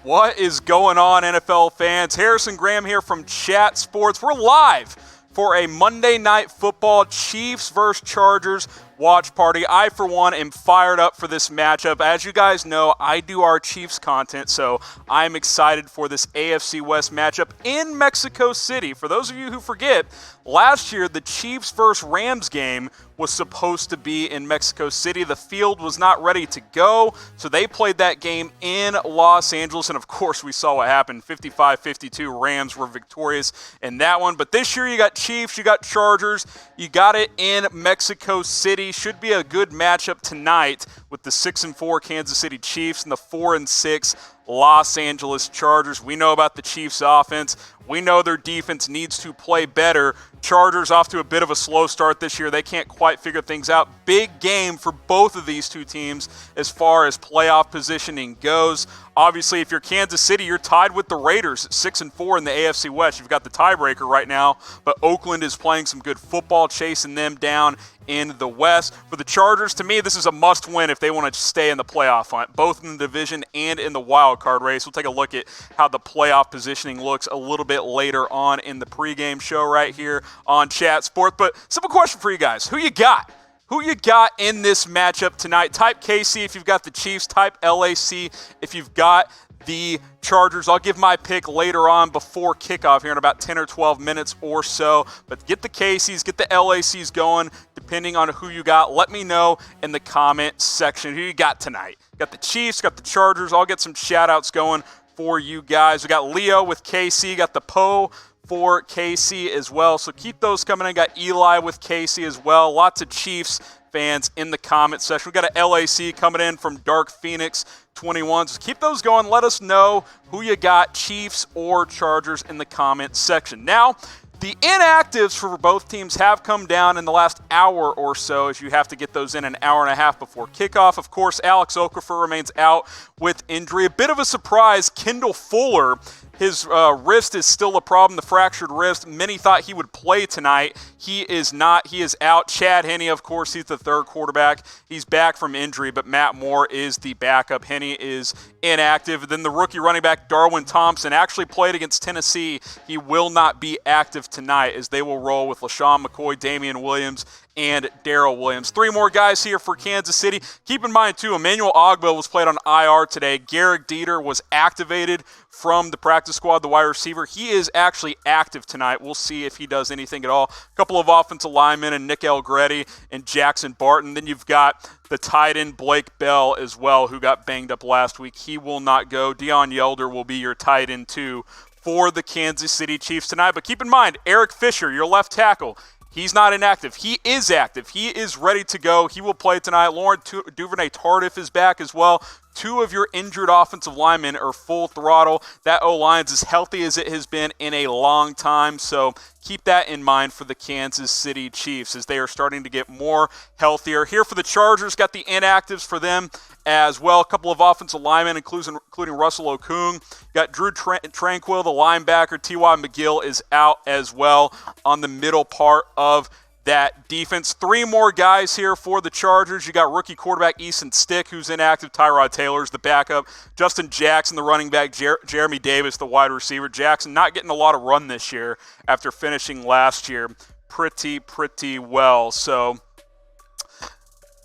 What is going on, NFL fans? Harrison Graham here from Chat Sports. We're live for a Monday Night Football Chiefs vs. Chargers watch party. I, for one, am fired up for this matchup. As you guys know, I do our Chiefs content, so I'm excited for this AFC West matchup in Mexico City. For those of you who forget, last year the Chiefs vs. Rams game was supposed to be in Mexico City. The field was not ready to go, so they played that game in Los Angeles, and of course we saw what happened. 55-52, Rams were victorious in that one. But this year you got Chiefs, you got Chargers, you got it in Mexico City. Should be a good matchup tonight with the 6-4 Kansas City Chiefs and the 4-6 Los Angeles Chargers. We know about the Chiefs offense. We know their defense needs to play better. Chargers off to a bit of a slow start this year. They can't quite figure things out. Big game for both of these two teams as far as playoff positioning goes. Obviously, if you're Kansas City, you're tied with the Raiders at 6-4 in the AFC West. You've got the tiebreaker right now, but Oakland is playing some good football, chasing them down in the West. For the Chargers, to me, this is a must-win if they want to stay in the playoff hunt, both in the division and in the wild card race. We'll take a look at how the playoff positioning looks a little bit later on in the pregame show right here on Chat Sport. But simple question for you guys. Who you got? Who you got in this matchup tonight? Type KC if you've got the Chiefs. Type LAC if you've got the Chargers. I'll give my pick later on before kickoff here in about 10 or 12 minutes or so. But get the KCs, get the LACs going, depending on who you got. Let me know in the comment section who you got tonight. Got the Chiefs, got the Chargers. I'll get some shout-outs going for you guys. We got Leo with KC, got the Poe for KC as well. So keep those coming in. Got Eli with KC as well. Lots of Chiefs fans in the comment section. We got an LAC coming in from Dark Phoenix 21. So keep those going. Let us know who you got, Chiefs or Chargers, in the comment section. Now, the inactives for both teams have come down in the last hour or so, as you have to get those in an hour and a half before kickoff. Of course, Alex Okafor remains out with injury. A bit of a surprise, Kendall Fuller, his wrist is still a problem, the fractured wrist. Many thought he would play tonight. He is not. He is out. Chad Henne, of course, he's the third quarterback. He's back from injury, but Matt Moore is the backup. Henne is inactive. Then the rookie running back, Darwin Thompson, actually played against Tennessee. He will not be active tonight, as they will roll with LaShawn McCoy, Damian Williams, and Darrell Williams. Three more guys here for Kansas City. Keep in mind, too, Emmanuel Ogbah was played on IR today. Garrett Dieter was activated from the practice squad, the wide receiver. He is actually active tonight. We'll see if he does anything at all. A couple of offensive linemen, and Nick Elgretti and Jackson Barton. Then you've got the tight end Blake Bell as well, who got banged up last week. He will not go. Deion Yelder will be your tight end, too, for the Kansas City Chiefs tonight. But keep in mind, Eric Fisher, your left tackle, he's not inactive. He is active. He is ready to go. He will play tonight. Lauren Duvernay-Tardif is back as well. Two of your injured offensive linemen are full throttle. That O-line's as healthy as it has been in a long time, so keep that in mind for the Kansas City Chiefs as they are starting to get more healthier. Here for the Chargers, got the inactives for them as well. A couple of offensive linemen, including Russell Okung. Got Drew Tranquill, the linebacker. T.Y. McGill is out as well on the middle part of that defense. Three more guys here for the Chargers. You got rookie quarterback Easton Stick, who's inactive. Tyrod Taylor's the backup. Justin Jackson, the running back. Jeremy Davis, the wide receiver. Jackson not getting a lot of run this year after finishing last year pretty well. So,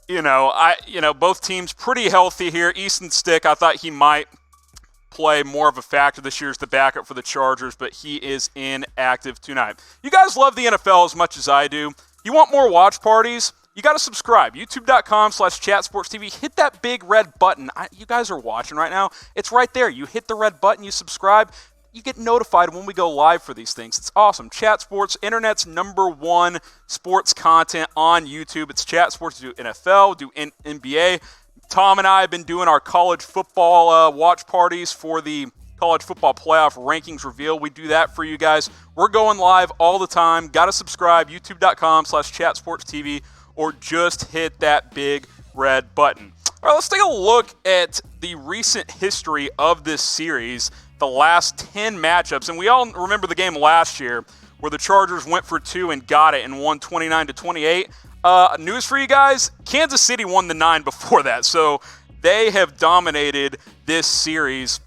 both teams pretty healthy here. Easton Stick, I thought he might play more of a factor this year as the backup for the Chargers, but he is inactive tonight. You guys love the NFL as much as I do. You want more watch parties? You got to subscribe. YouTube.com/ChatSportsTV. Hit that big red button. You guys are watching right now. It's right there. You hit the red button, you subscribe, you get notified when we go live for these things. It's awesome. Chat Sports, internet's #1 sports content on YouTube. It's Chat Sports. Do NFL, do NBA. Tom and I have been doing our college football watch parties for the College Football Playoff Rankings Reveal. We do that for you guys. We're going live all the time. Got to subscribe, youtube.com/ChatSportsTV, or just hit that big red button. All right, let's take a look at the recent history of this series, the last 10 matchups. And we all remember the game last year where the Chargers went for 2 and got it and won 29-28. News for you guys, Kansas City won the 9 before that, so they have dominated this series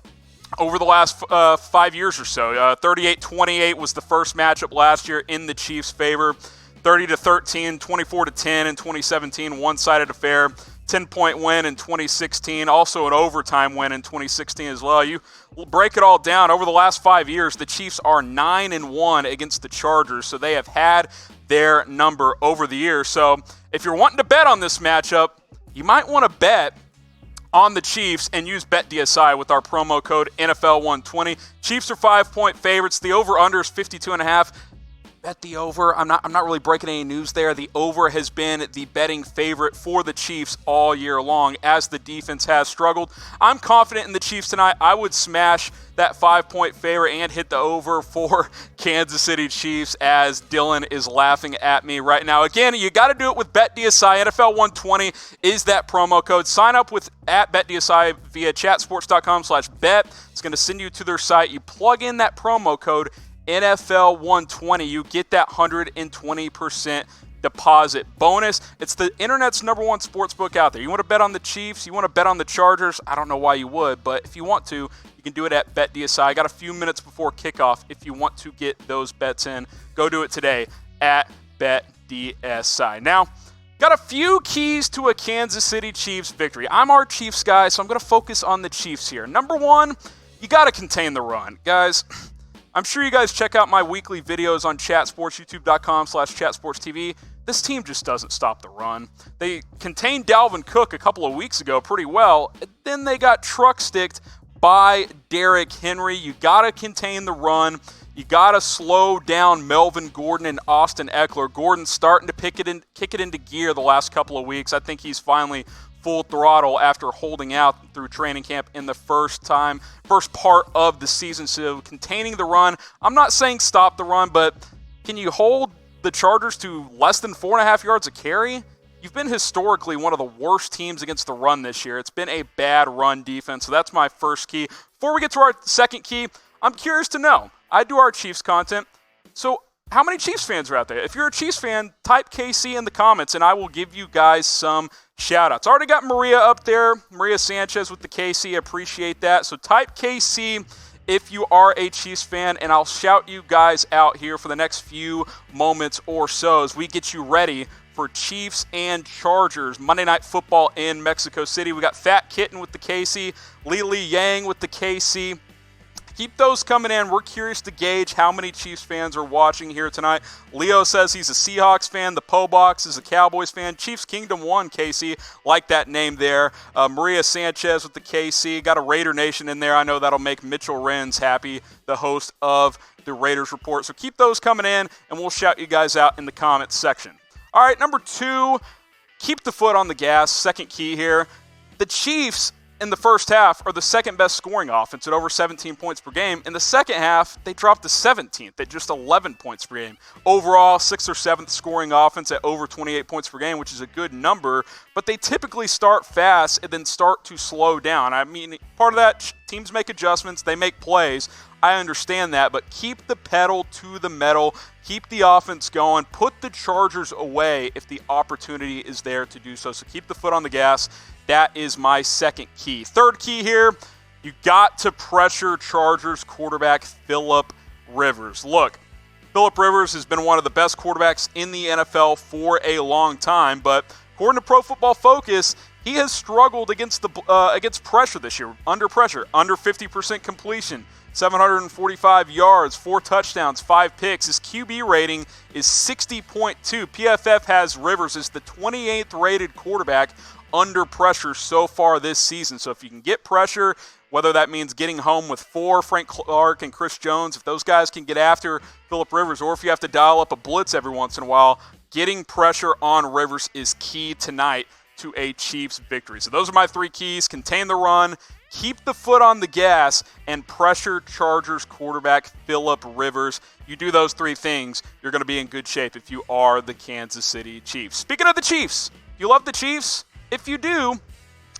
over the last 5 years or so. 38-28 was the first matchup last year in the Chiefs' favor. 30-13, 24-10 in 2017, one-sided affair. 10-point win in 2016, also an overtime win in 2016 as well. You break it all down. Over the last 5 years, the Chiefs are 9-1 against the Chargers, so they have had their number over the years. So if you're wanting to bet on this matchup, you might want to bet on the Chiefs and use BetDSI with our promo code NFL120. Chiefs are 5-point favorites. The over-under is 52.5. Bet the over. I'm not really breaking any news there. The over has been the betting favorite for the Chiefs all year long as the defense has struggled. I'm confident in the Chiefs tonight. I would smash that 5-point favorite and hit the over for Kansas City Chiefs as Dylan is laughing at me right now. Again, you got to do it with BetDSI. NFL120 is that promo code. Sign up at BetDSI via chatsports.com/bet. It's going to send you to their site. You plug in that promo code NFL 120, you get that 120% deposit bonus. It's the internet's #1 sports book out there. You want to bet on the Chiefs, you want to bet on the Chargers, I don't know why you would, but if you want to, you can do it at BetDSI. I got a few minutes before kickoff. If you want to get those bets in, go do it today at BetDSI. Now, got a few keys to a Kansas City Chiefs victory. I'm our Chiefs guy, so I'm going to focus on the Chiefs here. Number one, you got to contain the run. Guys, I'm sure you guys check out my weekly videos on Chat Sports, youtube.com/ChatSportsTV. This team just doesn't stop the run. They contained Dalvin Cook a couple of weeks ago pretty well. Then they got truck-sticked by Derrick Henry. You got to contain the run. You got to slow down Melvin Gordon and Austin Eckler. Gordon's starting to kick it into gear the last couple of weeks. I think he's finally full throttle after holding out through training camp in the first part of the season. So containing the run, I'm not saying stop the run, but can you hold the Chargers to less than 4.5 yards a carry? You've been historically one of the worst teams against the run this year. It's been a bad run defense, so that's my first key. Before we get to our second key, I'm curious to know. I do our Chiefs content, so how many Chiefs fans are out there? If you're a Chiefs fan, type KC in the comments, and I will give you guys some shout-outs. Already got Maria up there, Maria Sanchez with the KC. Appreciate that. So type KC if you are a Chiefs fan, and I'll shout you guys out here for the next few moments or so as we get you ready for Chiefs and Chargers Monday Night Football in Mexico City. We got Fat Kitten with the KC, Lily Yang with the KC. Keep those coming in. We're curious to gauge how many Chiefs fans are watching here tonight. Leo says he's a Seahawks fan. The Pobox is a Cowboys fan. Chiefs Kingdom 1, KC. Like that name there. Maria Sanchez with the KC. Got a Raider Nation in there. I know that'll make Mitchell Renz happy, the host of the Raiders Report. So keep those coming in, and we'll shout you guys out in the comments section. All right, number two, keep the foot on the gas. Second key here. The Chiefs in the first half are the second best scoring offense at over 17 points per game. In the second half, they dropped to 17th at just 11 points per game. Overall, 6th or 7th scoring offense at over 28 points per game, which is a good number, but they typically start fast and then start to slow down. I mean, part of that, teams make adjustments, they make plays. I understand that, but keep the pedal to the metal. Keep the offense going. Put the Chargers away if the opportunity is there to do so. So keep the foot on the gas. That is my second key. Third key here, you got to pressure Chargers quarterback Phillip Rivers. Look, Phillip Rivers has been one of the best quarterbacks in the NFL for a long time, but according to Pro Football Focus, he has struggled against pressure this year, under pressure, under 50% completion, 745 yards, 4 touchdowns, 5 picks. His QB rating is 60.2. PFF has Rivers as the 28th rated quarterback under pressure so far this season. So if you can get pressure, whether that means getting home with 4, Frank Clark and Chris Jones, if those guys can get after Phillip Rivers, or if you have to dial up a blitz every once in a while, getting pressure on Rivers is key tonight to a Chiefs victory. So those are my 3 keys. Contain the run, keep the foot on the gas, and pressure Chargers quarterback Phillip Rivers. You do those 3 things, you're going to be in good shape if you are the Kansas City Chiefs. Speaking of the Chiefs, you love the Chiefs? If you do,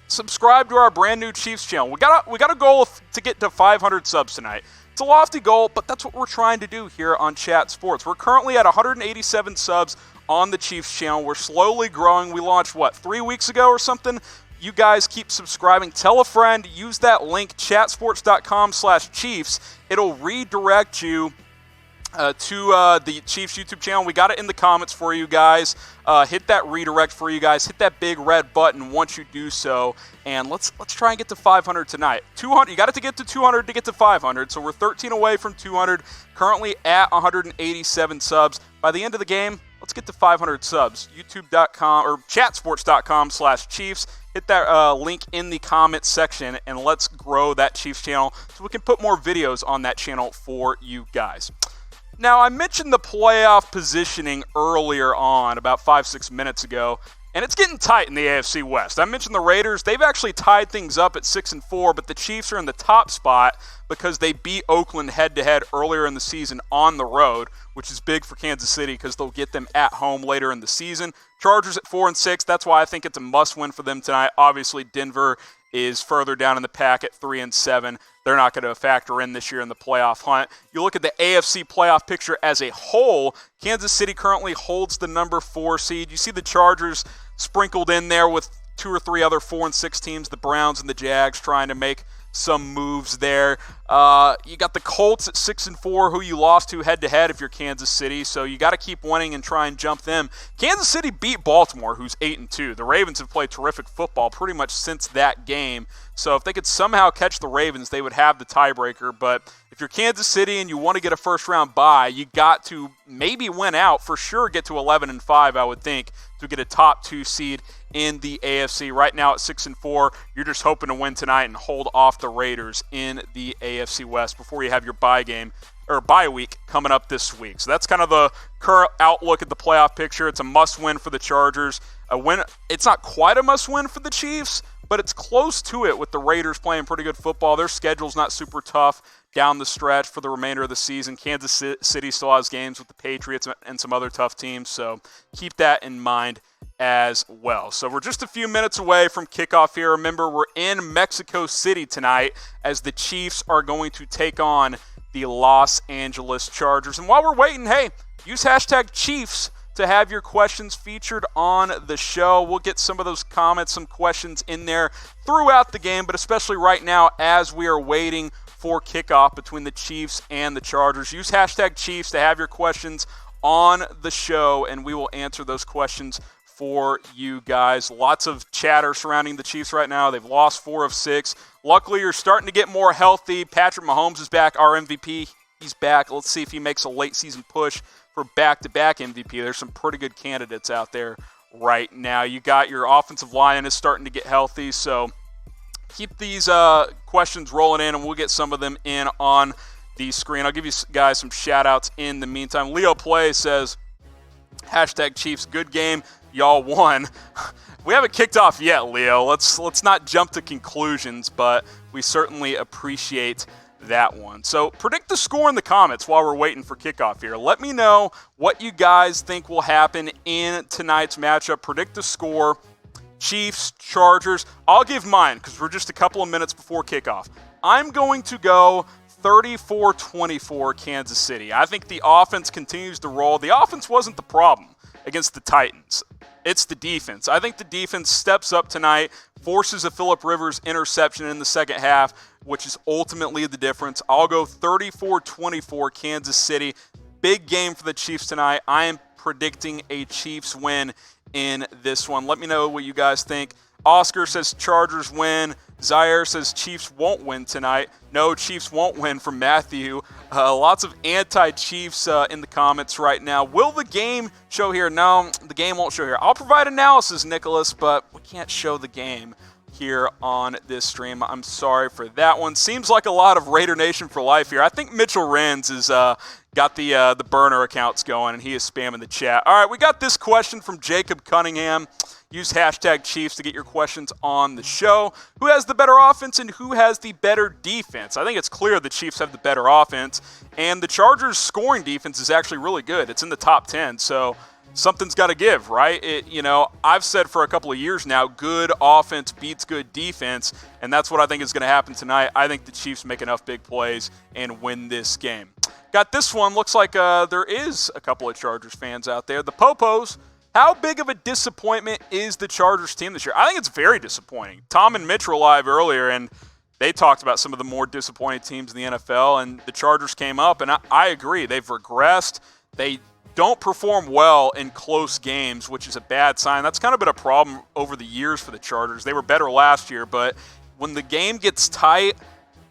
subscribe to our brand new Chiefs channel. We got a goal to get to 500 subs tonight. It's a lofty goal, but that's what we're trying to do here on Chat Sports. We're currently at 187 subs on the Chiefs channel. We're slowly growing. We launched, 3 weeks ago or something? you guys keep subscribing. Tell a friend. Use that link, chatsports.com/Chiefs. It'll redirect you to the Chiefs YouTube channel. We got it in the comments for you guys. Hit that redirect for you guys. Hit that big red button once you do so, and let's try and get to 500 tonight. 200. You got to get to 200 to get to 500. So we're 13 away from 200. Currently at 187 subs. By the end of the game, let's get to 500 subs. YouTube.com or chatsports.com/Chiefs. Hit that link in the comments section, and let's grow that Chiefs channel so we can put more videos on that channel for you guys. Now, I mentioned the playoff positioning earlier on, about 5-6 minutes ago, and it's getting tight in the AFC West. I mentioned the Raiders. They've actually tied things up at 6-4, but the Chiefs are in the top spot because they beat Oakland head-to-head earlier in the season on the road, which is big for Kansas City because they'll get them at home later in the season. Chargers at 4-6. That's why I think it's a must-win for them tonight. Obviously, Denver is further down in the pack at 3-7. They're not going to factor in this year in the playoff hunt. You look at the AFC playoff picture as a whole, Kansas City currently holds the number 4 seed. You see the Chargers sprinkled in there with 2 or 3 other 4-6 teams, the Browns and the Jags trying to make some moves there. You got the Colts at 6-4, who you lost to head-to-head if you're Kansas City, so you got to keep winning and try and jump them. Kansas City beat Baltimore, who's 8-2. The Ravens have played terrific football pretty much since that game, so if they could somehow catch the Ravens, they would have the tiebreaker. But if you're Kansas City and you want to get a first-round bye, you got to maybe win out, for sure get to 11-5, I would think, to get a top 2 seed in the AFC. Right now at 6-4, you're just hoping to win tonight and hold off the Raiders in the AFC West before you have your bye week coming up this week. So that's kind of the current outlook at the playoff picture. It's a must-win for the Chargers. It's not quite a must-win for the Chiefs, but it's close to it with the Raiders playing pretty good football. Their schedule's not super tough down the stretch for the remainder of the season. Kansas City still has games with the Patriots and some other tough teams, so keep that in mind as well. So we're just a few minutes away from kickoff here. Remember, we're in Mexico City tonight as the Chiefs are going to take on the Los Angeles Chargers. And while we're waiting, hey, use hashtag Chiefs to have your questions featured on the show. We'll get some of those comments, some questions in there throughout the game, but especially right now as we are waiting for kickoff between the Chiefs and the Chargers. Use hashtag Chiefs to have your questions on the show, and we will answer those questions for you guys. Lots of chatter surrounding the Chiefs right now. They've lost 4 of 6. Luckily, you're starting to get more healthy. Patrick Mahomes is back, our MVP. He's back. Let's see if he makes a late season push for back-to-back MVP. There's some pretty good candidates out there right now. You got your offensive line is starting to get healthy, so keep these questions rolling in, and we'll get some of them in on the screen. I'll give you guys some shout-outs in the meantime. Leo Play says, hashtag Chiefs, good game. Y'all won. We haven't kicked off yet, Leo. Let's not jump to conclusions, but we certainly appreciate that one. So predict the score in the comments while we're waiting for kickoff here. Let me know what you guys think will happen in tonight's matchup. Predict the score. Chiefs, Chargers. I'll give mine because we're just a couple of minutes before kickoff. I'm going to go 34-24 Kansas City. I think the offense continues to roll. The offense wasn't the problem against the Titans. It's the defense. I think the defense steps up tonight, forces a Phillip Rivers interception in the second half, which is ultimately the difference. I'll go 34-24 Kansas City. Big game for the Chiefs tonight. I am predicting a Chiefs win in this one. Let me know what you guys think. Oscar says Chargers win. Zaire says Chiefs won't win tonight. No, Chiefs won't win from Matthew. Lots of anti-Chiefs in the comments right now. Will the game show here? No, the game won't show here. I'll provide analysis, Nicholas, but we can't show the game here on this stream. I'm sorry for that one. Seems like a lot of Raider Nation for life here. I think Mitchell Renz has got the burner accounts going, and he is spamming the chat. All right, we got this question from Jacob Cunningham. Use hashtag Chiefs to get your questions on the show. Who has the better offense and who has the better defense? I think it's clear the Chiefs have the better offense, and the Chargers' scoring defense is actually really good. It's in the top 10, so something's got to give, right? I've said for a couple of years now, good offense beats good defense, and that's what I think is going to happen tonight. I think the Chiefs make enough big plays and win this game. Got this one. Looks like there is a couple of Chargers fans out there. The Popos How big of a disappointment is the Chargers team this year? I think it's very disappointing. Tom and Mitch were live earlier, and they talked about some of the more disappointing teams in the NFL, and the Chargers came up, and I agree. They've regressed. They don't perform well in close games, which is a bad sign. That's kind of been a problem over the years for the Chargers. They were better last year, but when the game gets tight,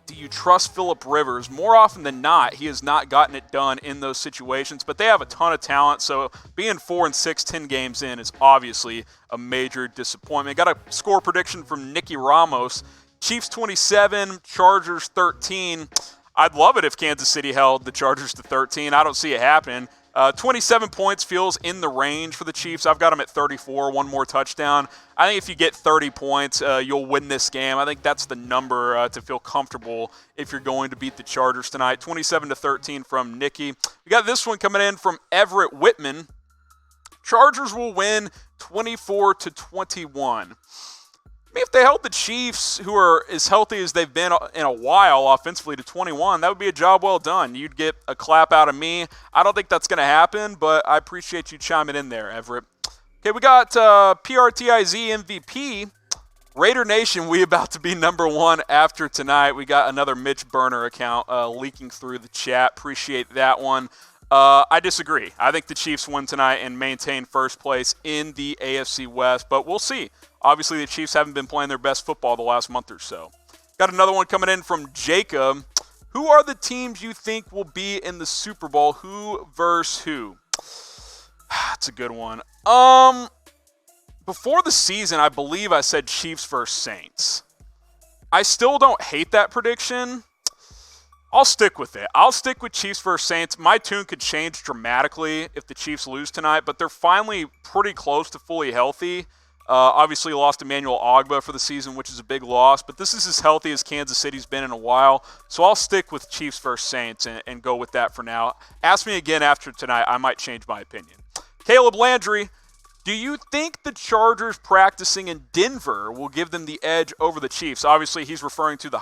do you trust Phillip Rivers? More often than not, he has not gotten it done in those situations, but they have a ton of talent, so being 4-6, 10 games in is obviously a major disappointment. Got a score prediction from Nicky Ramos. Chiefs 27, Chargers 13. I'd love it if Kansas City held the Chargers to 13. I don't see it happening. 27 points feels in the range for the Chiefs. I've got them at 34, one more touchdown. I think if you get 30 points, you'll win this game. I think that's the number to feel comfortable if you're going to beat the Chargers tonight. 27-13 from Nicky. We got this one coming in from Everett Whitman. Chargers will win 24-21. I mean, if they held the Chiefs, who are as healthy as they've been in a while offensively, to 21, that would be a job well done. You'd get a clap out of me. I don't think that's going to happen, but I appreciate you chiming in there, Everett. Okay, we got PRTIZ MVP. Raider Nation, we about to be number one after tonight. We got another Mitch Burner account leaking through the chat. Appreciate that one. I disagree. I think the Chiefs win tonight and maintain first place in the AFC West, but we'll see. Obviously, the Chiefs haven't been playing their best football the last month or so. Got another one coming in from Jacob. Who are the teams you think will be in the Super Bowl? Who versus who? That's a good one. Before the season, I believe I said Chiefs versus Saints. I still don't hate that prediction. I'll stick with it. I'll stick with Chiefs versus Saints. My tune could change dramatically if the Chiefs lose tonight, but they're finally pretty close to fully healthy. Obviously lost Emmanuel Ogbah for the season, which is a big loss, but this is as healthy as Kansas City's been in a while. So I'll stick with Chiefs versus Saints and go with that for now. Ask me again after tonight. I might change my opinion. Caleb Landry, do you think the Chargers practicing in Denver will give them the edge over the Chiefs? Obviously, he's referring to the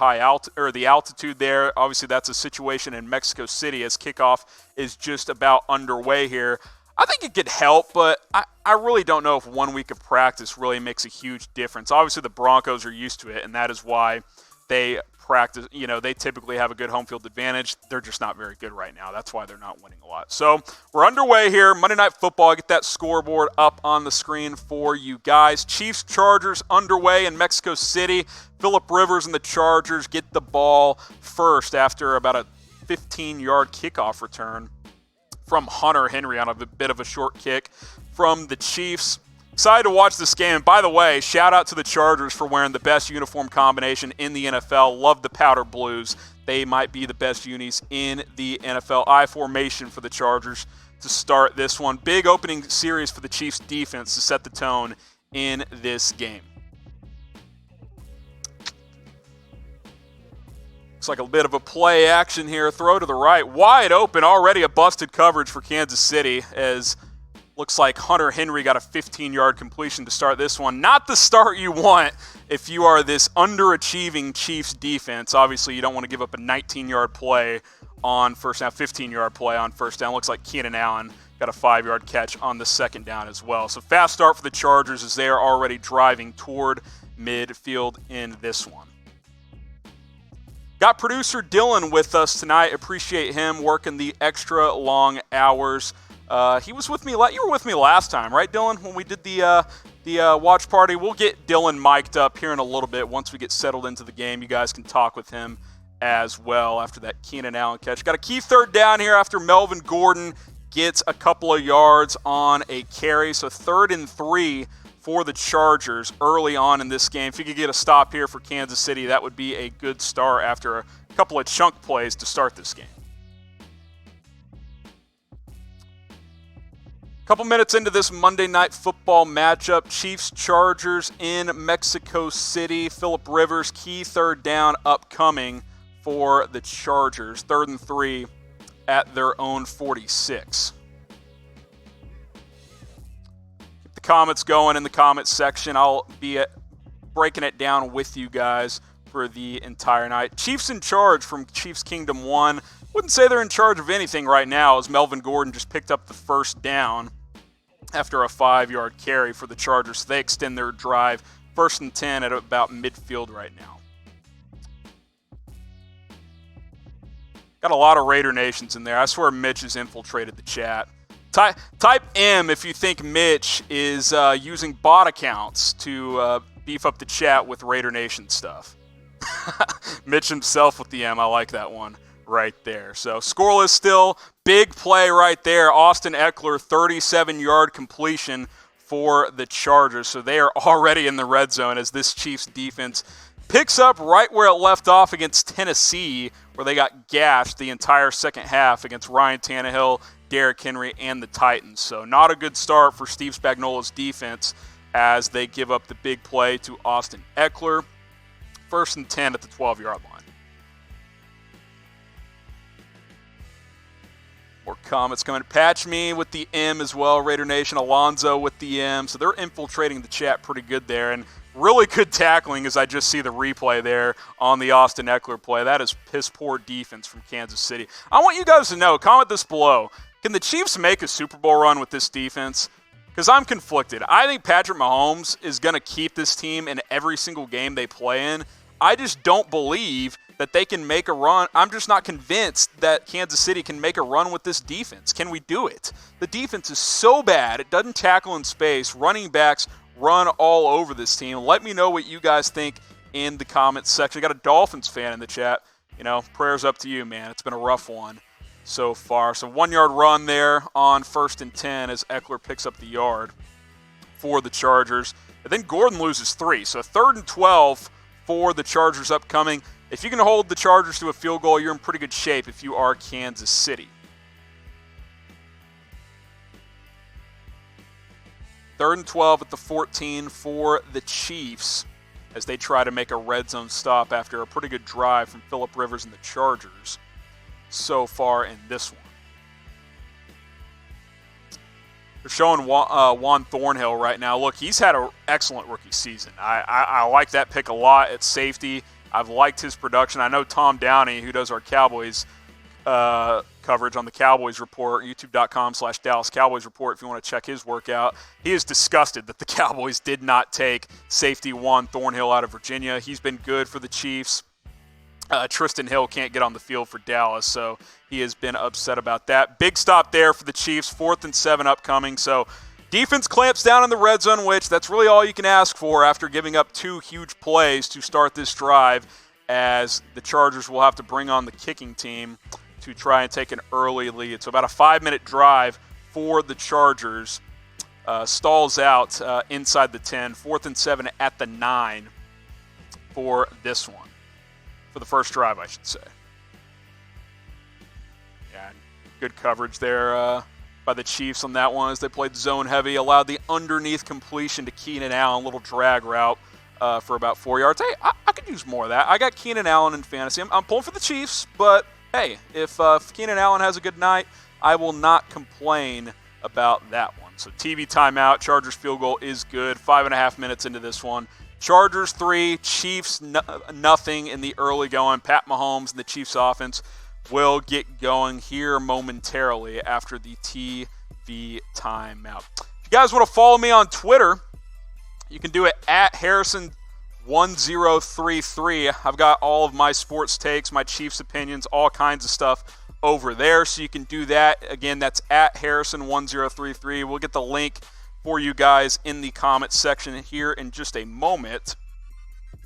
the altitude there. Obviously, that's a situation in Mexico City as kickoff is just about underway here. I think it could help, but I really don't know if 1 week of practice really makes a huge difference. Obviously, the Broncos are used to it, and that is why they practice. You know, they typically have a good home field advantage. They're just not very good right now. That's why they're not winning a lot. So we're underway here. Monday Night Football. Get that scoreboard up on the screen for you guys. Chiefs-Chargers underway in Mexico City. Phillip Rivers and the Chargers get the ball first after about a 15-yard kickoff return from Hunter Henry on a bit of a short kick from the Chiefs. Excited to watch this game. By the way, shout out to the Chargers for wearing the best uniform combination in the NFL. Love the powder blues. They might be the best unis in the NFL. I formation for the Chargers to start this one. Big opening series for the Chiefs defense to set the tone in this game. Looks like a bit of a play action here. Throw to the right. Wide open. Already a busted coverage for Kansas City as looks like Hunter Henry got a 15-yard completion to start this one. Not the start you want if you are this underachieving Chiefs defense. Obviously, you don't want to give up a 19-yard play on first down, 15-yard play on first down. Looks like Keenan Allen got a 5-yard catch on the second down as well. So fast start for the Chargers as they are already driving toward midfield in this one. Got producer Dylan with us tonight. Appreciate him working the extra long hours. He was with me. You were with me last time, right, Dylan? When we did the watch party. We'll get Dylan mic'd up here in a little bit. Once we get settled into the game, you guys can talk with him as well after that Keenan Allen catch. Got a key third down here after Melvin Gordon gets a couple of yards on a carry. So 3rd and 3 for the Chargers early on in this game. If you could get a stop here for Kansas City, that would be a good start after a couple of chunk plays to start this game. Couple minutes into this Monday Night Football matchup, Chiefs-Chargers in Mexico City. Phillip Rivers, key third down upcoming for the Chargers. 3rd and 3 at their own 46. Keep the comments going in the comments section. I'll be breaking it down with you guys for the entire night. Chiefs in charge from Chiefs Kingdom 1. Wouldn't say they're in charge of anything right now as Melvin Gordon just picked up the first down. after a 5-yard carry for the Chargers. So they extend their drive. 1st and 10 at about midfield right now. Got a lot of Raider Nations in there. I swear Mitch has infiltrated the chat. Type M if you think Mitch is using bot accounts to beef up the chat with Raider Nation stuff. Mitch himself with the M. I like that one right there. So scoreless still. Big play right there. Austin Eckler, 37-yard completion for the Chargers. So they are already in the red zone as this Chiefs defense picks up right where it left off against Tennessee, where they got gashed the entire second half against Ryan Tannehill, Derrick Henry, and the Titans. So not a good start for Steve Spagnuolo's defense as they give up the big play to Austin Eckler. 1st and 10 at the 12-yard line. More comments coming. Patch me with the M as well, Raider Nation. Alonzo with the M. So they're infiltrating the chat pretty good there. And really good tackling as I just see the replay there on the Austin Eckler play. That is piss-poor defense from Kansas City. I want you guys to know, comment this below. Can the Chiefs make a Super Bowl run with this defense? Because I'm conflicted. I think Patrick Mahomes is going to keep this team in every single game they play in. I just don't believe that they can make a run. I'm just not convinced that Kansas City can make a run with this defense. Can we do it? The defense is so bad. It doesn't tackle in space. Running backs run all over this team. Let me know what you guys think in the comments section. I got a Dolphins fan in the chat. You know, prayers up to you, man. It's been a rough one so far. So 1-yard run there on 1st and 10 as Eckler picks up the yard for the Chargers. And then Gordon loses 3. So 3rd and 12 for the Chargers upcoming. If you can hold the Chargers to a field goal, you're in pretty good shape if you are Kansas City. 3rd and 12 at the 14 for the Chiefs as they try to make a red zone stop after a pretty good drive from Phillip Rivers and the Chargers so far in this one. They're showing Juan Thornhill right now. Look, he's had an excellent rookie season. I like that pick a lot at safety. I've liked his production. I know Tom Downey, who does our Cowboys coverage on the Cowboys Report, youtube.com/Dallas Cowboys Report, if you want to check his work out. He is disgusted that the Cowboys did not take safety Juan Thornhill out of Virginia. He's been good for the Chiefs. Tristan Hill can't get on the field for Dallas, so he has been upset about that. Big stop there for the Chiefs, 4th and 7 upcoming. So defense clamps down in the red zone, which that's really all you can ask for after giving up 2 huge plays to start this drive, as the Chargers will have to bring on the kicking team to try and take an early lead. So about a 5-minute drive for the Chargers. Stalls out inside the 10. 4th and 7 at the 9 for this one. For the first drive, I should say. Yeah, good coverage there by the Chiefs on that one as they played zone heavy. Allowed the underneath completion to Keenan Allen, little drag route for about 4 yards. Hey, I could use more of that. I got Keenan Allen in fantasy. I'm pulling for the Chiefs, but hey, if Keenan Allen has a good night, I will not complain about that one. So TV timeout, Chargers field goal is good. 5.5 minutes into this one. Chargers 3, Chiefs nothing in the early going. Pat Mahomes and the Chiefs offense will get going here momentarily after the TV timeout. If you guys want to follow me on Twitter, you can do it at Harrison1033. I've got all of my sports takes, my Chiefs opinions, all kinds of stuff over there, so you can do that. Again, that's at Harrison1033. We'll get the link for you guys in the comments section here in just a moment.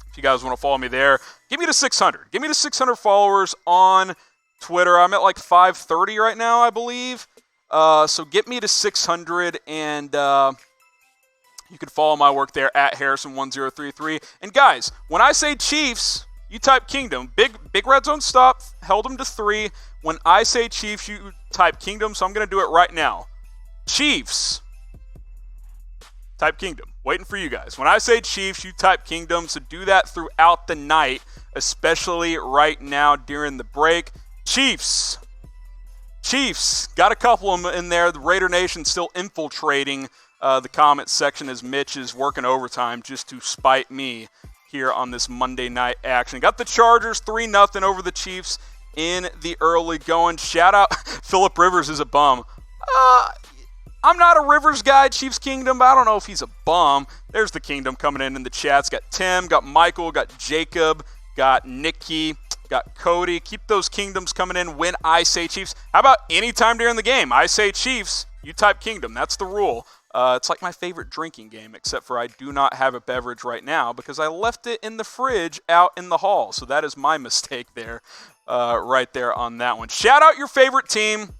If you guys want to follow me there, give me to 600. Give me to 600 followers on Twitter. I'm at like 530 right now, I believe. So get me to 600, and you can follow my work there at Harrison1033. And guys, when I say Chiefs, you type Kingdom. Big red zone stop, held them to 3. When I say Chiefs, you type Kingdom, so I'm going to do it right now. Chiefs. Type Kingdom. Waiting for you guys. When I say Chiefs, you type Kingdom. So do that throughout the night, especially right now during the break. Chiefs. Chiefs. Got a couple of them in there. The Raider Nation still infiltrating the comment section as Mitch is working overtime just to spite me here on this Monday night action. Got the Chargers 3-0 over the Chiefs in the early going. Shout out Phillip Rivers is a bum. I'm not a Rivers guy, Chiefs Kingdom, but I don't know if he's a bum. There's the Kingdom coming in the chats. Got Tim, got Michael, got Jacob, got Nikki, got Cody. Keep those Kingdoms coming in when I say Chiefs. How about anytime during the game? I say Chiefs, you type Kingdom. That's the rule. It's like my favorite drinking game, except for I do not have a beverage right now because I left it in the fridge out in the hall. So that is my mistake there, right there on that one. Shout out your favorite team.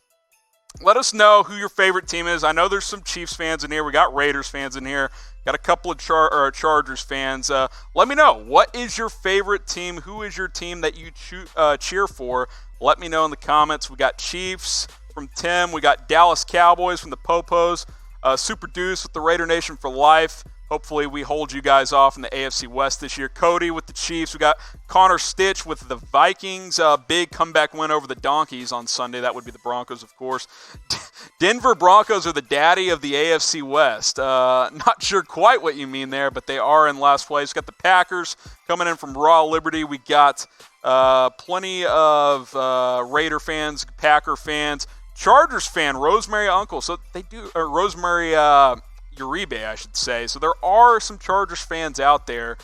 Let us know who your favorite team is. I know there's some Chiefs fans in here. We got Raiders fans in here. Got a couple of Chargers fans. Let me know. What is your favorite team? Who is your team that you cheer for? Let me know in the comments. We got Chiefs from Tim. We got Dallas Cowboys from the Popos. Super Deuce with the Raider Nation for life. Hopefully we hold you guys off in the AFC West this year. Cody with the Chiefs. We got Connor Stitch with the Vikings. Big comeback win over the Donkeys on Sunday. That would be the Broncos, of course. Denver Broncos are the daddy of the AFC West. Not sure quite what you mean there, but they are in last place. We got the Packers coming in from Raw Liberty. We got plenty of Raider fans, Packer fans, Chargers fan, Rosemary Uncle. So they do, Rosemary Uribe, I should say. So there are some Chargers fans out there,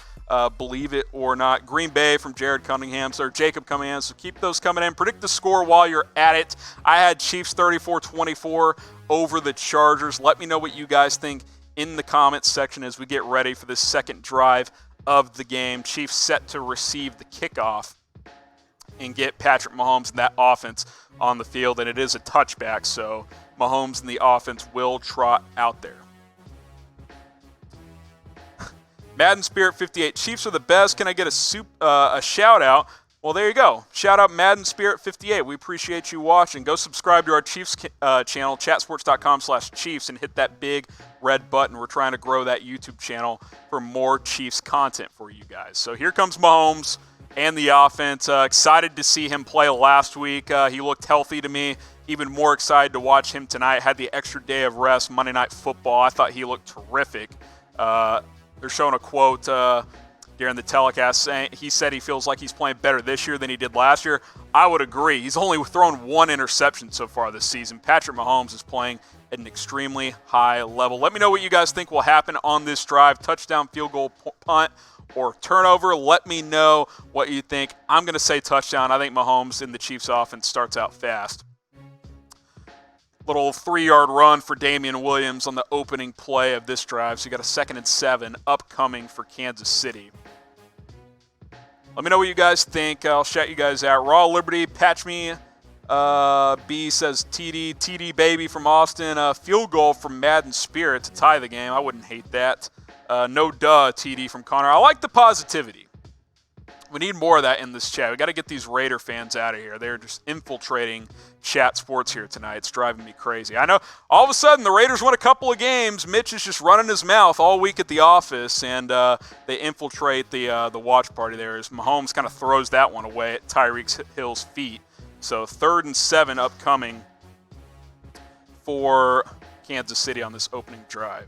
believe it or not. Green Bay from Jared Cunningham, so Jacob coming in. So keep those coming in. Predict the score while you're at it. I had Chiefs 34-24 over the Chargers. Let me know what you guys think in the comments section as we get ready for this second drive of the game. Chiefs set to receive the kickoff and get Patrick Mahomes and that offense on the field. And it is a touchback, so Mahomes and the offense will trot out there. Madden Spirit 58, Chiefs are the best. Can I get a shout out? Well, there you go. Shout out Madden Spirit 58. We appreciate you watching. Go subscribe to our Chiefs channel, chatsports.com/Chiefs, and hit that big red button. We're trying to grow that YouTube channel for more Chiefs content for you guys. So here comes Mahomes and the offense. Excited to see him play last week. He looked healthy to me. Even more excited to watch him tonight. Had the extra day of rest, Monday Night Football. I thought he looked terrific. They're showing a quote during the telecast saying he said he feels like he's playing better this year than he did last year. I would agree. He's only thrown one interception so far this season. Patrick Mahomes is playing at an extremely high level. Let me know what you guys think will happen on this drive. Touchdown, field goal, punt, or turnover. Let me know what you think. I'm going to say touchdown. I think Mahomes in the Chiefs offense starts out fast. Little 3-yard run for Damian Williams on the opening play of this drive. So you got a 2nd and 7 upcoming for Kansas City. Let me know what you guys think. I'll shout you guys out. Raw Liberty, Patch Me. B says TD baby from Austin. Field goal from Madden Spirit to tie the game. I wouldn't hate that. No duh, TD from Connor. I like the positivity. We need more of that in this chat. We got to get these Raider fans out of here. They're just infiltrating Chat Sports here tonight. It's driving me crazy. I know all of a sudden the Raiders win a couple of games. Mitch is just running his mouth all week at the office, and they infiltrate the watch party there as Mahomes kind of throws that one away at Tyreek Hill's feet. So 3rd and 7 upcoming for Kansas City on this opening drive.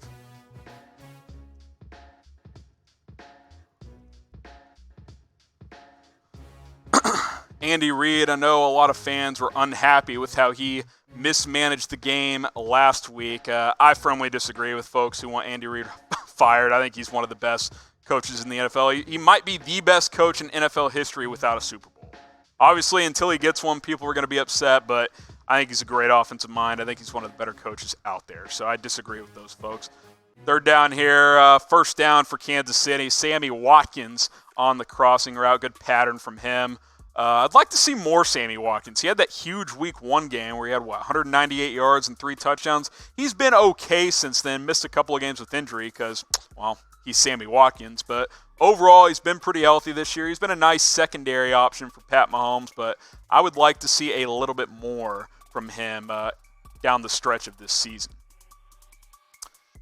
Andy Reid, I know a lot of fans were unhappy with how he mismanaged the game last week. I firmly disagree with folks who want Andy Reid fired. I think he's one of the best coaches in the NFL. He might be the best coach in NFL history without a Super Bowl. Obviously, until he gets one, people are going to be upset, but I think he's a great offensive mind. I think he's one of the better coaches out there, so I disagree with those folks. 3rd down here, 1st down for Kansas City. Sammy Watkins on the crossing route. Good pattern from him. I'd like to see more Sammy Watkins. He had that huge Week 1 game where he had, 198 yards and 3 touchdowns. He's been okay since then. Missed a couple of games with injury because, he's Sammy Watkins. But overall, he's been pretty healthy this year. He's been a nice secondary option for Pat Mahomes, but I would like to see a little bit more from him down the stretch of this season.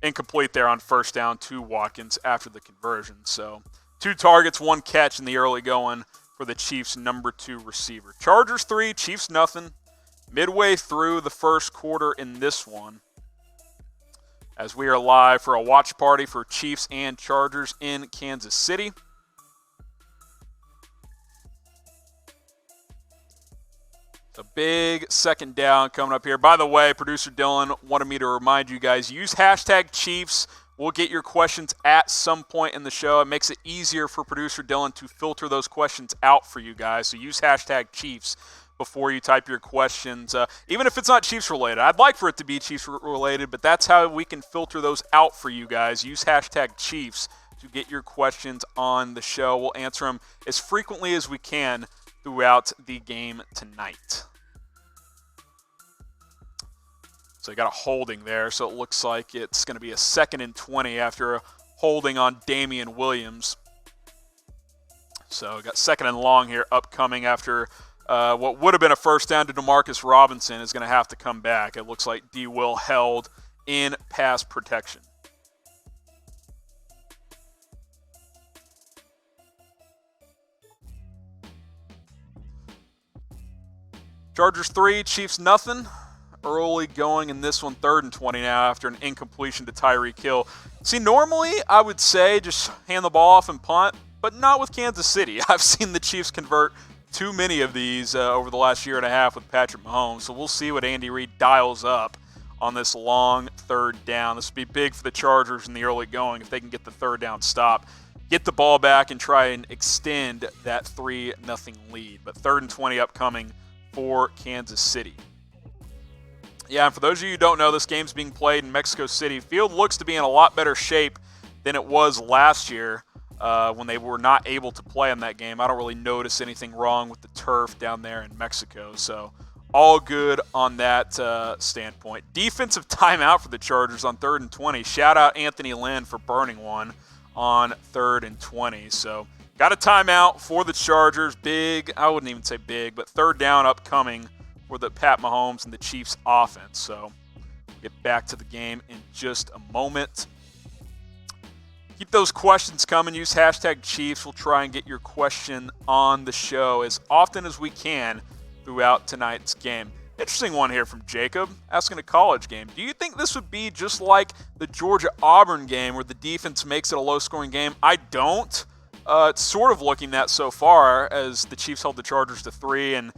Incomplete there on 1st down to Watkins after the conversion. So 2 targets, 1 catch in the early going for the Chiefs' number 2 receiver. Chargers 3, Chiefs nothing. Midway through the first quarter in this one, as we are live for a watch party for Chiefs and Chargers in Kansas City. So big second down coming up here. By the way, producer Dylan wanted me to remind you guys, use hashtag Chiefs. We'll get your questions at some point in the show. It makes it easier for producer Dylan to filter those questions out for you guys. So use hashtag Chiefs before you type your questions, even if it's not Chiefs related. I'd like for it to be Chiefs related, but that's how we can filter those out for you guys. Use hashtag Chiefs to get your questions on the show. We'll answer them as frequently as we can throughout the game tonight. So you got a holding there, so it looks like it's going to be a 2nd and 20 after a holding on Damian Williams. So got 2nd and long here upcoming after what would have been a first down to Demarcus Robinson is going to have to come back. It looks like D. Will held in pass protection. Chargers 3, Chiefs nothing. Early going in this one, 3rd and 20 now after an incompletion to Tyreek Hill. See, normally I would say just hand the ball off and punt, but not with Kansas City. I've seen the Chiefs convert too many of these over the last year and a half with Patrick Mahomes. So we'll see what Andy Reid dials up on this long 3rd down. This would be big for the Chargers in the early going if they can get the 3rd down stop, get the ball back, and try and extend that 3-0 lead. But 3rd and 20 upcoming for Kansas City. Yeah, and for those of you who don't know, this game's being played in Mexico City. Field looks to be in a lot better shape than it was last year when they were not able to play in that game. I don't really notice anything wrong with the turf down there in Mexico, so all good on that standpoint. Defensive timeout for the Chargers on 3rd and 20. Shout out Anthony Lynn for burning one on 3rd and 20. So got a timeout for the Chargers. Big, I wouldn't even say big, but 3rd down upcoming for the Pat Mahomes and the Chiefs offense. So we'll get back to the game in just a moment. Keep those questions coming. Use hashtag Chiefs. We'll try and get your question on the show as often as we can throughout tonight's game. Interesting one here from Jacob, asking a college game. Do you think this would be just like the Georgia-Auburn game where the defense makes it a low-scoring game? I don't. It's sort of looking that so far as the Chiefs held the Chargers to 3 and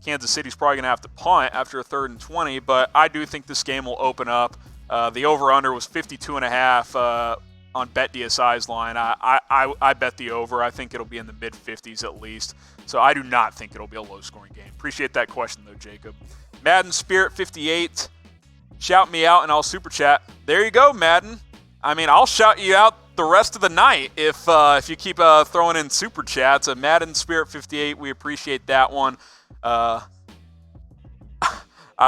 Kansas City's probably going to have to punt after a 3rd and 20, but I do think this game will open up. The over-under was 52.5 on BetDSI's line. I bet the over. I think it'll be in the mid-50s at least. So I do not think it'll be a low-scoring game. Appreciate that question, though, Jacob. Madden Spirit 58, shout me out and I'll super chat. There you go, Madden. I mean, I'll shout you out the rest of the night if you keep throwing in super chats. Madden Spirit 58, we appreciate that one. I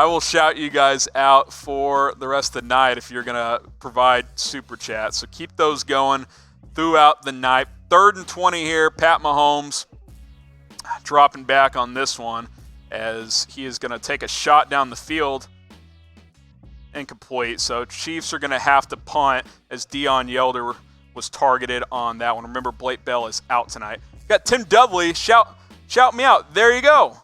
will shout you guys out for the rest of the night if you're going to provide super chats. So keep those going throughout the night. 3rd and 20 here. Pat Mahomes dropping back on this one as he is going to take a shot down the field. Incomplete. So Chiefs are going to have to punt as Deion Yelder was targeted on that one. Remember, Blake Bell is out tonight. Got Tim Dudley. Shout me out. There you go.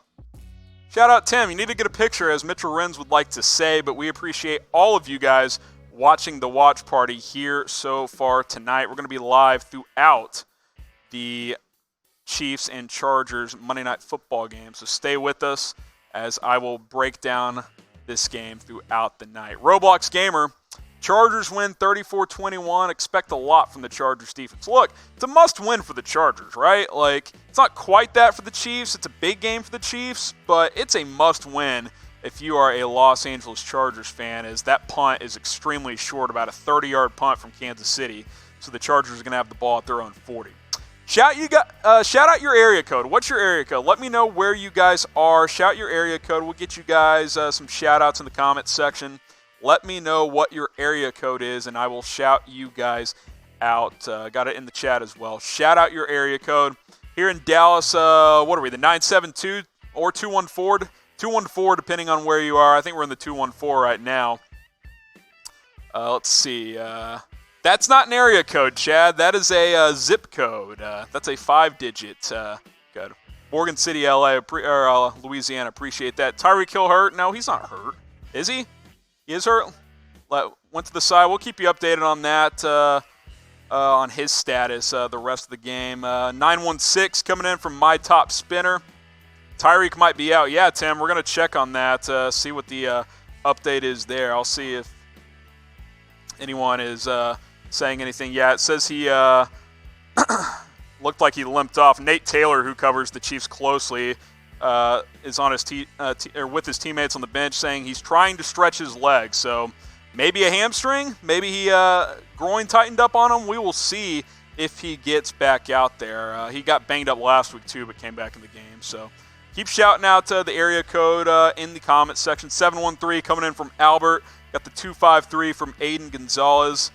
Shout out, Tim. You need to get a picture, as Mitchell Renz would like to say, but we appreciate all of you guys watching the watch party here so far tonight. We're going to be live throughout the Chiefs and Chargers Monday Night Football game, so stay with us as I will break down this game throughout the night. Roblox Gamer, Chargers win 34-21. Expect a lot from the Chargers defense. Look, it's a must-win for the Chargers, right? Like, it's not quite that for the Chiefs. It's a big game for the Chiefs, but it's a must-win if you are a Los Angeles Chargers fan, as that punt is extremely short, about a 30-yard punt from Kansas City. So the Chargers are going to have the ball at their own 40. Shout out your area code. What's your area code? Let me know where you guys are. Shout your area code. We'll get you guys some shout-outs in the comments section. Let me know what your area code is, and I will shout you guys out. Got it in the chat as well. Shout out your area code. Here in Dallas, what are we, the 972 or 214? 214, depending on where you are. I think we're in the 214 right now. Let's see. That's not an area code, Chad. That is a zip code. That's a 5-digit code. Morgan City, LA, or Louisiana. Appreciate that. Tyreek Hill hurt? No, he's not hurt. Is he? He is hurt. Went to the side. We'll keep you updated on that, on his status the rest of the game. 916 coming in from My Top Spinner. Tyreek might be out. Yeah, Tim, we're going to check on that, see what the update is there. I'll see if anyone is saying anything. Yeah, it says he looked like he limped off. Nate Taylor, who covers the Chiefs closely, is on his with his teammates on the bench saying he's trying to stretch his legs. So maybe a hamstring, maybe he groin tightened up on him. We will see if he gets back out there. He got banged up last week too, but came back in the game. So keep shouting out the area code in the comments section. 713 coming in from Albert. Got the 253 from Aiden Gonzalez.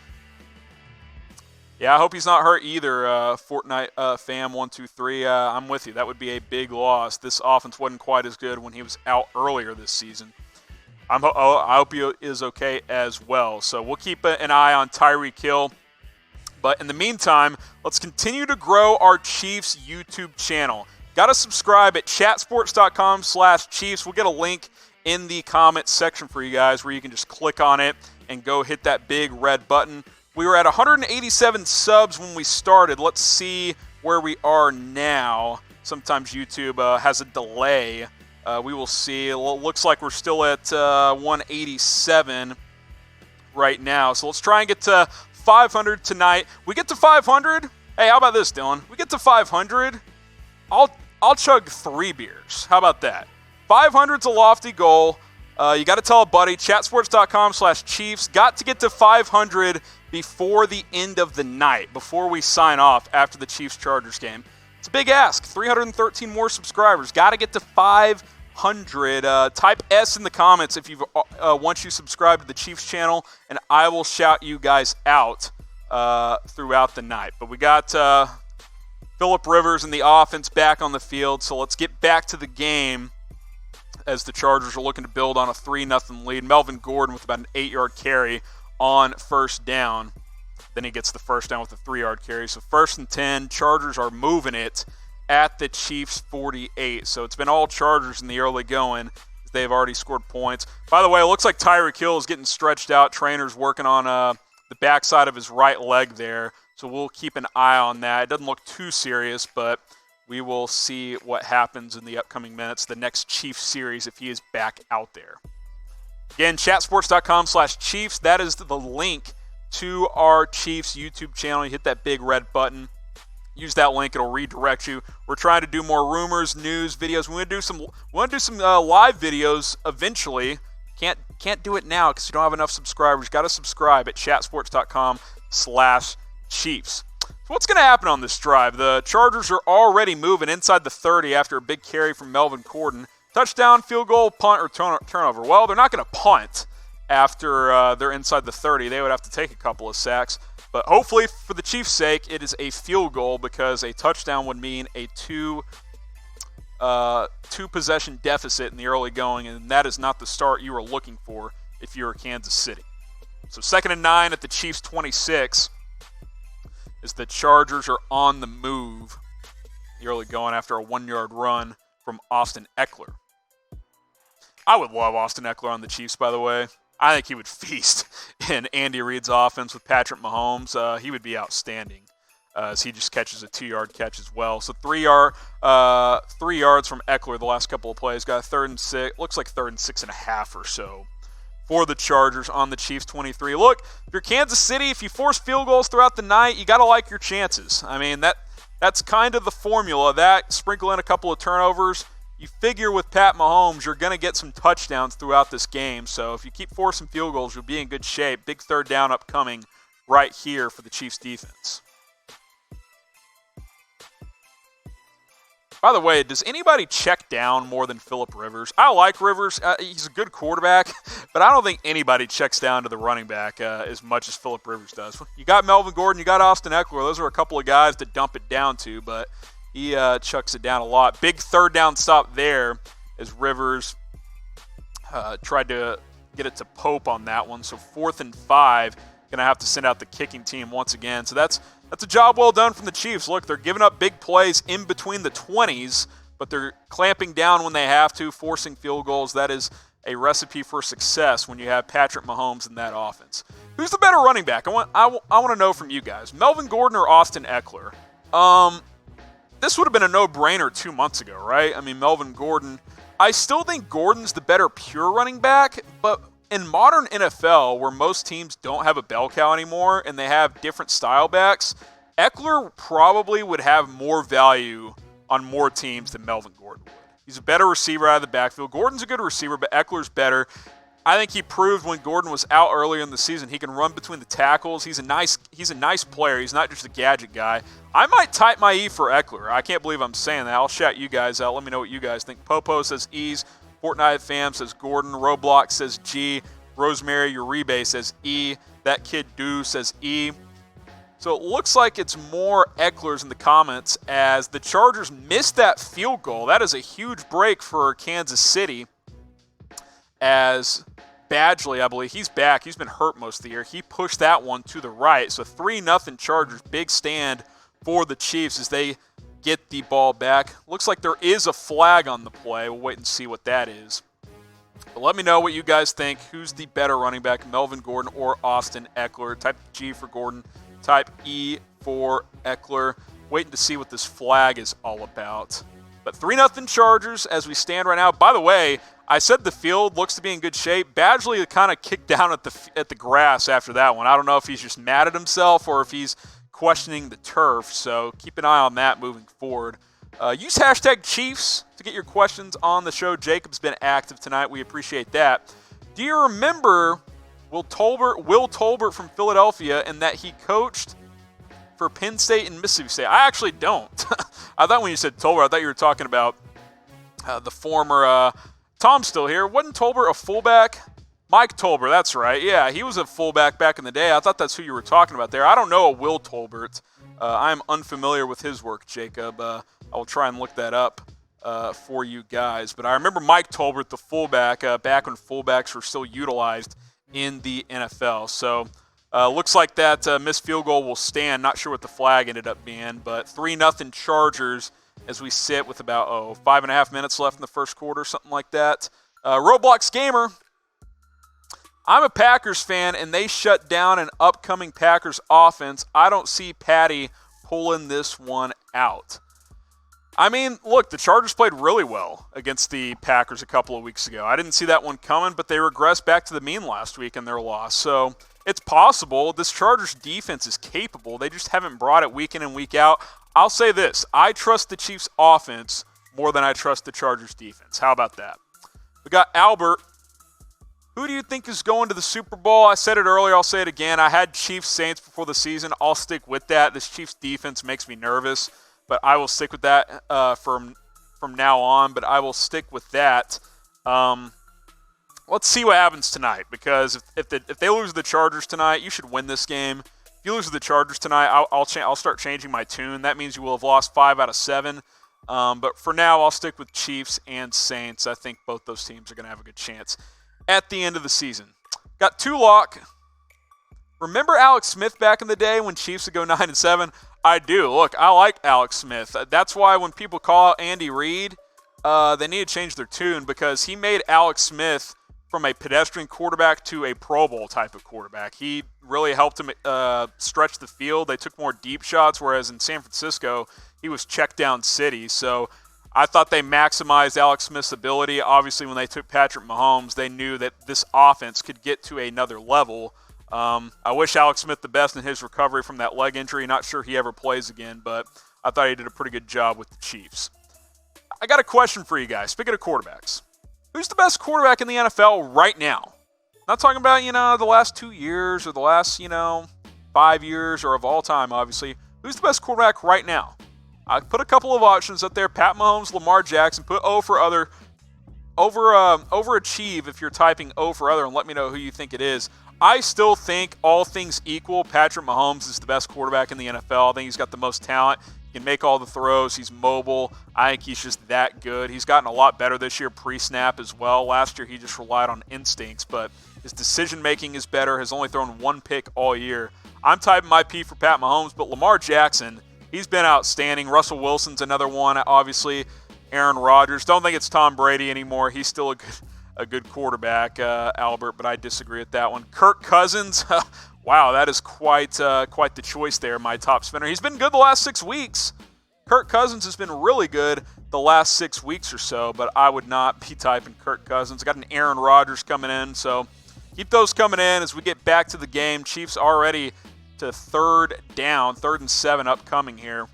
Yeah, I hope he's not hurt either, Fortnite fam 123. I'm with you. That would be a big loss. This offense wasn't quite as good when he was out earlier this season. I hope he is okay as well. So we'll keep an eye on Tyreek Hill. But in the meantime, let's continue to grow our Chiefs YouTube channel. Got to subscribe at chatsports.com/Chiefs. We'll get a link in the comments section for you guys where you can just click on it and go hit that big red button. We were at 187 subs when we started. Let's see where we are now. Sometimes YouTube has a delay. We will see. It looks like we're still at 187 right now. So let's try and get to 500 tonight. We get to 500. Hey, how about this, Dylan? We get to 500. I'll chug 3 beers. How about that? 500's a lofty goal. You got to tell a buddy. Chatsports.com/Chiefs. Got to get to 500 before the end of the night, before we sign off after the Chiefs-Chargers game. It's a big ask. 313 more subscribers. Got to get to 500. Type S in the comments if you've once you subscribe to the Chiefs channel, and I will shout you guys out throughout the night. But we got Phillip Rivers and the offense back on the field, so let's get back to the game as the Chargers are looking to build on a 3-0 lead. Melvin Gordon with about an 8-yard carry on first down. Then he gets the first down with a 3-yard carry. So 1st and 10, Chargers are moving it at the Chiefs 48. So it's been all Chargers in the early going. They've already scored points. By the way, it looks like Tyreek Hill is getting stretched out. Trainer's working on the backside of his right leg there. So we'll keep an eye on that. It doesn't look too serious, but we will see what happens in the upcoming minutes, the next Chiefs series, if he is back out there. Again, chatsports.com/Chiefs. That is the link to our Chiefs YouTube channel. You hit that big red button. Use that link. It'll redirect you. We're trying to do more rumors, news, videos. We want to do some live videos eventually. Can't do it now because you don't have enough subscribers. Got to subscribe at chatsports.com/Chiefs. So what's going to happen on this drive? The Chargers are already moving inside the 30 after a big carry from Melvin Gordon. Touchdown, field goal, punt, or turnover. Well, they're not going to punt after they're inside the 30. They would have to take a couple of sacks. But hopefully, for the Chiefs' sake, it is a field goal because a touchdown would mean a two-possession deficit in the early going, and that is not the start you are looking for if you're Kansas City. So 2nd and 9 at the Chiefs' 26 as the Chargers are on the move. The early going after a 1-yard run from Austin Eckler. I would love Austin Eckler on the Chiefs, by the way. I think he would feast in Andy Reid's offense with Patrick Mahomes. He would be outstanding as he just catches a 2-yard catch as well. So 3 yards from Eckler the last couple of plays. Got a 3rd and 6. Looks like 3rd and 6.5 or so for the Chargers on the Chiefs 23. Look, if you're Kansas City, if you force field goals throughout the night, you got to like your chances. I mean, that's kind of the formula. That, sprinkle in a couple of turnovers. You figure with Pat Mahomes, you're going to get some touchdowns throughout this game. So if you keep forcing field goals, you'll be in good shape. Big 3rd down upcoming right here for the Chiefs defense. By the way, does anybody check down more than Phillip Rivers? I like Rivers. He's a good quarterback, but I don't think anybody checks down to the running back as much as Phillip Rivers does. You got Melvin Gordon, you got Austin Eckler. Those are a couple of guys to dump it down to, but he chucks it down a lot. Big 3rd down stop there as Rivers tried to get it to Pope on that one. So 4th and 5, going to have to send out the kicking team once again. So that's a job well done from the Chiefs. Look, they're giving up big plays in between the 20s, but they're clamping down when they have to, forcing field goals. That is a recipe for success when you have Patrick Mahomes in that offense. Who's the better running back? I want to know from you guys. Melvin Gordon or Austin Eckler? this would have been a no-brainer 2 months ago, right? I mean, Melvin Gordon. I still think Gordon's the better pure running back, but in modern NFL, where most teams don't have a bell cow anymore and they have different style backs, Eckler probably would have more value on more teams than Melvin Gordon would. He's a better receiver out of the backfield. Gordon's a good receiver, but Eckler's better. I think he proved when Gordon was out earlier in the season he can run between the tackles. He's a nice player. He's not just a gadget guy. I might type my E for Eckler. I can't believe I'm saying that. I'll shout you guys out. Let me know what you guys think. Popo says E's. Fortnite Fam says Gordon. Roblox says G. Rosemary Uribe says E. That Kid Do says E. So it looks like it's more Eckler's in the comments as the Chargers missed that field goal. That is a huge break for Kansas City as Badgley, I believe, he's back. He's been hurt most of the year. He pushed that one to the right. So 3-0 Chargers. Big stand for the Chiefs as they get the ball back. Looks like there is a flag on the play. We'll wait and see what that is. But let me know what you guys think. Who's the better running back, Melvin Gordon or Austin Eckler? Type G for Gordon. Type E for Eckler. Waiting to see what this flag is all about. But 3-0 Chargers as we stand right now. By the way, I said the field looks to be in good shape. Badgley kind of kicked down at the grass after that one. I don't know if he's just mad at himself or if he's questioning the turf. So keep an eye on that moving forward. Use hashtag Chiefs to get your questions on the show. Jacob's been active tonight. We appreciate that. Do you remember Will Tolbert from Philadelphia and that he coached for Penn State and Mississippi State? I actually don't. I thought when you said Tolbert, I thought you were talking about the former Tom's still here. Wasn't Tolbert a fullback? Mike Tolbert, that's right. Yeah, he was a fullback back in the day. I thought that's who you were talking about there. I don't know a Will Tolbert. I'm unfamiliar with his work, Jacob. I will try and look that up for you guys. But I remember Mike Tolbert, the fullback, back when fullbacks were still utilized in the NFL. So looks like that missed field goal will stand. Not sure what the flag ended up being, but 3-0 Chargers as we sit with about 5.5 minutes left in the first quarter, something like that. Roblox Gamer, I'm a Packers fan, and they shut down an upcoming Packers offense. I don't see Patty pulling this one out. I mean, look, the Chargers played really well against the Packers a couple of weeks ago. I didn't see that one coming, but they regressed back to the mean last week in their loss. So it's possible. This Chargers defense is capable. They just haven't brought it week in and week out. I'll say this. I trust the Chiefs offense more than I trust the Chargers defense. How about that? We got Albert. Who do you think is going to the Super Bowl? I said it earlier. I'll say it again. I had Chiefs Saints before the season. I'll stick with that. This Chiefs defense makes me nervous, but I will stick with that from now on. But I will stick with that. Let's see what happens tonight, because if they lose to the Chargers tonight, you should win this game. If you lose to the Chargers tonight, I'll start changing my tune. That means you will have lost 5 out of 7. But for now, I'll stick with Chiefs and Saints. I think both those teams are going to have a good chance at the end of the season. Got 2 lock. Remember Alex Smith back in the day when Chiefs would go 9-7? I do. Look, I like Alex Smith. That's why when people call out Andy Reid, they need to change their tune, because he made Alex Smith from a pedestrian quarterback to a Pro Bowl type of quarterback. He really helped him stretch the field. They took more deep shots, whereas in San Francisco, he was check down city. So I thought they maximized Alex Smith's ability. Obviously, when they took Patrick Mahomes, they knew that this offense could get to another level. I wish Alex Smith the best in his recovery from that leg injury. Not sure he ever plays again, but I thought he did a pretty good job with the Chiefs. I got a question for you guys. Speaking of quarterbacks, who's the best quarterback in the NFL right now? Not talking about, the last 2 years or the last, 5 years or of all time, obviously. Who's the best quarterback right now? I put a couple of options up there. Pat Mahomes, Lamar Jackson. Put O for other. Overachieve if you're typing O for other, and let me know who you think it is. I still think, all things equal, Patrick Mahomes is the best quarterback in the NFL. I think he's got the most talent. He can make all the throws. He's mobile. I think he's just that good. He's gotten a lot better this year pre-snap as well. Last year he just relied on instincts, but his decision-making is better. Has only thrown 1 pick all year. I'm typing my P for Pat Mahomes, but Lamar Jackson, he's been outstanding. Russell Wilson's another one, obviously. Aaron Rodgers. Don't think it's Tom Brady anymore. He's still a good quarterback, Albert, but I disagree with that one. Kirk Cousins. Wow, that is quite the choice there, my top spinner. He's been good the last 6 weeks. Kirk Cousins has been really good the last 6 weeks or so, but I would not be typing Kirk Cousins. I got an Aaron Rodgers coming in, so keep those coming in as we get back to the game. Chiefs already to third and 7 upcoming here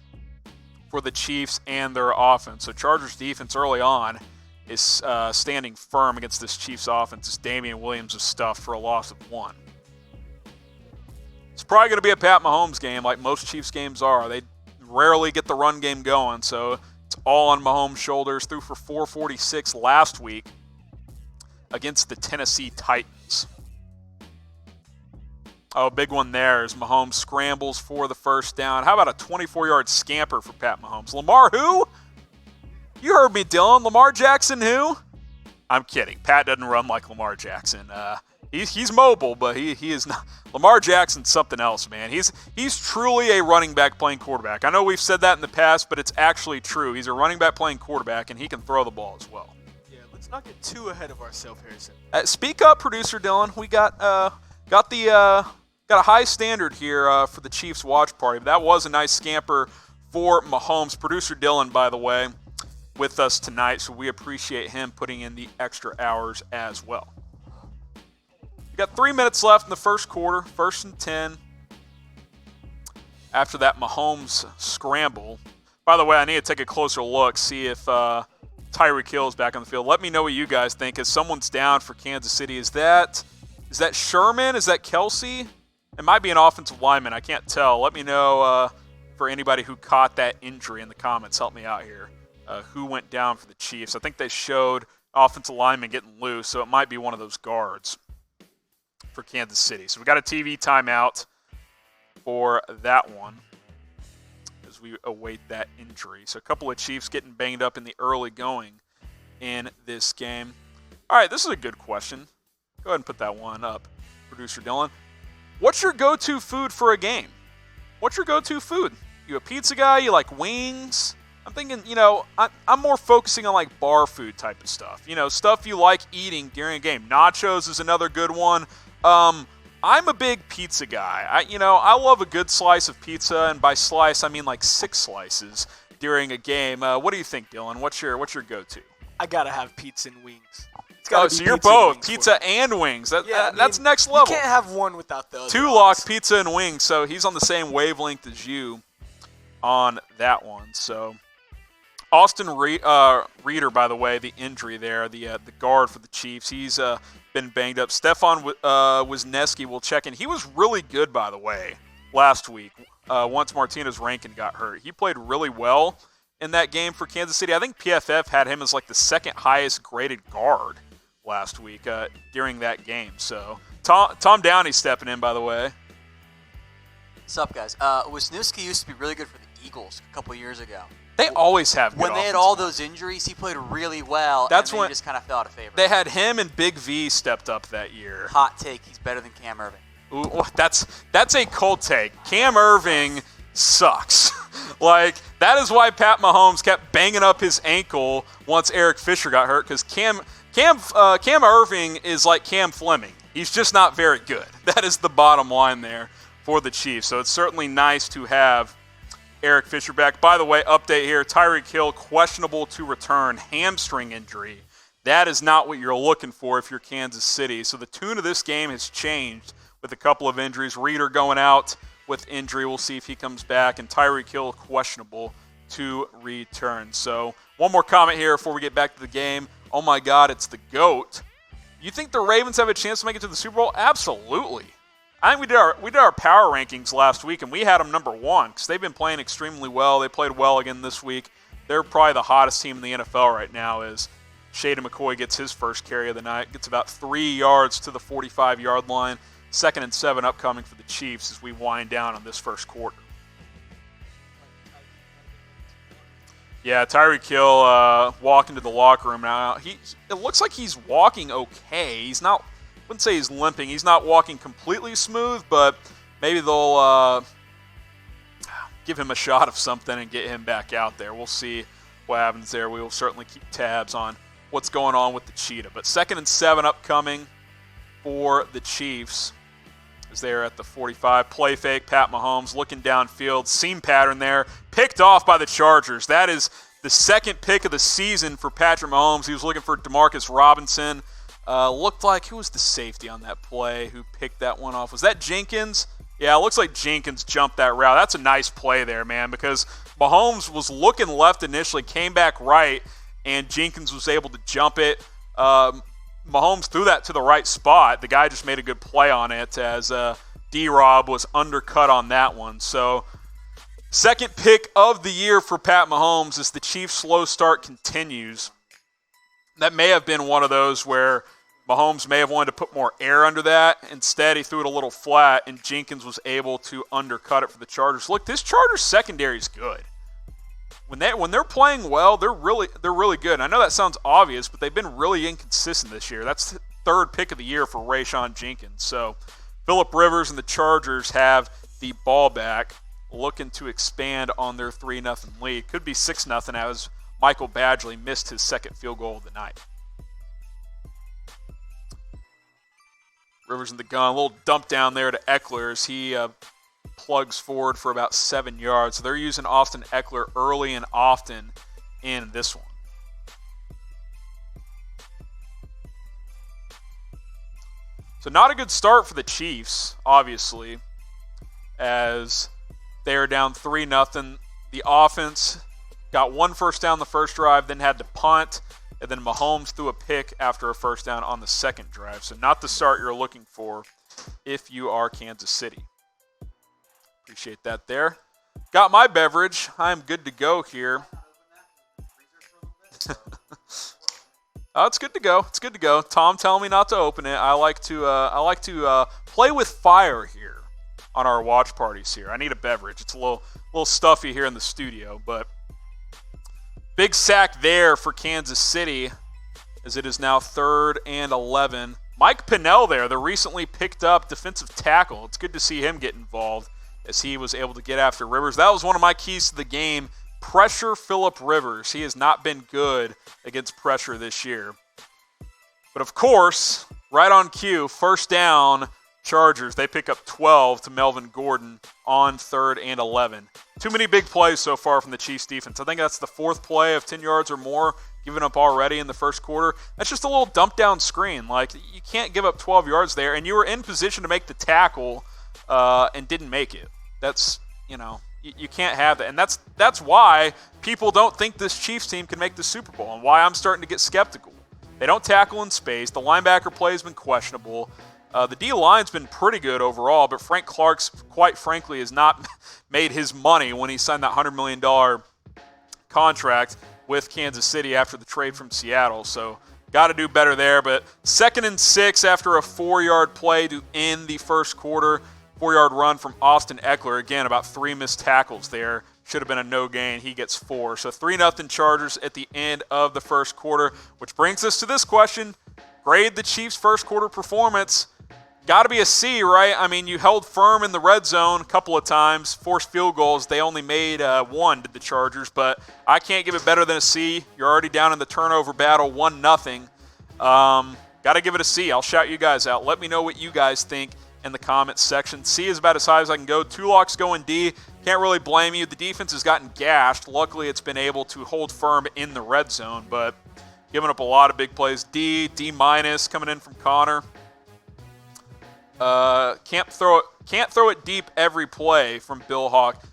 for the Chiefs and their offense. So Chargers defense early on is standing firm against this Chiefs offense as Damian Williams is stuffed for a loss of 1. It's probably going to be a Pat Mahomes game like most Chiefs games are. They rarely get the run game going, so it's all on Mahomes' shoulders. Threw for 446 last week against the Tennessee Titans. Oh, big one there as Mahomes scrambles for the first down. How about a 24-yard scamper for Pat Mahomes? Lamar who? You heard me, Dylan. Lamar Jackson who? I'm kidding. Pat doesn't run like Lamar Jackson. He's mobile, but he is not. Lamar Jackson's something else, man. He's truly a running back playing quarterback. I know we've said that in the past, but it's actually true. He's a running back playing quarterback, and he can throw the ball as well. Yeah, let's not get too ahead of ourselves, Harrison. Speak up, producer Dylan. We got a high standard here for the Chiefs watch party. But that was a nice scamper for Mahomes. Producer Dylan, by the way, with us tonight, so we appreciate him putting in the extra hours as well. We got 3 minutes left in the first quarter, 1st and 10. After that Mahomes scramble. By the way, I need to take a closer look, see if Tyreek Hill is back on the field. Let me know what you guys think. As someone's down for Kansas City, is that Sherman? Is that Kelce? It might be an offensive lineman. I can't tell. Let me know for anybody who caught that injury in the comments. Help me out here. Who went down for the Chiefs? I think they showed offensive lineman getting loose, so it might be one of those guards for Kansas City. So we got a TV timeout for that one as we await that injury. So a couple of Chiefs getting banged up in the early going in this game. All right, this is a good question. Go ahead and put that one up, producer Dylan. What's your go-to food for a game? What's your go-to food? You a pizza guy? You like wings? I'm thinking, I'm more focusing on like bar food type of stuff. Stuff you like eating during a game. Nachos is another good one. I'm a big pizza guy. I love a good slice of pizza, and by slice I mean like 6 slices during a game. What do you think, Dylan? What's your go-to? I gotta have pizza and wings. Oh, so you're both pizza and wings. That's next level. You can't have one without the other. Two-lock pizza and wings. So he's on the same wavelength as you on that one. So Austin Reeder, by the way, the injury there, the guard for the Chiefs, he's been banged up. Stefan Wisniewski will check in. He was really good, by the way, last week. Once Martinez Rankin got hurt, he played really well in that game for Kansas City. I think PFF had him as like the second highest graded guard last week during that game. So Tom Downey stepping in, by the way. What's up, guys? Wisniewski used to be really good for the Eagles a couple years ago. They always have good when they had all those injuries, he played really well. That's and when he just kind of fell out of favor. They had him and Big V stepped up that year. Hot take: he's better than Cam Irving. Ooh, that's a cold take. Cam Irving sucks. Like, that is why Pat Mahomes kept banging up his ankle once Eric Fisher got hurt, because Cam Irving is like Cam Fleming. He's just not very good. That is the bottom line there for the Chiefs. So it's certainly nice to have Eric Fisher back. By the way, update here, Tyreek Hill questionable to return, hamstring injury. That is not what you're looking for if you're Kansas City. So the tune of this game has changed with a couple of injuries. Reeder going out with injury. We'll see if he comes back. And Tyreek Hill questionable to return. So one more comment here before we get back to the game. Oh my God, it's the GOAT. You think the Ravens have a chance to make it to the Super Bowl? Absolutely. I think we did our power rankings last week, and we had them number 1 because they've been playing extremely well. They played well again this week. They're probably the hottest team in the NFL right now as Shady McCoy gets his first carry of the night, gets about 3 yards to the 45-yard line. 2nd and 7 upcoming for the Chiefs as we wind down on this first quarter. Yeah, Tyreek Hill walking to the locker room now. It looks like he's walking okay. He's not. I wouldn't say he's limping. He's not walking completely smooth, but maybe they'll give him a shot of something and get him back out there. We'll see what happens there. We will certainly keep tabs on what's going on with the Cheetah. But 2nd and 7 upcoming for the Chiefs As they're at the 45. Play fake, Pat Mahomes looking downfield. Seam pattern there. Picked off by the Chargers. That is the second pick of the season for Patrick Mahomes. He was looking for Demarcus Robinson. Looked like, who was the safety on that play who picked that one off? Was that Jenkins? Yeah, it looks like Jenkins jumped that route. That's a nice play there, man, because Mahomes was looking left initially, came back right, and Jenkins was able to jump it. Mahomes threw that to the right spot. The guy just made a good play on it as D-Rob was undercut on that one. So, second pick of the year for Pat Mahomes as the Chiefs' slow start continues. That may have been one of those where Mahomes may have wanted to put more air under that. Instead, he threw it a little flat, and Jenkins was able to undercut it for the Chargers. Look, this Chargers secondary is good. When they're playing well, they're really good. And I know that sounds obvious, but they've been really inconsistent this year. That's the third pick of the year for Rayshawn Jenkins. So, Phillip Rivers and the Chargers have the ball back, looking to expand on their 3-0 lead. Could be 6-0 as Michael Badgley missed his second field goal of the night. Rivers in the gun, a little dump down there to Eckler as he plugs forward for about 7 yards. So they're using Austin Eckler early and often in this one. So not a good start for the Chiefs, obviously, as they are down 3-0. The offense got one first down the first drive, then had to punt. And then Mahomes threw a pick after a first down on the second drive. So not the start you're looking for if you are Kansas City. Appreciate that there. Got my beverage. I'm good to go here. Oh, it's good to go. It's good to go. Tom telling me not to open it. I like to play with fire here on our watch parties here. I need a beverage. It's a little stuffy here in the studio, but big sack there for Kansas City as it is now 3rd and 11. Mike Pinnell there, the recently picked up defensive tackle. It's good to see him get involved as he was able to get after Rivers. That was one of my keys to the game. Pressure Phillip Rivers. He has not been good against pressure this year. But of course, right on cue, first down, Chargers. They pick up 12 to Melvin Gordon on 3rd and 11. Too many big plays so far from the Chiefs defense. I think that's the 4th play of 10 yards or more given up already in the first quarter. That's just a little dump down screen. Like, you can't give up 12 yards there, and you were in position to make the tackle and didn't make it. That's, you can't have that. And that's why people don't think this Chiefs team can make the Super Bowl and why I'm starting to get skeptical. They don't tackle in space. The linebacker play has been questionable. The D-line's been pretty good overall, but Frank Clark's, quite frankly, has not made his money when he signed that $100 million contract with Kansas City after the trade from Seattle. So got to do better there. But 2nd and 6 after a 4-yard play to end the first quarter. 4-yard run from Austin Eckler. Again, about 3 missed tackles there. Should have been a no gain. He gets 4. So 3-0 Chargers at the end of the first quarter, which brings us to this question. Grade the Chiefs' first quarter performance. Got to be a C, right? I mean, you held firm in the red zone a couple of times, forced field goals. They only made 1 to the Chargers, but I can't give it better than a C. You're already down in the turnover battle, 1-0. Got to give it a C. I'll shout you guys out. Let me know what you guys think in the comments section. C is about as high as I can go. Tulok's going D. Can't really blame you. The defense has gotten gashed. Luckily, it's been able to hold firm in the red zone, but giving up a lot of big plays. D minus coming in from Connor. Can't throw it deep every play from Bill Hawk.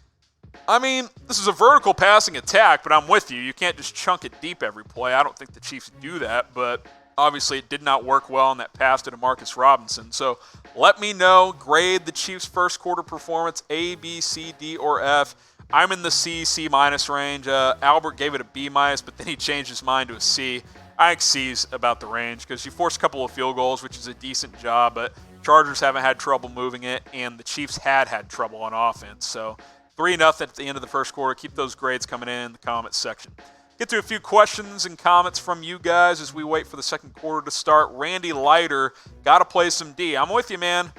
I mean, this is a vertical passing attack, but I'm with you. You can't just chunk it deep every play. I don't think the Chiefs do that, but obviously it did not work well on that pass to Demarcus Robinson. So let me know. Grade the Chiefs' first quarter performance, A, B, C, D, or F. I'm in the C minus range. Albert gave it a B minus, but then he changed his mind to a C. I think C's about the range because you forced a couple of field goals, which is a decent job, but Chargers haven't had trouble moving it, and the Chiefs had trouble on offense. So 3-0 at the end of the first quarter. Keep those grades coming in the comments section. Get to a few questions and comments from you guys as we wait for the second quarter to start. Randy Leiter, got to play some D. I'm with you, man.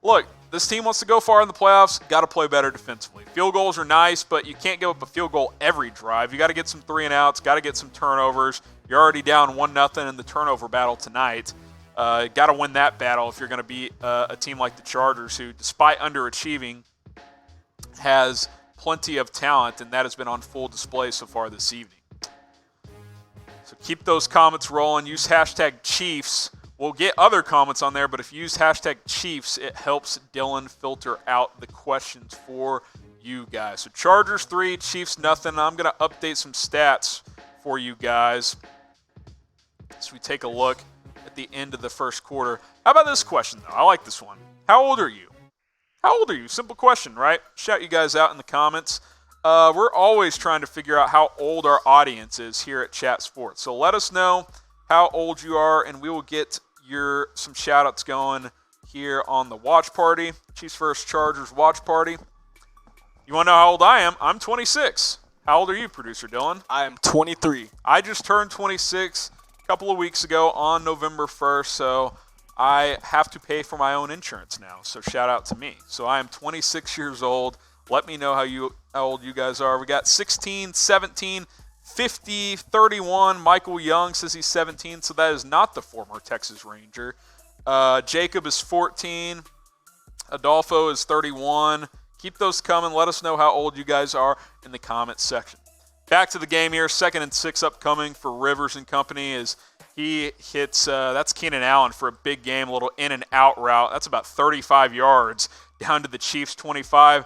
Look, this team wants to go far in the playoffs. Got to play better defensively. Field goals are nice, but you can't give up a field goal every drive. You got to get some 3-and-outs. Got to get some turnovers. You're already down 1-0 in the turnover battle tonight. Got to win that battle if you're going to beat a team like the Chargers, who, despite underachieving, has plenty of talent, and that has been on full display so far this evening. So keep those comments rolling. Use hashtag Chiefs. We'll get other comments on there, but if you use hashtag Chiefs, it helps Dylan filter out the questions for you guys. So Chargers 3, Chiefs nothing. I'm going to update some stats for you guys as we take a look at the end of the first quarter. How about this question, though? I like this one. How old are you? How old are you? Simple question, right? Shout you guys out in the comments. We're always trying to figure out how old our audience is here at Chat Sports. So let us know how old you are, and we will get some shout-outs going here on the watch party. Chiefs vs. Chargers watch party. You want to know how old I am? I'm 26. How old are you, Producer Dylan? I am 23. I just turned 26 a couple of weeks ago on November 1st, so I have to pay for my own insurance now, so shout out to me. So I am 26 years old. Let me know how old you guys are. We got 16, 17, 50, 31. Michael Young says he's 17, so that is not the former Texas Ranger. Jacob is 14. Adolfo is 31. Keep those coming. Let us know how old you guys are in the comments section. Back to the game here. 2nd and 6 upcoming for Rivers and company as he hits, that's Keenan Allen for a big game, a little in and out route. That's about 35 yards down to the Chiefs 25.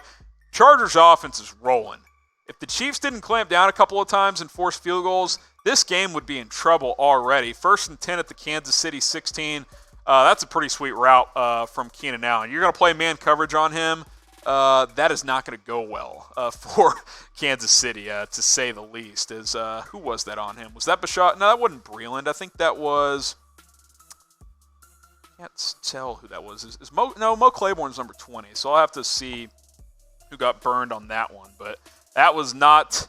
Chargers offense is rolling. If the Chiefs didn't clamp down a couple of times and force field goals, this game would be in trouble already. 1st and 10 at the Kansas City 16. That's a pretty sweet route from Keenan Allen. You're going to play man coverage on him. That is not going to go well for Kansas City, to say the least. Who was that on him? Was that Bashad? No, that wasn't Breland. I think that was... I can't tell who that was. Mo Claiborne's number 20, so I'll have to see who got burned on that one. But that was not...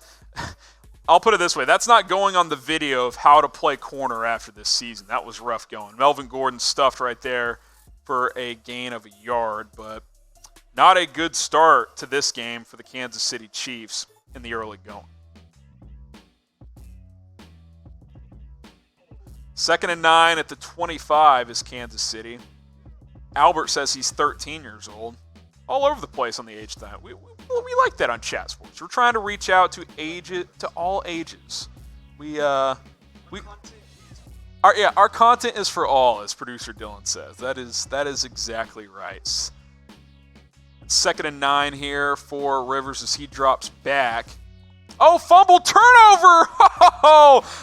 I'll put it this way. That's not going on the video of how to play corner after this season. That was rough going. Melvin Gordon stuffed right there for a gain of a yard, but not a good start to this game for the Kansas City Chiefs in the early going. 2nd and 9 at the 25 is Kansas City. Albert says he's 13 years old. All over the place on the age thing. We like that on Chat Sports. We're trying to reach out to all ages. Our content is for all, as producer Dylan says. That is exactly right. 2nd and 9 here for Rivers as he drops back. Oh, fumble turnover!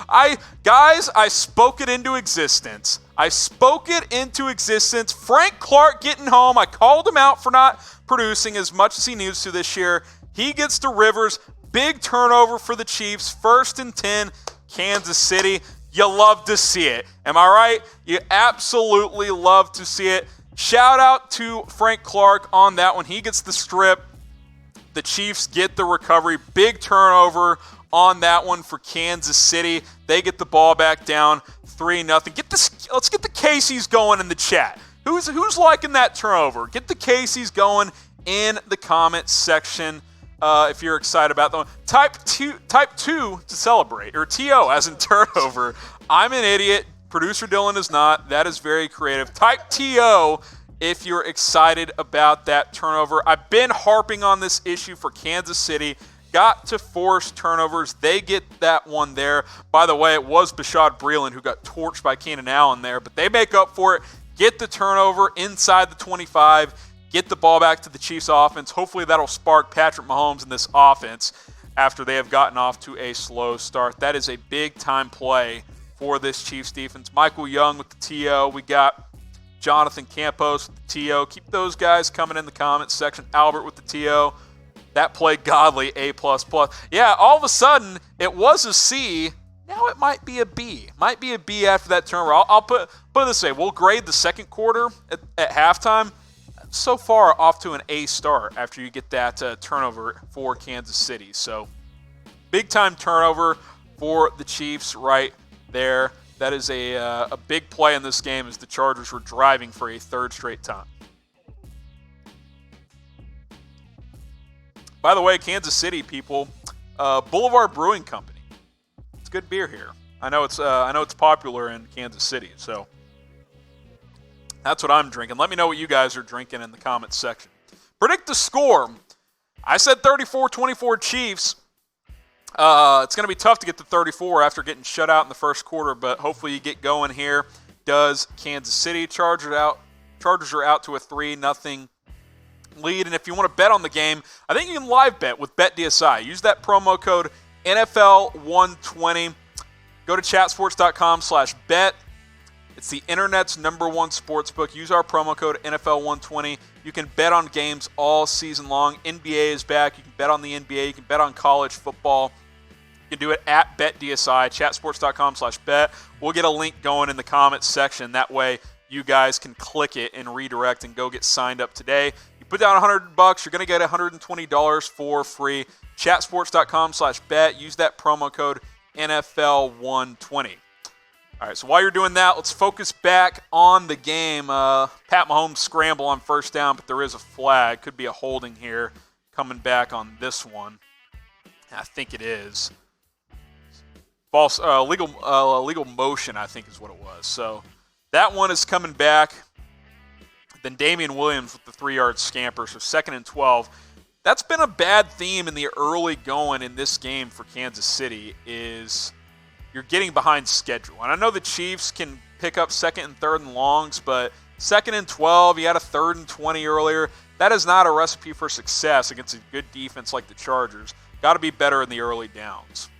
I spoke it into existence. Frank Clark getting home. I called him out for not producing as much as he needs to this year. He gets to Rivers. Big turnover for the Chiefs. 1st and 10, Kansas City. You love to see it. Am I right? You absolutely love to see it. Shout out to Frank Clark on that one. He gets the strip. The Chiefs get the recovery. Big turnover on that one for Kansas City. They get the ball back down 3-0. Let's get the Casey's going in the chat. Who's liking that turnover? Get the Casey's going in the comments section if you're excited about that one. Type 2 to celebrate, or TO as in turnover. I'm an idiot. Producer Dylan is not. That is very creative. Type TO if you're excited about that turnover. I've been harping on this issue for Kansas City. Got to force turnovers. They get that one there. By the way, it was Bashad Breeland who got torched by Keenan Allen there, but they make up for it. Get the turnover inside the 25. Get the ball back to the Chiefs offense. Hopefully that'll spark Patrick Mahomes in this offense after they have gotten off to a slow start. That is a big-time play for this Chiefs defense. Michael Young with the TO. We got Jonathan Campos with the TO. Keep those guys coming in the comments section. Albert with the TO. That play, godly, A++. Yeah, all of a sudden, it was a C. Now it might be a B. Might be a B after that turnover. I'll put it this way. We'll grade the second quarter at halftime. So far, off to an A start after you get that turnover for Kansas City. So, big-time turnover for the Chiefs right there. That is a big play in this game as the Chargers were driving for a third straight time. By the way, Kansas City people, Boulevard Brewing Company. It's good beer here. I know it's popular in Kansas City. So That's what I'm drinking. Let me know what you guys are drinking in the comments section. Predict the score. I said 34-24 Chiefs. It's going to be tough to get to 34 after getting shut out in the first quarter, but hopefully you get going here. Does Kansas City. Chargers are out to a 3-0 lead. And if you want to bet on the game, I think you can live bet with BetDSI. Use that promo code NFL120. Go to chatsports.com/bet. It's the internet's #1 sportsbook. Use our promo code NFL120. You can bet on games all season long. NBA is back. You can bet on the NBA. You can bet on college football. You can do it at BetDSI, chatsports.com/bet. We'll get a link going in the comments section. That way you guys can click it and redirect and go get signed up today. You put down $100, you're going to get $120 for free. Chatsports.com/bet. Use that promo code NFL120. All right, so while you're doing that, let's focus back on the game. Pat Mahomes scramble on first down, but there is a flag. Could be a holding here coming back on this one. I think it is. False, legal motion, I think is what it was. So that one is coming back. Then Damian Williams with the 3-yard scamper, so 2nd and 12. That's been a bad theme in the early going in this game for Kansas City is you're getting behind schedule. And I know the Chiefs can pick up 2nd and 3rd and longs, but 2nd and 12, you had a 3rd and 20 earlier. That is not a recipe for success against a good defense like the Chargers. Got to be better in the early downs.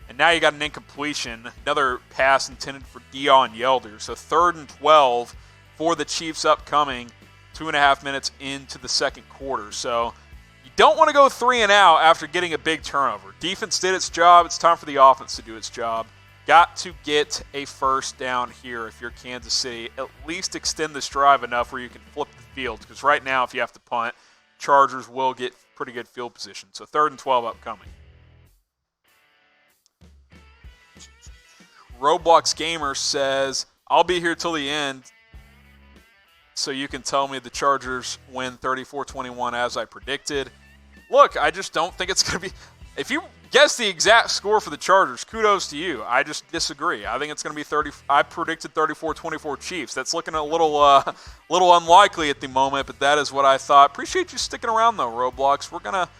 And now you got an incompletion, another pass intended for Dion Yelder. So 3rd and 12 for the Chiefs upcoming, 2.5 minutes into the second quarter. So you don't want to go 3 and out after getting a big turnover. Defense did its job. It's time for the offense to do its job. Got to get a first down here if you're Kansas City. At least extend this drive enough where you can flip the field. Because right now, if you have to punt, Chargers will get pretty good field position. So 3rd and 12 upcoming. Roblox Gamer says, I'll be here till the end so you can tell me the Chargers win 34-21 as I predicted. Look, I just don't think it's going to be – if you guess the exact score for the Chargers, kudos to you. I just disagree. I think it's going to be 30 – I predicted 34-24 Chiefs. That's looking a little unlikely at the moment, but that is what I thought. Appreciate you sticking around, though, Roblox. We're gonna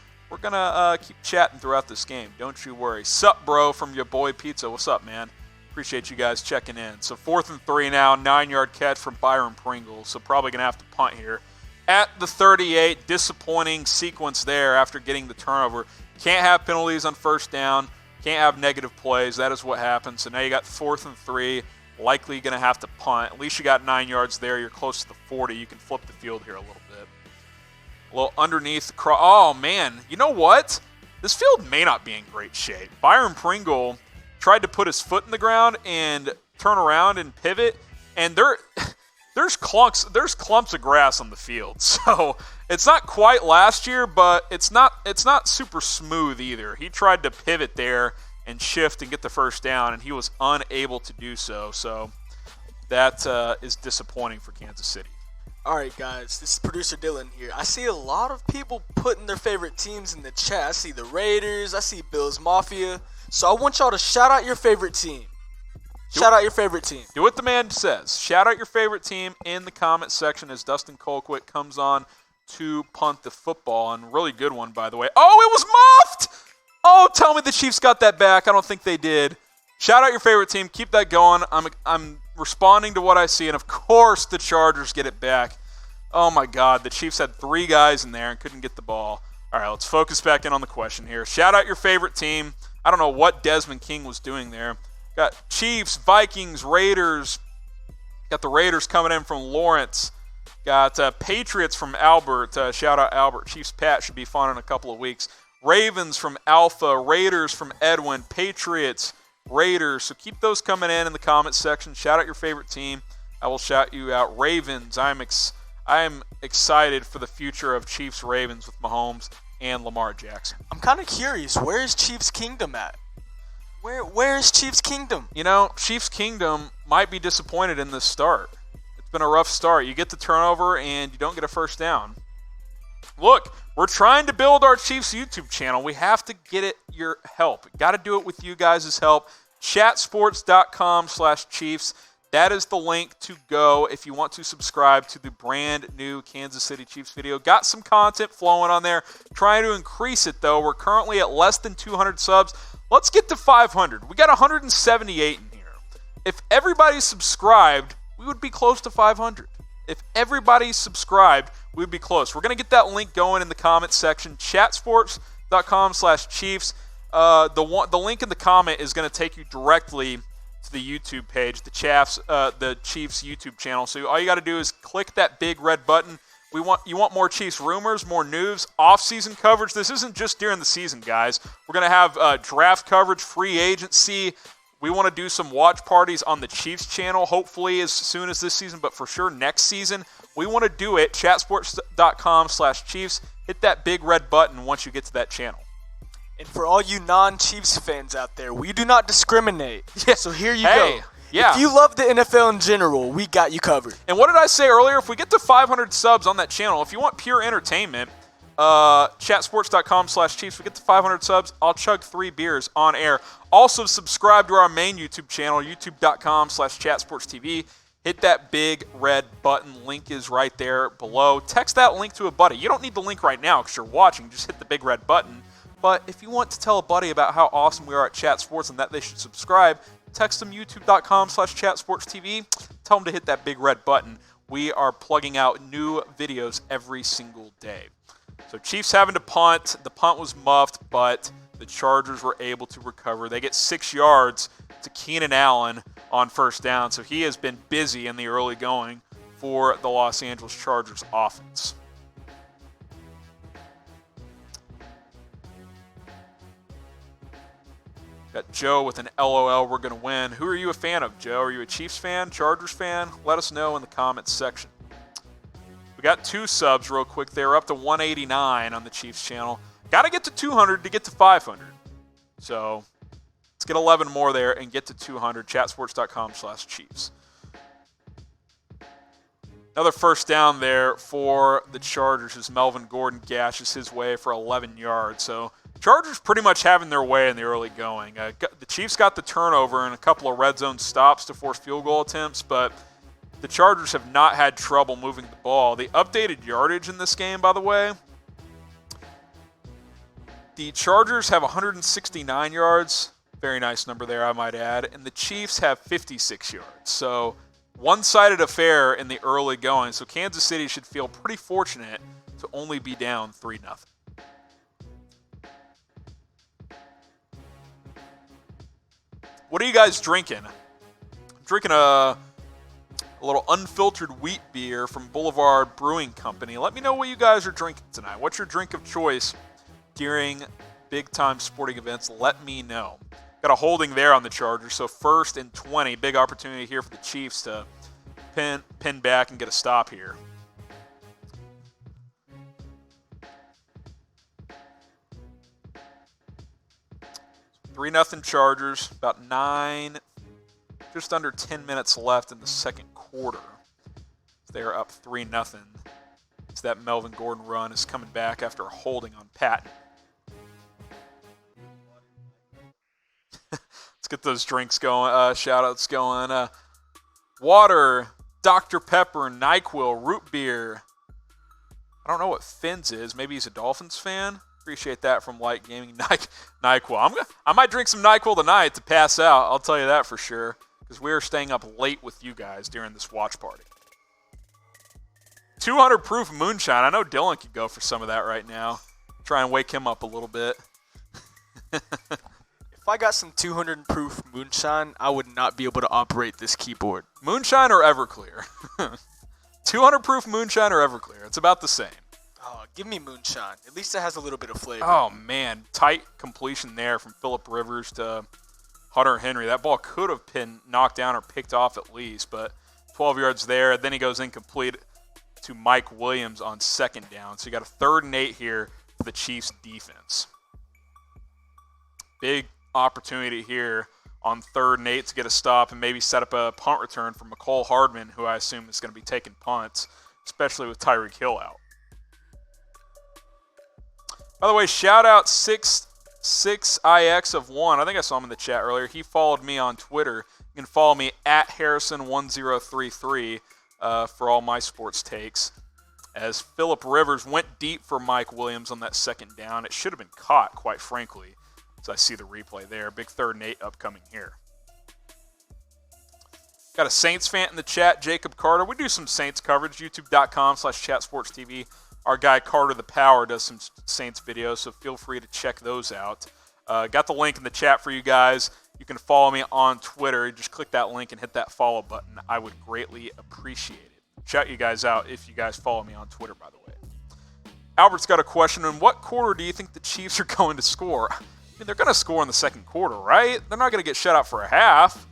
keep chatting throughout this game. Don't you worry. Sup, bro, from your boy Pizza. What's up, man? Appreciate you guys checking in. So 4th and 3 now, 9-yard catch from Byron Pringle. So probably going to have to punt here. At the 38, disappointing sequence there after getting the turnover. Can't have penalties on first down. Can't have negative plays. That is what happens. So now you got 4th and 3, likely going to have to punt. At least you got 9 yards there. You're close to the 40. You can flip the field here a little bit. A little underneath. Oh, man. You know what? This field may not be in great shape. Byron Pringle tried to put his foot in the ground and turn around and pivot, and there's clumps of grass on the field. So it's not quite last year, but it's not super smooth either. He tried to pivot there and shift and get the first down, and he was unable to do so. So that is disappointing for Kansas City. All right, guys, this is producer Dylan here. I see a lot of people putting their favorite teams in the chat. I see the Raiders. I see Bills Mafia. So I want y'all to shout out your favorite team. Shout out your favorite team. Do what the man says. Shout out your favorite team in the comment section as Dustin Colquitt comes on to punt the football. And really good one, by the way. Oh, it was muffed! Oh, tell me the Chiefs got that back. I don't think they did. Shout out your favorite team. Keep that going. I'm responding to what I see. And, of course, the Chargers get it back. Oh, my God. The Chiefs had 3 guys in there and couldn't get the ball. All right, let's focus back in on the question here. Shout out your favorite team. I don't know what Desmond King was doing there. Got Chiefs, Vikings, Raiders. Got the Raiders coming in from Lawrence. Got Patriots from Albert. Shout out Albert. Chiefs Pat should be fun in a couple of weeks. Ravens from Alpha. Raiders from Edwin. Patriots, Raiders. So keep those coming in the comments section. Shout out your favorite team. I will shout you out. Ravens. I am excited for the future of Chiefs Ravens with Mahomes and Lamar Jackson. I'm kind of curious. Where is Chiefs Kingdom at? Where is Chiefs Kingdom? You know, Chiefs Kingdom might be disappointed in this start. It's been a rough start. You get the turnover and you don't get a first down. Look, we're trying to build our Chiefs YouTube channel. We have to get your help. Got to do it with you guys' help. Chatsports.com/Chiefs. That is the link to go if you want to subscribe to the brand new Kansas City Chiefs video. Got some content flowing on there. Trying to increase it, though. We're currently at less than 200 subs. Let's get to 500. We got 178 in here. If everybody subscribed, we would be close to 500. If everybody subscribed, we would be close. We're going to get that link going in the comments section. Chatsports.com/Chiefs. The link in the comment is going to take you directly to the YouTube page, the Chiefs YouTube channel. So all you got to do is click that big red button. You want more Chiefs rumors, more news, off-season coverage. This isn't just during the season, guys. We're going to have draft coverage, free agency. We want to do some watch parties on the Chiefs channel, hopefully as soon as this season, but for sure next season. We want to do it. Chatsports.com/Chiefs. Hit that big red button once you get to that channel. And for all you non-Chiefs fans out there, we do not discriminate. Yeah. So here you go. Yeah. If you love the NFL in general, we got you covered. And what did I say earlier? If we get to 500 subs on that channel, if you want pure entertainment, chatsports.com/Chiefs. We get to 500 subs, I'll chug 3 beers on air. Also, subscribe to our main YouTube channel, youtube.com/chatsportstv. Hit that big red button. Link is right there below. Text that link to a buddy. You don't need the link right now because you're watching. Just hit the big red button. But if you want to tell a buddy about how awesome we are at Chat Sports and that they should subscribe, text them youtube.com/chatsportstv. Tell them to hit that big red button. We are plugging out new videos every single day. So Chiefs having to punt. The punt was muffed, but the Chargers were able to recover. They get 6 yards to Keenan Allen on first down. So he has been busy in the early going for the Los Angeles Chargers offense. Got Joe with an LOL, we're going to win. Who are you a fan of, Joe? Are you a Chiefs fan, Chargers fan? Let us know in the comments section. We got 2 subs real quick. They're up to 189 on the Chiefs channel. Got to get to 200 to get to 500. So let's get 11 more there and get to 200. Chatsports.com/Chiefs. Another first down there for the Chargers as Melvin Gordon gashes his way for 11 yards. So Chargers pretty much having their way in the early going. The Chiefs got the turnover and a couple of red zone stops to force field goal attempts, but the Chargers have not had trouble moving the ball. The updated yardage in this game, by the way, the Chargers have 169 yards. Very nice number there, I might add. And the Chiefs have 56 yards. So one-sided affair in the early going. So Kansas City should feel pretty fortunate to only be down 3-0. What are you guys drinking? I'm drinking a little unfiltered wheat beer from Boulevard Brewing Company. Let me know what you guys are drinking tonight. What's your drink of choice during big-time sporting events? Let me know. Got a holding there on the Chargers, so 1st and 20. Big opportunity here for the Chiefs to pin back and get a stop here. So 3-0 Chargers, about 9, just under 10 minutes left in the second quarter. They're up 3-0. So that Melvin Gordon run is coming back after a holding on Patton. Let's get those drinks going, shout-outs going. Water, Dr. Pepper, NyQuil, root beer. I don't know what Finn's is. Maybe he's a Dolphins fan. Appreciate that from Light Gaming. NyQuil. I might drink some NyQuil tonight to pass out. I'll tell you that for sure, because we are staying up late with you guys during this watch party. 200 proof moonshine. I know Dylan could go for some of that right now. Try and wake him up a little bit. If I got some 200 proof moonshine, I would not be able to operate this keyboard. Moonshine or Everclear? 200 proof moonshine or Everclear? It's about the same. Oh, give me moonshine. At least it has a little bit of flavor. Oh, man. Tight completion there from Phillip Rivers to Hunter Henry. That ball could have been knocked down or picked off at least, but 12 yards there. Then he goes incomplete to Mike Williams on second down. So you got a 3rd and 8 here for the Chiefs defense. Big opportunity here on 3rd and 8 to get a stop and maybe set up a punt return for McCole Hardman, who I assume is going to be taking punts, especially with Tyreek Hill out. By the way, shout out 6 6ix of 1. I think I saw him in the chat earlier. He followed me on Twitter. You can follow me at Harrison1033 for all my sports takes. As Phillip Rivers went deep for Mike Williams on that second down. It should have been caught, quite frankly, as I see the replay there. Big 3rd and 8 upcoming here. Got a Saints fan in the chat, Jacob Carter. We do some Saints coverage, youtube.com/chatsportstv. Our guy Carter the Power does some Saints videos, so feel free to check those out. Got the link in the chat for you guys. You can follow me on Twitter. Just click that link and hit that follow button. I would greatly appreciate it. Shout you guys out if you guys follow me on Twitter, by the way. Albert's got a question. In what quarter do you think the Chiefs are going to score? I mean, they're going to score in the second quarter, right? They're not going to get shut out for a half.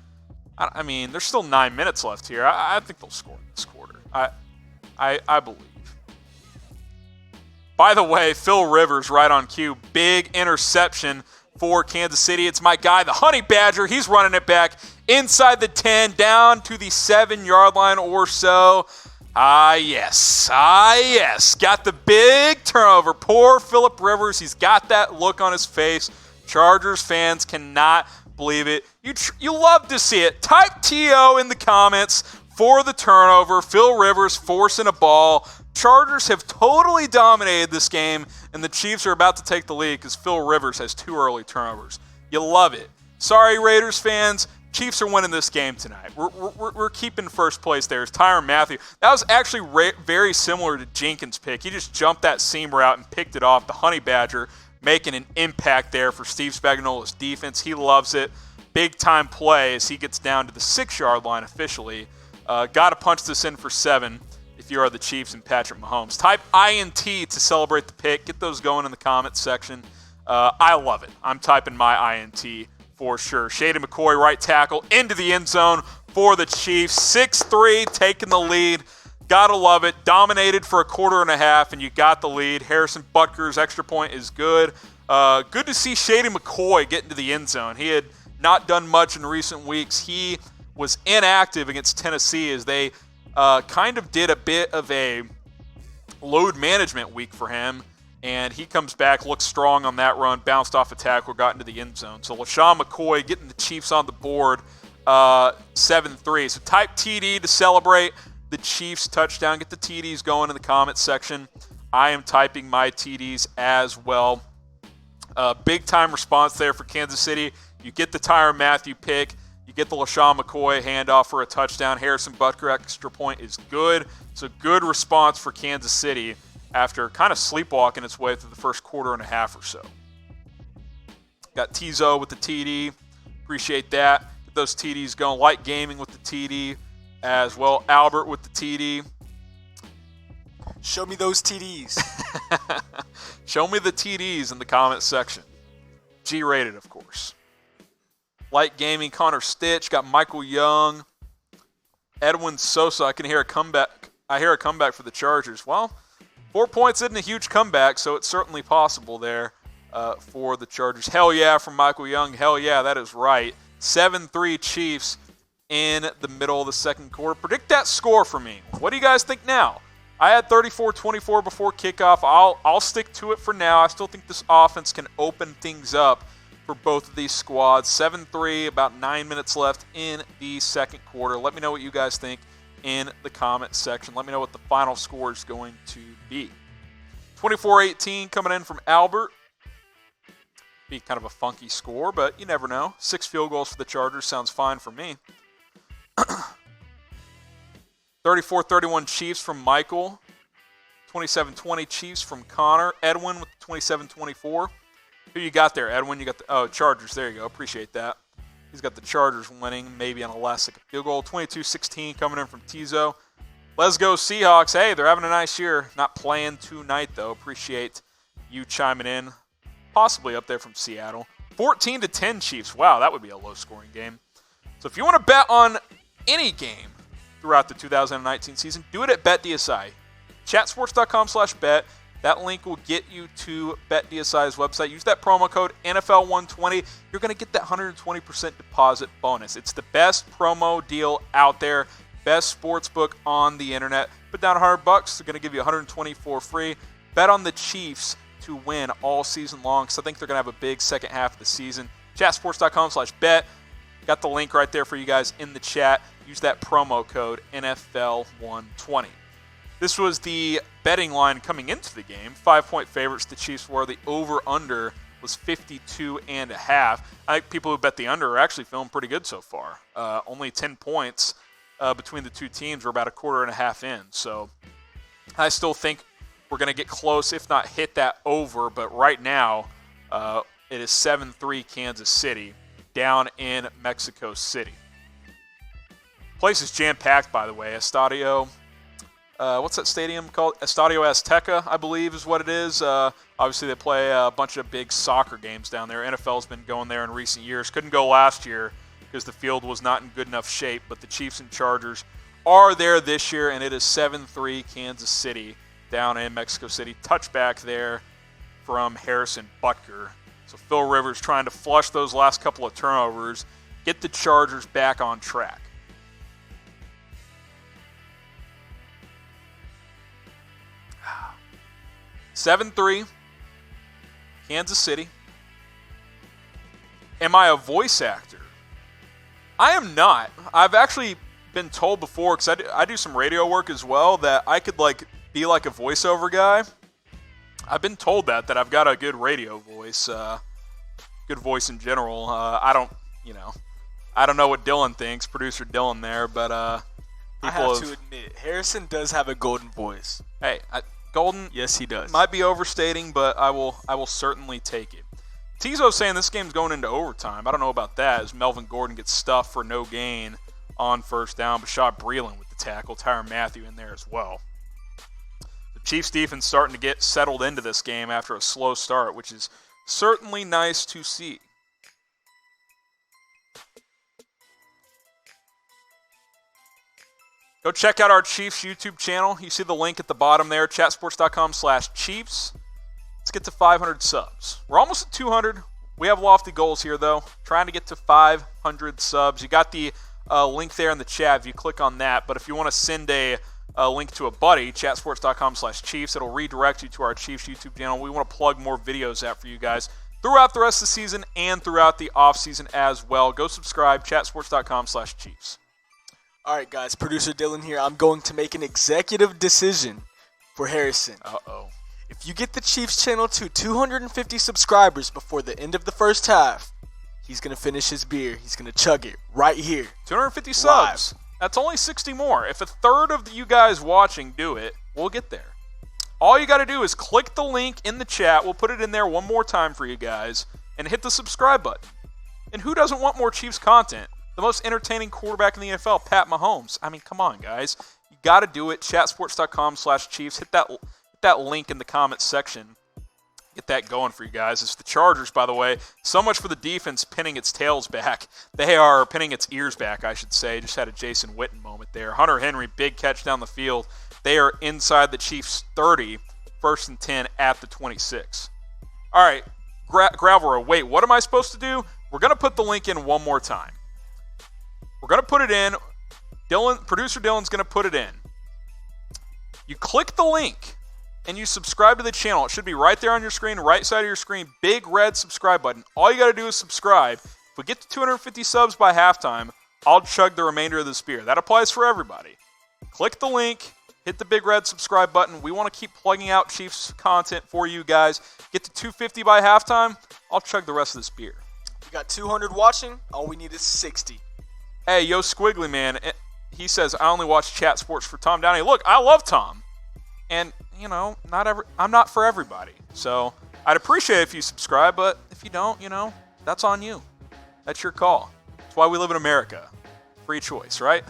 I mean, there's still 9 minutes left here. I think they'll score in this quarter. I believe. By the way, Phil Rivers right on cue. Big interception for Kansas City. It's my guy, the Honey Badger. He's running it back inside the 10, down to the 7-yard line or so. Yes. Got the big turnover. Poor Phillip Rivers. He's got that look on his face. Chargers fans cannot believe it. You love to see it. Type TO in the comments for the turnover. Phil Rivers forcing a ball. Chargers have totally dominated this game, and the Chiefs are about to take the lead because Phil Rivers has 2 early turnovers. You love it. Sorry, Raiders fans. Chiefs are winning this game tonight. We're keeping first place there. It's Tyrann Mathieu. That was actually very similar to Jenkins' pick. He just jumped that seam route and picked it off. The Honey Badger making an impact there for Steve Spagnuolo's defense. He loves it. Big-time play as he gets down to the 6-yard line officially. Got to punch this in for 7 if you are the Chiefs and Patrick Mahomes. Type INT to celebrate the pick. Get those going in the comments section. I love it. I'm typing my INT for sure. Shady McCoy, right tackle, into the end zone for the Chiefs. 6-3, taking the lead. Gotta love it. Dominated for a quarter and a half, and you got the lead. Harrison Butker's extra point is good. Good to see Shady McCoy get into the end zone. He had not done much in recent weeks. He was inactive against Tennessee as they kind of did a bit of a load management week for him. And he comes back, looks strong on that run, bounced off a tackle, got into the end zone. So LaShawn McCoy getting the Chiefs on the board, 7-3. So type TD to celebrate the Chiefs touchdown. Get the TDs going in the comments section. I am typing my TDs as well. Big time response there for Kansas City. You get the Tyrann Mathieu pick. You get the LaShawn McCoy handoff for a touchdown. Harrison Butker extra point is good. So good response for Kansas City after kind of sleepwalking its way through the first quarter and a half or so. Got Tizo with the TD. Appreciate that. Get those TDs going. Light Gaming with the TD as well. Albert with the TD. Show me those TDs. Show me the TDs in the comments section. G-rated, of course. Light Gaming, Connor Stitch. Got Michael Young. Edwin Sosa. I can hear a comeback. I hear a comeback for the Chargers. Well, 4 points isn't a huge comeback, so it's certainly possible there for the Chargers. Hell yeah from Michael Young. Hell yeah, that is right. 7-3 Chiefs in the middle of the second quarter. Predict that score for me. What do you guys think now? I had 34-24 before kickoff. I'll stick to it for now. I still think this offense can open things up for both of these squads. 7-3, about 9 minutes left in the second quarter. Let me know what you guys think in the comment section. Let me know what the final score is going to be. 24-18 coming in from Albert. Be kind of a funky score, but you never know. 6 field goals for the Chargers sounds fine for me. 34-31 Chiefs from Michael. 27-20 Chiefs from Connor. Edwin with 27-24. Who you got there, Edwin? You got the Chargers. There you go. Appreciate that. He's got the Chargers winning, maybe on a last-second field goal. 22-16 coming in from Tizo. Let's go Seahawks. Hey, they're having a nice year. Not playing tonight, though. Appreciate you chiming in. Possibly up there from Seattle. 14-10 Chiefs. Wow, that would be a low-scoring game. So if you want to bet on any game throughout the 2019 season, do it at BetDSI. Chatsports.com/bet. That link will get you to BetDSI's website. Use that promo code NFL120. You're going to get that 120% deposit bonus. It's the best promo deal out there. Best sports book on the internet. Put down $100. They're going to give you $120 for free. Bet on the Chiefs to win all season long, because I think they're going to have a big second half of the season. Chatsports.com/bet. Got the link right there for you guys in the chat. Use that promo code NFL120. This was the betting line coming into the game. 5-point favorites the Chiefs were. The over-under was 52.5. I think people who bet the under are actually feeling pretty good so far. Only 10 points between the two teams. We're about a quarter and a half in. So I still think we're going to get close, if not hit that over. But right now, it is 7-3 Kansas City down in Mexico City. Place is jam-packed, by the way. Estadio, what's that stadium called? Estadio Azteca, I believe is what it is. Obviously, they play a bunch of big soccer games down there. NFL's been going there in recent years. Couldn't go last year because the field was not in good enough shape, but the Chiefs and Chargers are there this year, and it is 7-3 Kansas City down in Mexico City. Touchback there from Harrison Butker. So Phil Rivers trying to flush those last couple of turnovers, get the Chargers back on track. (7-3) Kansas City. Am I a voice actor? I am not. I've actually been told before, because I do some radio work as well, that I could be like a voiceover guy. I've been told that I've got a good radio voice, good voice in general. I don't know what Dylan thinks, producer Dylan there, but I have to admit, Harrison does have a golden voice. Hey, golden. Yes, he does. Might be overstating, but I will certainly take it. Tizo's saying this game's going into overtime. I don't know about that, as Melvin Gordon gets stuffed for no gain on first down. Bashad Breeland with the tackle. Tyrann Mathieu in there as well. The Chiefs defense starting to get settled into this game after a slow start, which is certainly nice to see. Go check out our Chiefs YouTube channel. You see the link at the bottom there, chatsports.com/Chiefs. Let's get to 500 subs. We're almost at 200. We have lofty goals here, though. Trying to get to 500 subs. You got the link there in the chat if you click on that. But if you want to send a link to a buddy, chatsports.com/Chiefs, it'll redirect you to our Chiefs YouTube channel. We want to plug more videos out for you guys throughout the rest of the season and throughout the offseason as well. Go subscribe, chatsports.com/Chiefs. All right, guys, producer Dylan here. I'm going to make an executive decision for Harrison. Uh-oh. If you get the Chiefs channel to 250 subscribers before the end of the first half, he's going to finish his beer. He's going to chug it right here. 250 subs. That's only 60 more. If a third of you guys watching do it, we'll get there. All you got to do is click the link in the chat. We'll put it in there one more time for you guys and hit the subscribe button. And who doesn't want more Chiefs content? The most entertaining quarterback in the NFL, Pat Mahomes. I mean, come on, guys. You got to do it. Chatsports.com/Chiefs. Hit that link in the comments section. Get that going for you guys. It's the Chargers, by the way. So much for the defense pinning its tails back. They are pinning its ears back, I should say. Just had a Jason Witten moment there. Hunter Henry, big catch down the field. They are inside the Chiefs' 30, 1st and 10 at the 26. All right, Gravel, wait, what am I supposed to do? We're going to put the link in one more time. We're going to put it in. Producer Dylan's going to put it in. You click the link and you subscribe to the channel. It should be right there on your screen, right side of your screen, big red subscribe button. All you got to do is subscribe. If we get to 250 subs by halftime, I'll chug the remainder of this beer. That applies for everybody. Click the link, hit the big red subscribe button. We want to keep plugging out Chiefs content for you guys. Get to 250 by halftime, I'll chug the rest of this beer. We got 200 watching. All we need is 60. Hey, Yo Squiggly Man, he says, I only watch Chat Sports for Tom Downey. Look, I love Tom. And, I'm not for everybody. So I'd appreciate it if you subscribe, but if you don't, that's on you. That's your call. That's why we live in America. Free choice, right?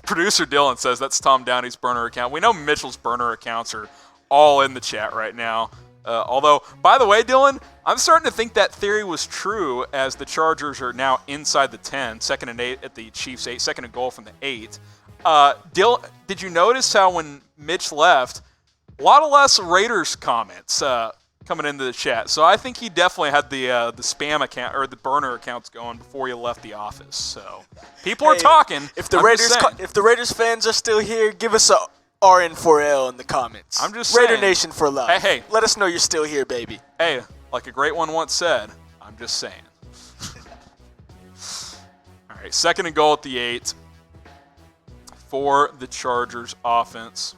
Producer Dylan says that's Tom Downey's burner account. We know Mitchell's burner accounts are all in the chat right now. Although, by the way, Dylan, I'm starting to think that theory was true as the Chargers are now inside the 10, 2nd and 8 at the Chiefs' 8, 2nd and goal from the 8. Dylan, did you notice how when Mitch left, a lot of less Raiders comments coming into the chat? So I think he definitely had the spam account or the burner accounts going before he left the office. So people are talking. If the Raiders fans are still here, give us RN4L in the comments. I'm just Raider saying. Nation for life. Hey. Let us know you're still here, baby. Hey, like a great one once said, I'm just saying. All right, 2nd and goal at the 8 for the Chargers offense.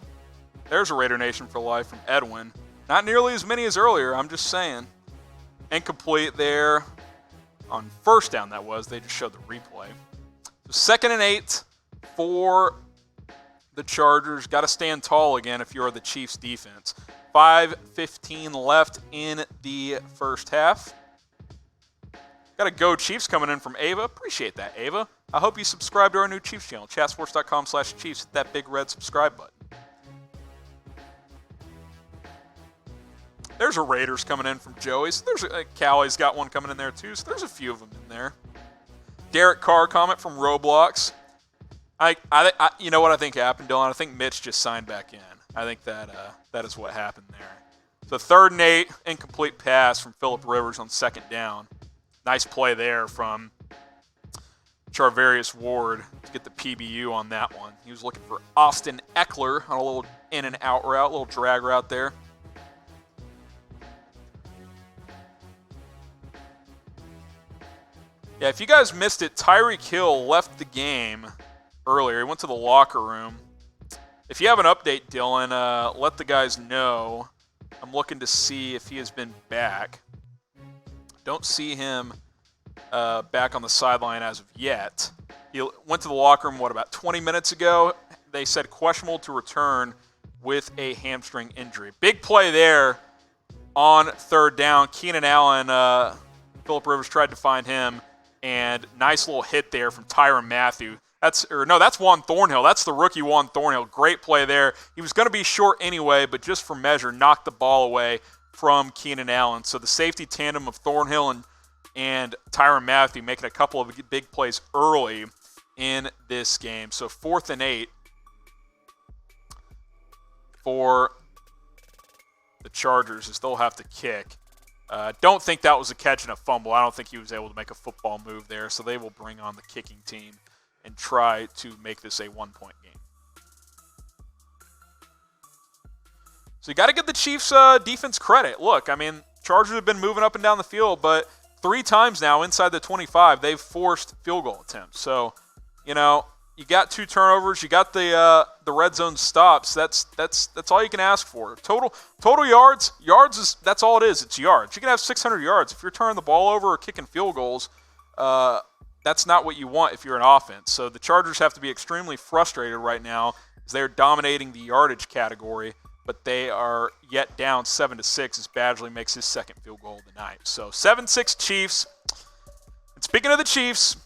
There's a Raider Nation for life from Edwin. Not nearly as many as earlier, I'm just saying. Incomplete there on 1st down, that was. They just showed the replay. So 2nd and 8 for the Chargers. Got to stand tall again if you're the Chiefs defense. 5:15 left in the first half. Got a Go Chiefs coming in from Ava. Appreciate that, Ava. I hope you subscribe to our new Chiefs channel, chatsports.com/Chiefs. Hit that big red subscribe button. There's a Raiders coming in from Joey. So there's Callie's got one coming in there too. So there's a few of them in there. Derek Carr comment from Roblox. You know what I think happened, Dylan? I think Mitch just signed back in. I think that is what happened there. So 3rd and 8, incomplete pass from Phillip Rivers on 2nd down. Nice play there from Charvarius Ward to get the PBU on that one. He was looking for Austin Eckler on a little in and out route, a little drag route there. Yeah, if you guys missed it, Tyreek Hill left the game earlier. He went to the locker room. If you have an update, Dylan, let the guys know. I'm looking to see if he has been back. Don't see him back on the sideline as of yet. He went to the locker room, about 20 minutes ago? They said questionable to return with a hamstring injury. Big play there on 3rd down. Keenan Allen, Phillip Rivers tried to find him. And nice little hit there from Tyrann Mathieu. That's Juan Thornhill. That's the rookie Juan Thornhill. Great play there. He was going to be short anyway, but just for measure, knocked the ball away from Keenan Allen. So the safety tandem of Thornhill and Tyrann Mathieu making a couple of big plays early in this game. So 4th and 8 for the Chargers as they'll have to kick. Don't think that was a catch and a fumble. I don't think he was able to make a football move there, so they will bring on the kicking team and try to make this a 1-point game. So you got to give the Chiefs defense credit. Look, I mean, Chargers have been moving up and down the field, but 3 times now inside the 25, they've forced field goal attempts. So, you got 2 turnovers. You got the red zone stops. That's all you can ask for. Total yards is that's all it is. It's yards. You can have 600 yards if you're turning the ball over or kicking field goals. That's not what you want if you're an offense. So the Chargers have to be extremely frustrated right now as they're dominating the yardage category, but they are yet down 7-6 as Badgley makes his 2nd field goal of the night. So 7-6 Chiefs. And speaking of the Chiefs,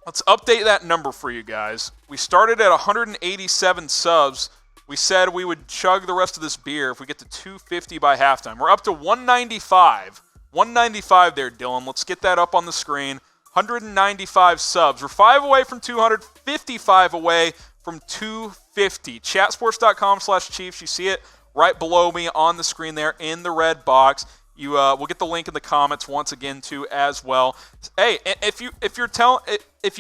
let's update that number for you guys. We started at 187 subs. We said we would chug the rest of this beer if we get to 250 by halftime. We're up to 195. 195 there, Dylan. Let's get that up on the screen. 195 subs. We're 5 away from 200, 55 away from 250. Chatsports.com/Chiefs. You see it right below me on the screen there in the red box. We'll get the link in the comments once again too as well. Hey, if you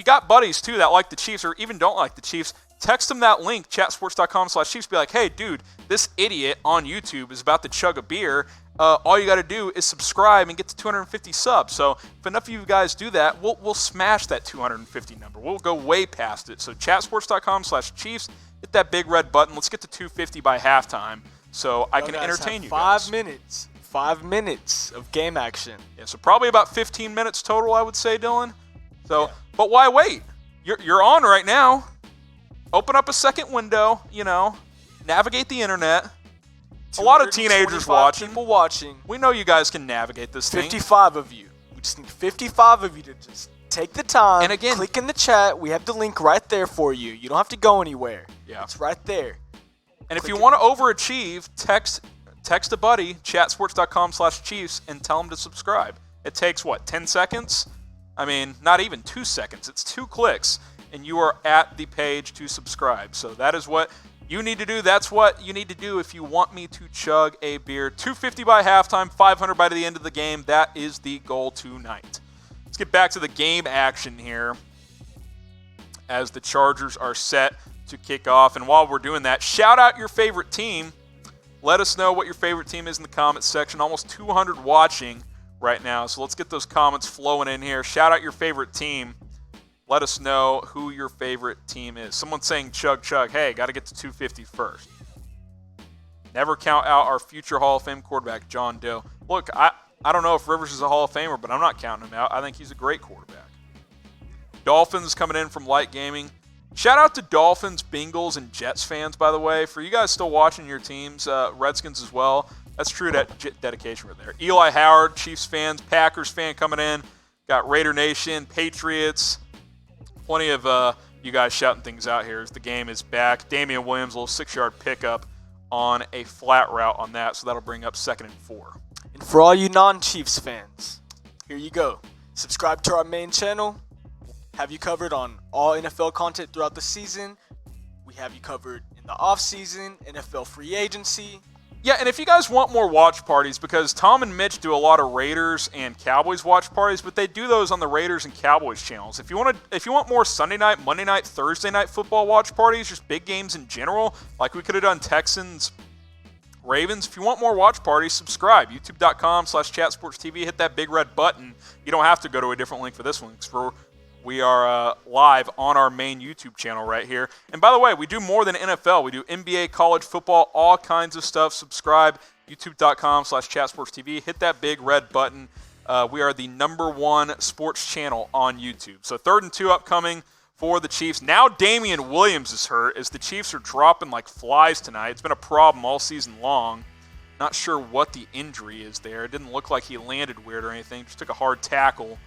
got buddies too that like the Chiefs or even don't like the Chiefs, text them that link, chatsports.com/Chiefs. Be like, hey, dude, this idiot on YouTube is about to chug a beer. All you got to do is subscribe and get to 250 subs. So if enough of you guys do that, we'll smash that 250 number. We'll go way past it. So chatsports.com/Chiefs. Hit that big red button. Let's get to 250 by halftime so I can entertain you guys. 5 minutes. 5 minutes of game action. Yeah, so probably about 15 minutes total, I would say, Dylan. So, But why wait? You're on right now. Open up a second window, navigate the internet. A lot of teenagers watching. People watching. We know you guys can navigate this thing. 55 of you. We just need 55 of you to just take the time. And again, click in the chat. We have the link right there for you. You don't have to go anywhere. Yeah. It's right there. And if you want to overachieve, text a buddy, chatsports.com/Chiefs, and tell them to subscribe. It takes, 10 seconds? I mean, not even 2 seconds. It's 2 clicks, and you are at the page to subscribe. So that is what you need to do. That's what you need to do if you want me to chug a beer. 250 by halftime, 500 by the end of the game. That is the goal tonight. Let's get back to the game action here as the Chargers are set to kick off. And while we're doing that, shout out your favorite team. Let us know what your favorite team is in the comments section. Almost 200 watching right now, so let's get those comments flowing in here. Shout out your favorite team. Let us know who your favorite team is. Someone's saying chug chug. Hey, got to get to 250 first. Never count out our future Hall of Fame quarterback, John Doe. Look, I don't know if Rivers is a Hall of Famer, but I'm not counting him out. I think he's a great quarterback. Dolphins coming in from Light Gaming. Shout out to Dolphins, Bengals, and Jets fans, by the way. For you guys still watching your teams, Redskins as well. That's true dedication right there. Eli Howard, Chiefs fans, Packers fan coming in. Got Raider Nation, Patriots. Plenty of you guys shouting things out here as the game is back. Damian Williams, a little 6-yard pickup on a flat route on that, so that'll bring up 2nd and 4. And for all you non-Chiefs fans, here you go. Subscribe to our main channel. Have you covered on all NFL content throughout the season. We have you covered in the offseason, NFL free agency. Yeah, and if you guys want more watch parties, because Tom and Mitch do a lot of Raiders and Cowboys watch parties, but they do those on the Raiders and Cowboys channels. If you want more Sunday night, Monday night, Thursday night football watch parties, just big games in general, like we could have done Texans, Ravens. If you want more watch parties, subscribe. YouTube.com/chatsportstv. Hit that big red button. You don't have to go to a different link for this one. We are live on our main YouTube channel right here. And by the way, we do more than NFL. We do NBA, college football, all kinds of stuff. Subscribe, youtube.com/chatsportstv. Hit that big red button. We are the #1 sports channel on YouTube. So 3rd and 2 upcoming for the Chiefs. Now Damian Williams is hurt as the Chiefs are dropping like flies tonight. It's been a problem all season long. Not sure what the injury is there. It didn't look like he landed weird or anything. Just took a hard tackle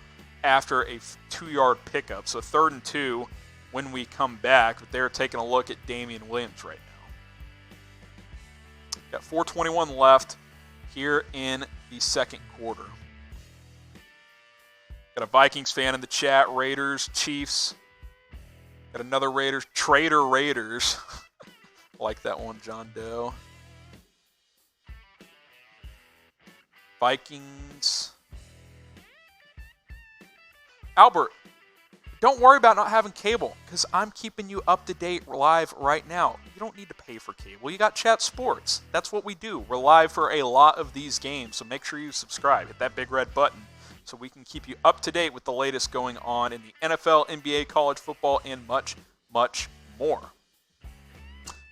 after a 2-yard pickup. So 3rd and 2 when we come back. But they're taking a look at Damian Williams right now. Got 4:21 left here in the second quarter. Got a Vikings fan in the chat. Raiders, Chiefs. Got another Raiders. Traitor Raiders. Like that one, John Doe. Vikings. Albert, don't worry about not having cable because I'm keeping you up to date live right now. You don't need to pay for cable. You got Chat Sports. That's what we do. We're live for a lot of these games, so make sure you subscribe. Hit that big red button so we can keep you up to date with the latest going on in the NFL, NBA, college football, and much, much more.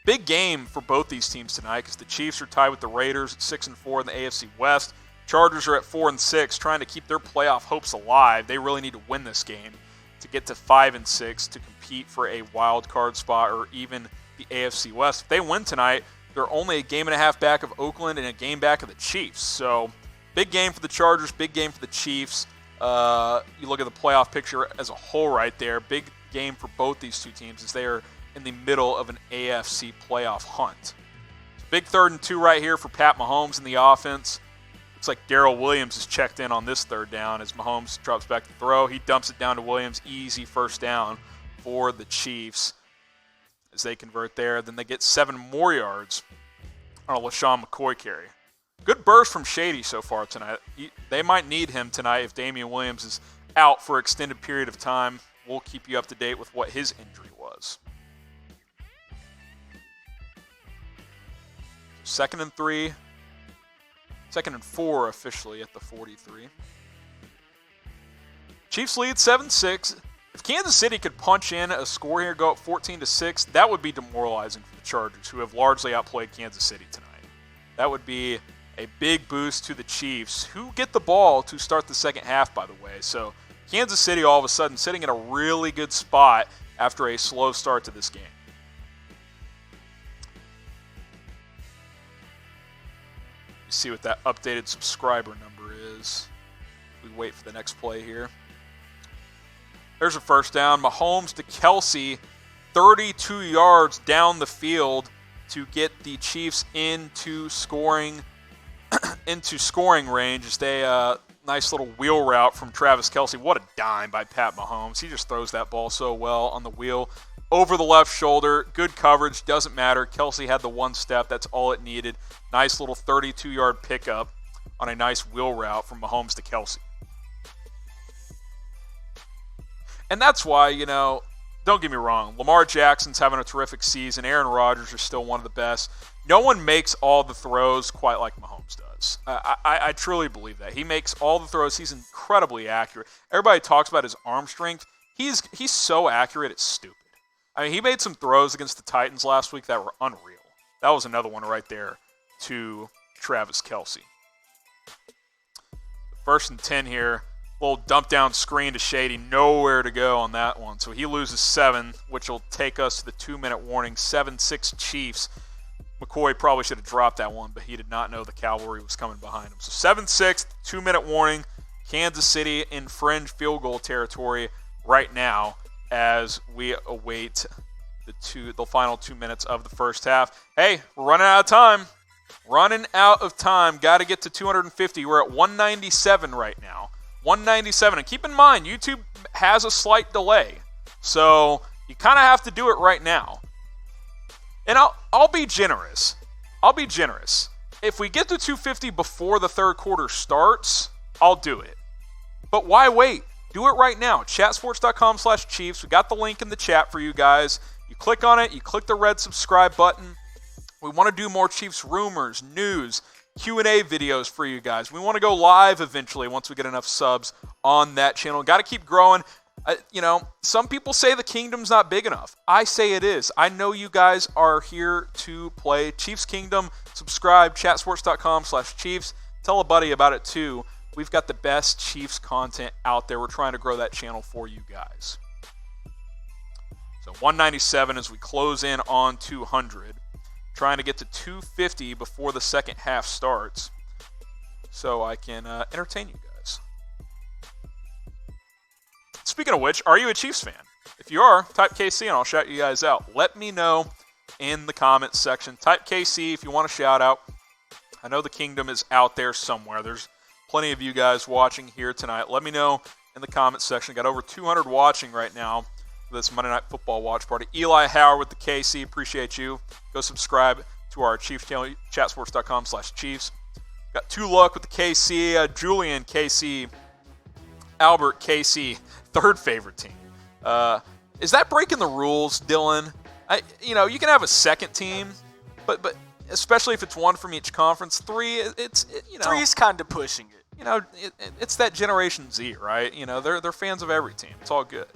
Big game for both these teams tonight because the Chiefs are tied with the Raiders at 6-4 in the AFC West. Chargers are at 4-6, trying to keep their playoff hopes alive. They really need to win this game to get to 5-6 to compete for a wild card spot or even the AFC West. If they win tonight, they're only a game and a half back of Oakland and a game back of the Chiefs. So big game for the Chargers, big game for the Chiefs. You look at the playoff picture as a whole right there. Big game for both these two teams as they are in the middle of an AFC playoff hunt. So big 3rd and 2 right here for Pat Mahomes in the offense. Looks like Darrell Williams is checked in on this 3rd down as Mahomes drops back to throw. He dumps it down to Williams. Easy 1st down for the Chiefs as they convert there. Then they get 7 more yards on a LaShawn McCoy carry. Good burst from Shady so far tonight. They might need him tonight if Damian Williams is out for an extended period of time. We'll keep you up to date with what his injury was. 2nd and 3. 2nd and 4 officially at the 43. Chiefs lead 7-6. If Kansas City could punch in a score here, go up 14-6, that would be demoralizing for the Chargers, who have largely outplayed Kansas City tonight. That would be a big boost to the Chiefs, who get the ball to start the second half, by the way. So Kansas City all of a sudden sitting in a really good spot after a slow start to this game. You see what that updated subscriber number is. We wait for the next play here. There's a 1st down. Mahomes to Kelce, 32 yards down the field to get the Chiefs into scoring range as they nice little wheel route from Travis Kelce. What a dime by Pat Mahomes. He just throws that ball so well on the wheel. Over the left shoulder, good coverage, doesn't matter. Kelce had the 1 step, that's all it needed. Nice little 32-yard pickup on a nice wheel route from Mahomes to Kelce. And that's why, don't get me wrong. Lamar Jackson's having a terrific season. Aaron Rodgers is still one of the best. No one makes all the throws quite like Mahomes does. I truly believe that. He makes all the throws. He's incredibly accurate. Everybody talks about his arm strength. He's so accurate, it's stupid. I mean, he made some throws against the Titans last week that were unreal. That was another one right there to Travis Kelce. 1st and 10 here. Little dump down screen to Shady. Nowhere to go on that one. So he loses 7, which will take us to the 2-minute warning. 7-6 Chiefs. McCoy probably should have dropped that one, but he did not know the cavalry was coming behind him. So 7-6, 2-minute warning. Kansas City in fringe field goal territory right now as we await the final 2 minutes of the first half. Hey, we're running out of time. Got to get to 250. We're at 197 right now. 197. And keep in mind, YouTube has a slight delay. So you kind of have to do it right now. And I'll be generous. If we get to 250 before the third quarter starts, I'll do it. But why wait? Do it right now. Chatsports.com/Chiefs. We got the link in the chat for you guys. You click on it. You click the red subscribe button. We want to do more Chiefs rumors, news, Q&A videos for you guys. We want to go live eventually once we get enough subs on that channel. Got to keep growing. Some people say the kingdom's not big enough. I say it is. I know you guys are here to play Chiefs Kingdom. Subscribe, chatsports.com/Chiefs. Tell a buddy about it too. We've got the best Chiefs content out there. We're trying to grow that channel for you guys. So 197 as we close in on 200. Trying to get to 250 before the second half starts so I can entertain you guys. Speaking of which, are you a Chiefs fan? If you are, type KC and I'll shout you guys out. Let me know in the comments section. Type KC if you want a shout out. I know the kingdom is out there somewhere. There's plenty of you guys watching here tonight. Let me know in the comments section. Got over 200 watching right now for this Monday Night Football watch party. Eli Howard with the KC. Appreciate you. Go subscribe to our Chiefs channel, chatsports.com/Chiefs. Got 2 Luck with the KC. Julian KC. Albert KC. Third favorite team. Is that breaking the rules, Dylan? You can have a second team, but especially if it's one from each conference. 3, 3 is kind of pushing it. It's that Generation Z, right? They're fans of every team. It's all good.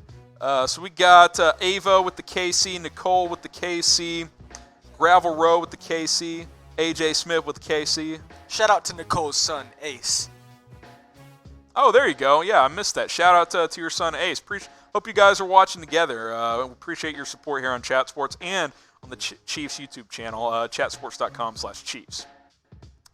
So we got Ava with the KC, Nicole with the KC, Gravel Row with the KC, AJ Smith with the KC. Shout out to Nicole's son, Ace. Oh, there you go. Yeah, I missed that. Shout out to your son, Ace. Hope you guys are watching together. We appreciate your support here on Chat Sports and on the Chiefs YouTube channel, chatsports.com/Chiefs.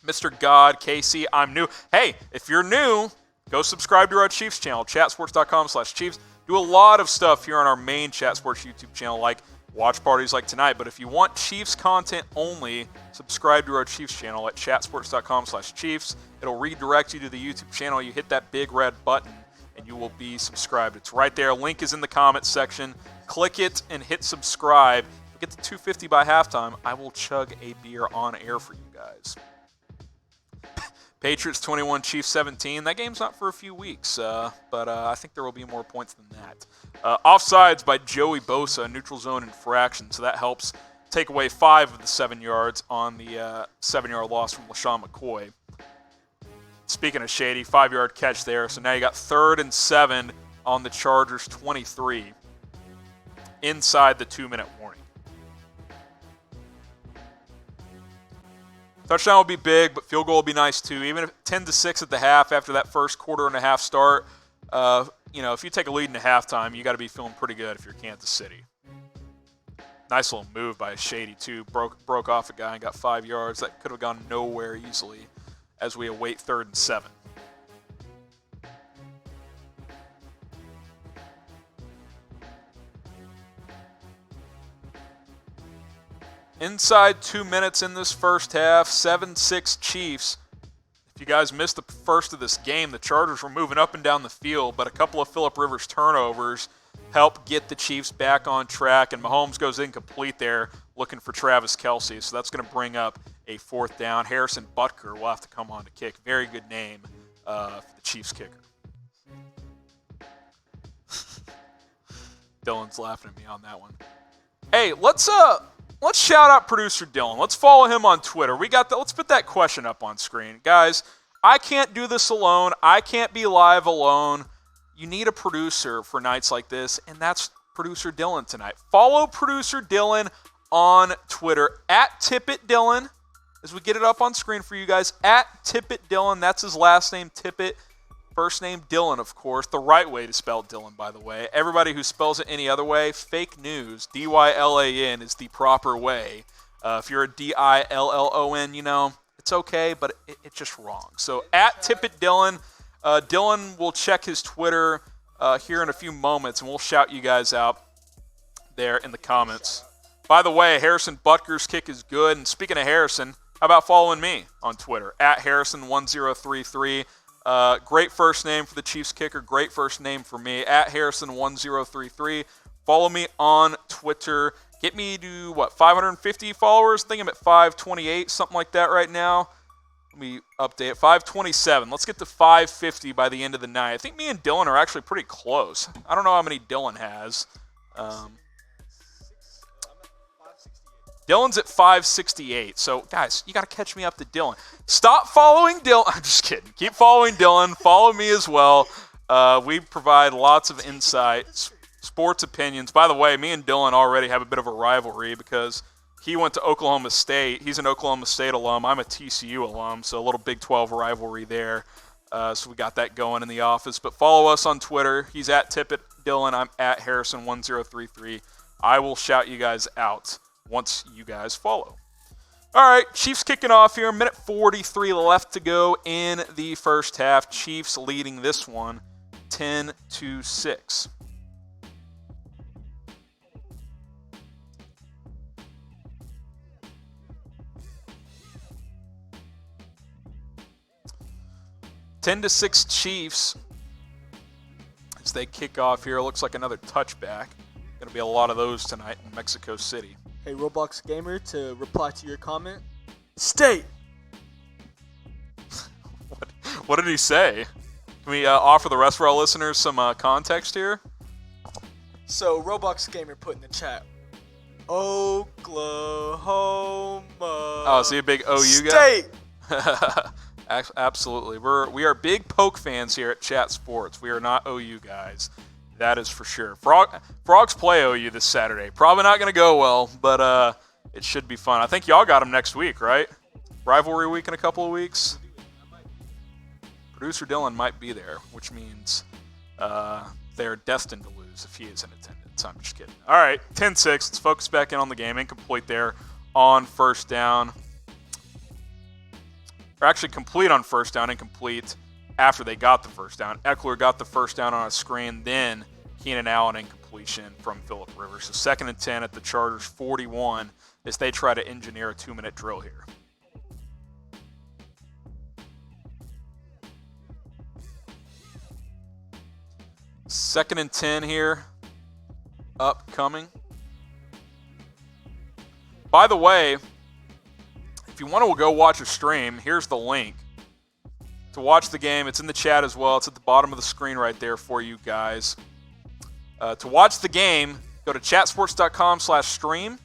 Mr. God, KC, I'm new. Hey, if you're new, go subscribe to our Chiefs channel, chatsports.com/Chiefs. Do a lot of stuff here on our main Chat Sports YouTube channel, like watch parties like tonight. But if you want Chiefs content only, subscribe to our Chiefs channel at chatsports.com/Chiefs. It'll redirect you to the YouTube channel. You hit that big red button, and you will be subscribed. It's right there. Link is in the comments section. Click it and hit subscribe. If we get to 250 by halftime, I will chug a beer on air for you guys. Patriots 21, Chiefs 17. That game's not for a few weeks, but I think there will be more points than that. Offsides by Joey Bosa, neutral zone infraction, so that helps take away 5 of the 7 yards on the 7-yard loss from LaShawn McCoy. Speaking of Shady, 5-yard catch there, so now you got 3rd and 7 on the Chargers 23 inside the 2-minute warning. Touchdown will be big, but field goal will be nice too. Even if 10-6 at the half after that first quarter and a half start, if you take a lead in the halftime, you got to be feeling pretty good if you're Kansas City. Nice little move by Shady too. Broke off a guy and got 5 yards. That could have gone nowhere easily as we await 3rd and 7. Inside 2 minutes in this first half, 7-6 Chiefs. If you guys missed the first of this game, the Chargers were moving up and down the field, but a couple of Phillip Rivers turnovers helped get the Chiefs back on track, and Mahomes goes incomplete there looking for Travis Kelce, so that's going to bring up a 4th down. Harrison Butker will have to come on to kick. Very good name for the Chiefs kicker. Dylan's laughing at me on that one. Hey, let's shout out producer Dylan. Let's follow him on Twitter. Let's put that question up on screen. Guys, I can't do this alone. I can't be live alone. You need a producer for nights like this, and that's producer Dylan tonight. Follow producer Dylan on Twitter at TippettDylan, as we get it up on screen for you guys, at TippettDylan. That's his last name, Tippett. First name, Dylan, of course. The right way to spell Dylan, by the way. Everybody who spells it any other way, fake news. Dylan is the proper way. If you're a Dillon, it's okay, but it's just wrong. So at TippettDylan, Dylan will check his Twitter here in a few moments, and we'll shout you guys out there in the comments. By the way, Harrison Butker's kick is good. And speaking of Harrison, how about following me on Twitter? At Harrison1033. Great first name for the Chiefs kicker. Great first name for me. At Harrison1033. Follow me on Twitter. Get me to, 550 followers? I think I'm at 528, something like that right now. Let me update it. 527. Let's get to 550 by the end of the night. I think me and Dylan are actually pretty close. I don't know how many Dylan has. Dylan's at 568. So, guys, you got to catch me up to Dylan. Stop following Dylan. I'm just kidding. Keep following Dylan. Follow me as well. We provide lots of insights, sports opinions. By the way, me and Dylan already have a bit of a rivalry because he went to Oklahoma State. He's an Oklahoma State alum. I'm a TCU alum, so a little Big 12 rivalry there. So we got that going in the office. But follow us on Twitter. He's at TippettDylan. I'm at Harrison1033. I will shout you guys out once you guys follow. All right, Chiefs kicking off here. Minute 43 left to go in the first half. Chiefs leading this one 10-6. Ten to 6 Chiefs as they kick off here. Looks like another touchback. Going to be a lot of those tonight in Mexico City. Hey, Roblox Gamer, to reply to your comment, state. What did he say? Can we offer the rest of our listeners some context here? So, Roblox Gamer put in the chat, Oklahoma. Oh, is he a big OU guy? State. Absolutely. We are big Poke fans here at Chat Sports. We are not OU guys. That is for sure. Frogs play OU this Saturday. Probably not going to go well, but it should be fun. I think y'all got them next week, right? Rivalry week in a couple of weeks. Producer Dylan might be there, which means they're destined to lose if he is in attendance. I'm just kidding. All right, 10-6. Let's focus back in on the game. Incomplete there on first down. Or actually complete on first down, incomplete after they got the first down. Eckler got the first down on a screen, then Keenan Allen incompletion from Phillip Rivers. So 2nd and 10 at the Chargers 41 as they try to engineer a 2-minute drill here. Second and 10 here, upcoming. By the way, if you want to go watch a stream, here's the link to watch the game. It's in the chat as well. It's at the bottom of the screen right there for you guys. To watch the game, go to chatsports.com/stream.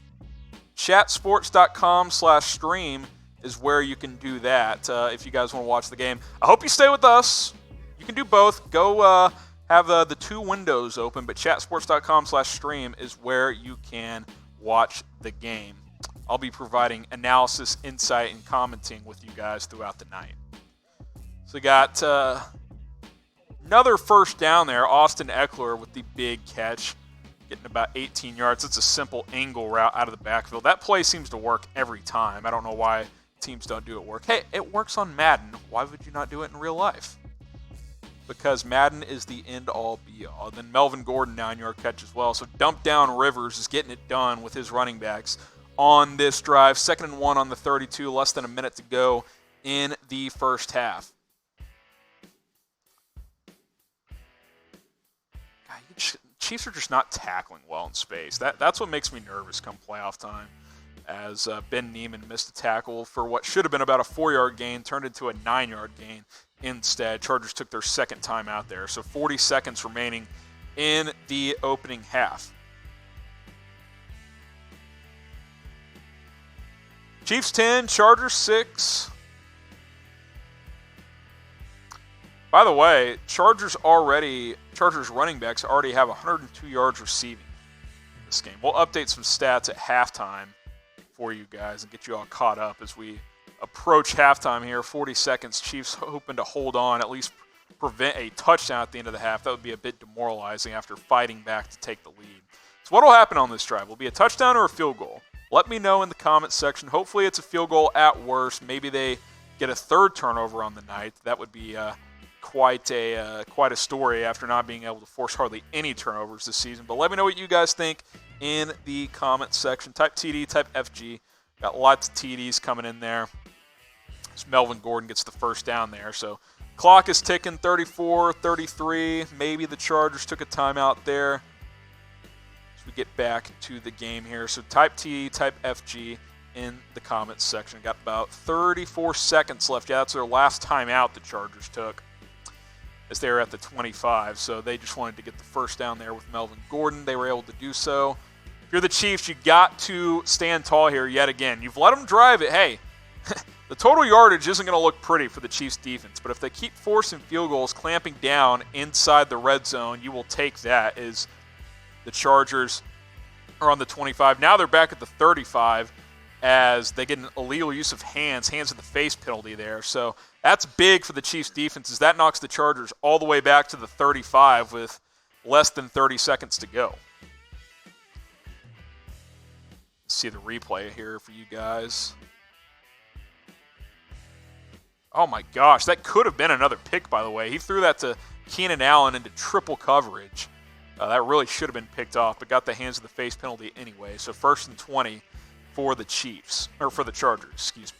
Chatsports.com/stream is where you can do that if you guys want to watch the game. I hope you stay with us. You can do both. Go have the two windows open, but chatsports.com/stream is where you can watch the game. I'll be providing analysis, insight, and commenting with you guys throughout the night. So we got another first down there. Austin Eckler with the big catch, getting about 18 yards. It's a simple angle route out of the backfield. That play seems to work every time. I don't know why teams don't do it work. Hey, it works on Madden. Why would you not do it in real life? Because Madden is the end-all, be-all. Then Melvin Gordon, 9-yard catch as well. So dump down Rivers is getting it done with his running backs on this drive. 2nd and 1 on the 32, less than a minute to go in the first half. Chiefs are just not tackling well in space. That's what makes me nervous come playoff time, as Ben Neiman missed a tackle for what should have been about a 4-yard gain, turned into a 9-yard gain instead. Chargers took their second time out there. So 40 seconds remaining in the opening half. Chiefs 10, Chargers 6. By the way, Chargers running backs already have 102 yards receiving this game. We'll update some stats at halftime for you guys and get you all caught up as we approach halftime here. 40 seconds. Chiefs hoping to hold on, at least prevent a touchdown at the end of the half. That would be a bit demoralizing after fighting back to take the lead. So what will happen on this drive? Will it be a touchdown or a field goal? Let me know in the comments section. Hopefully it's a field goal at worst. Maybe they get a third turnover on the night. That would be quite a story after not being able to force hardly any turnovers this season. But let me know what you guys think in the comments section. Type TD, type FG. Got lots of TDs coming in there. So Melvin Gordon gets the first down there. So clock is ticking, 34, 33. Maybe the Chargers took a timeout there as we get back to the game here. So type TD, type FG in the comments section. Got about 34 seconds left. Yeah, that's their last timeout the Chargers took, as they were at the 25, so they just wanted to get the first down there with Melvin Gordon. They were able to do so. If you're the Chiefs, you got to stand tall here yet again. You've let them drive it. Hey, the total yardage isn't going to look pretty for the Chiefs defense, but if they keep forcing field goals, clamping down inside the red zone, you will take that as the Chargers are on the 25. Now they're back at the 35 as they get an illegal use of hands in the face penalty there. So that's big for the Chiefs defense, as that knocks the Chargers all the way back to the 35 with less than 30 seconds to go. Let's see the replay here for you guys. Oh my gosh, that could have been another pick, by the way. He threw that to Keenan Allen into triple coverage. That really should have been picked off, but got the hands of the face penalty anyway. So 1st and 20 for the Chiefs, or for the Chargers, excuse me.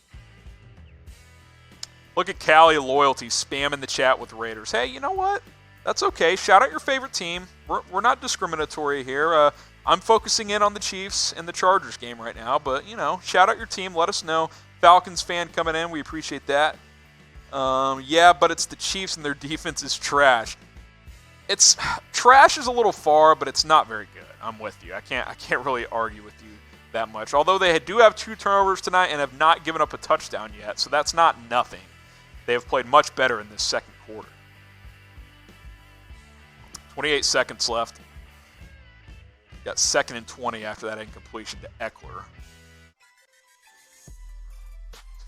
Look at Cali Loyalty spamming the chat with Raiders. Hey, you know what? That's okay. Shout out your favorite team. We're not discriminatory here. I'm focusing in on the Chiefs and the Chargers game right now, but, shout out your team. Let us know. Falcons fan coming in. We appreciate that. Yeah, but it's the Chiefs and their defense is trash. It's trash is a little far, but it's not very good. I'm with you. I can't really argue with you that much. Although they do have 2 turnovers tonight and have not given up a touchdown yet, so that's not nothing. They have played much better in this second quarter. 28 seconds left. Got 2nd and 20 after that incompletion to Eckler.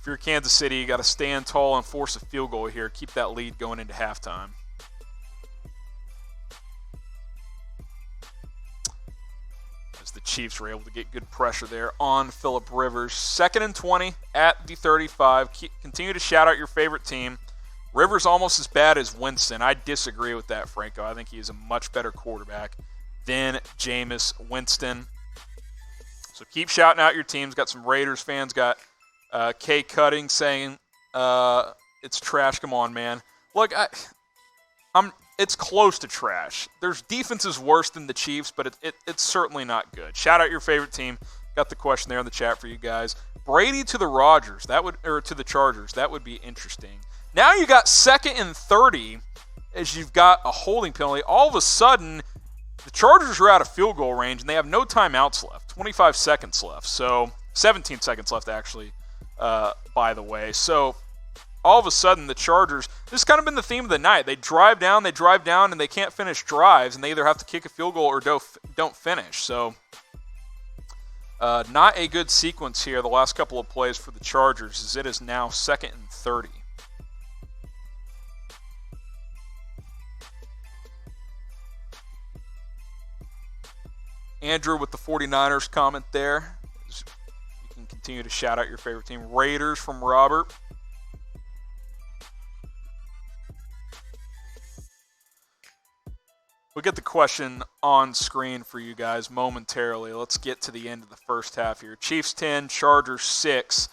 If you're Kansas City, you got to stand tall and force a field goal here. Keep that lead going into halftime. As the Chiefs were able to get good pressure there on Phillip Rivers. 2nd and 20 at the 35. Continue to shout out your favorite team. Rivers almost as bad as Winston. I disagree with that, Franco. I think he is a much better quarterback than Jameis Winston. So keep shouting out your teams. Got some Raiders fans. Got K Cutting saying it's trash. Come on, man. Look, it's close to trash. There's defenses worse than the Chiefs, but it's certainly not good. Shout out your favorite team. Got the question there in the chat for you guys. Brady to the Chargers. That would be interesting. Now you got 2nd and 30 as you've got a holding penalty. All of a sudden, the Chargers are out of field goal range and they have no timeouts left. 25 seconds left. So 17 seconds left actually, by the way. So all of a sudden, the Chargers, this has kind of been the theme of the night. They drive down, and they can't finish drives, and they either have to kick a field goal or don't finish. So, not a good sequence here the last couple of plays for the Chargers, as it is now 2nd and 30. Andrew with the 49ers comment there. You can continue to shout out your favorite team. Raiders from Robert. We'll get the question on screen for you guys momentarily. Let's get to the end of the first half here. Chiefs 10, Chargers 6.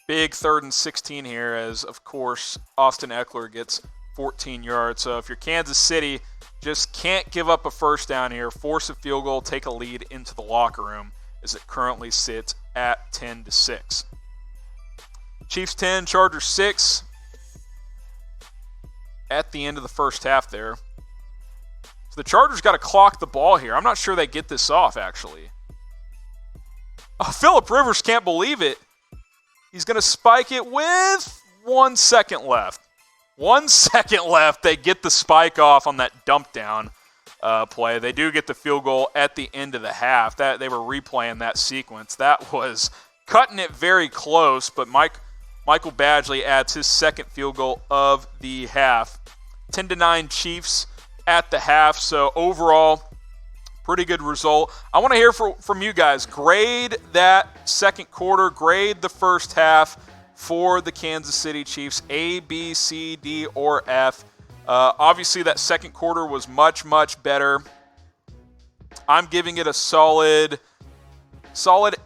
Big 3rd and 16 here as, of course, Austin Eckler gets 14 yards. So if you're Kansas City, just can't give up a first down here. Force a field goal, take a lead into the locker room as it currently sits at 10-6. Chiefs 10, Chargers 6. At the end of the first half there. So the Chargers got to clock the ball here. I'm not sure they get this off, actually. Oh, Phillip Rivers can't believe it. He's going to spike it with 1 second left. 1 second left. They get the spike off on that dump down play. They do get the field goal at the end of the half. That they were replaying that sequence. That was cutting it very close, but Michael Badgley adds his second field goal of the half. 10-9 Chiefs at the half. So overall, pretty good result. I want to hear from you guys. Grade that second quarter. Grade the first half for the Kansas City Chiefs. A, B, C, D, or F. Obviously, that second quarter was much, much better. I'm giving it a solid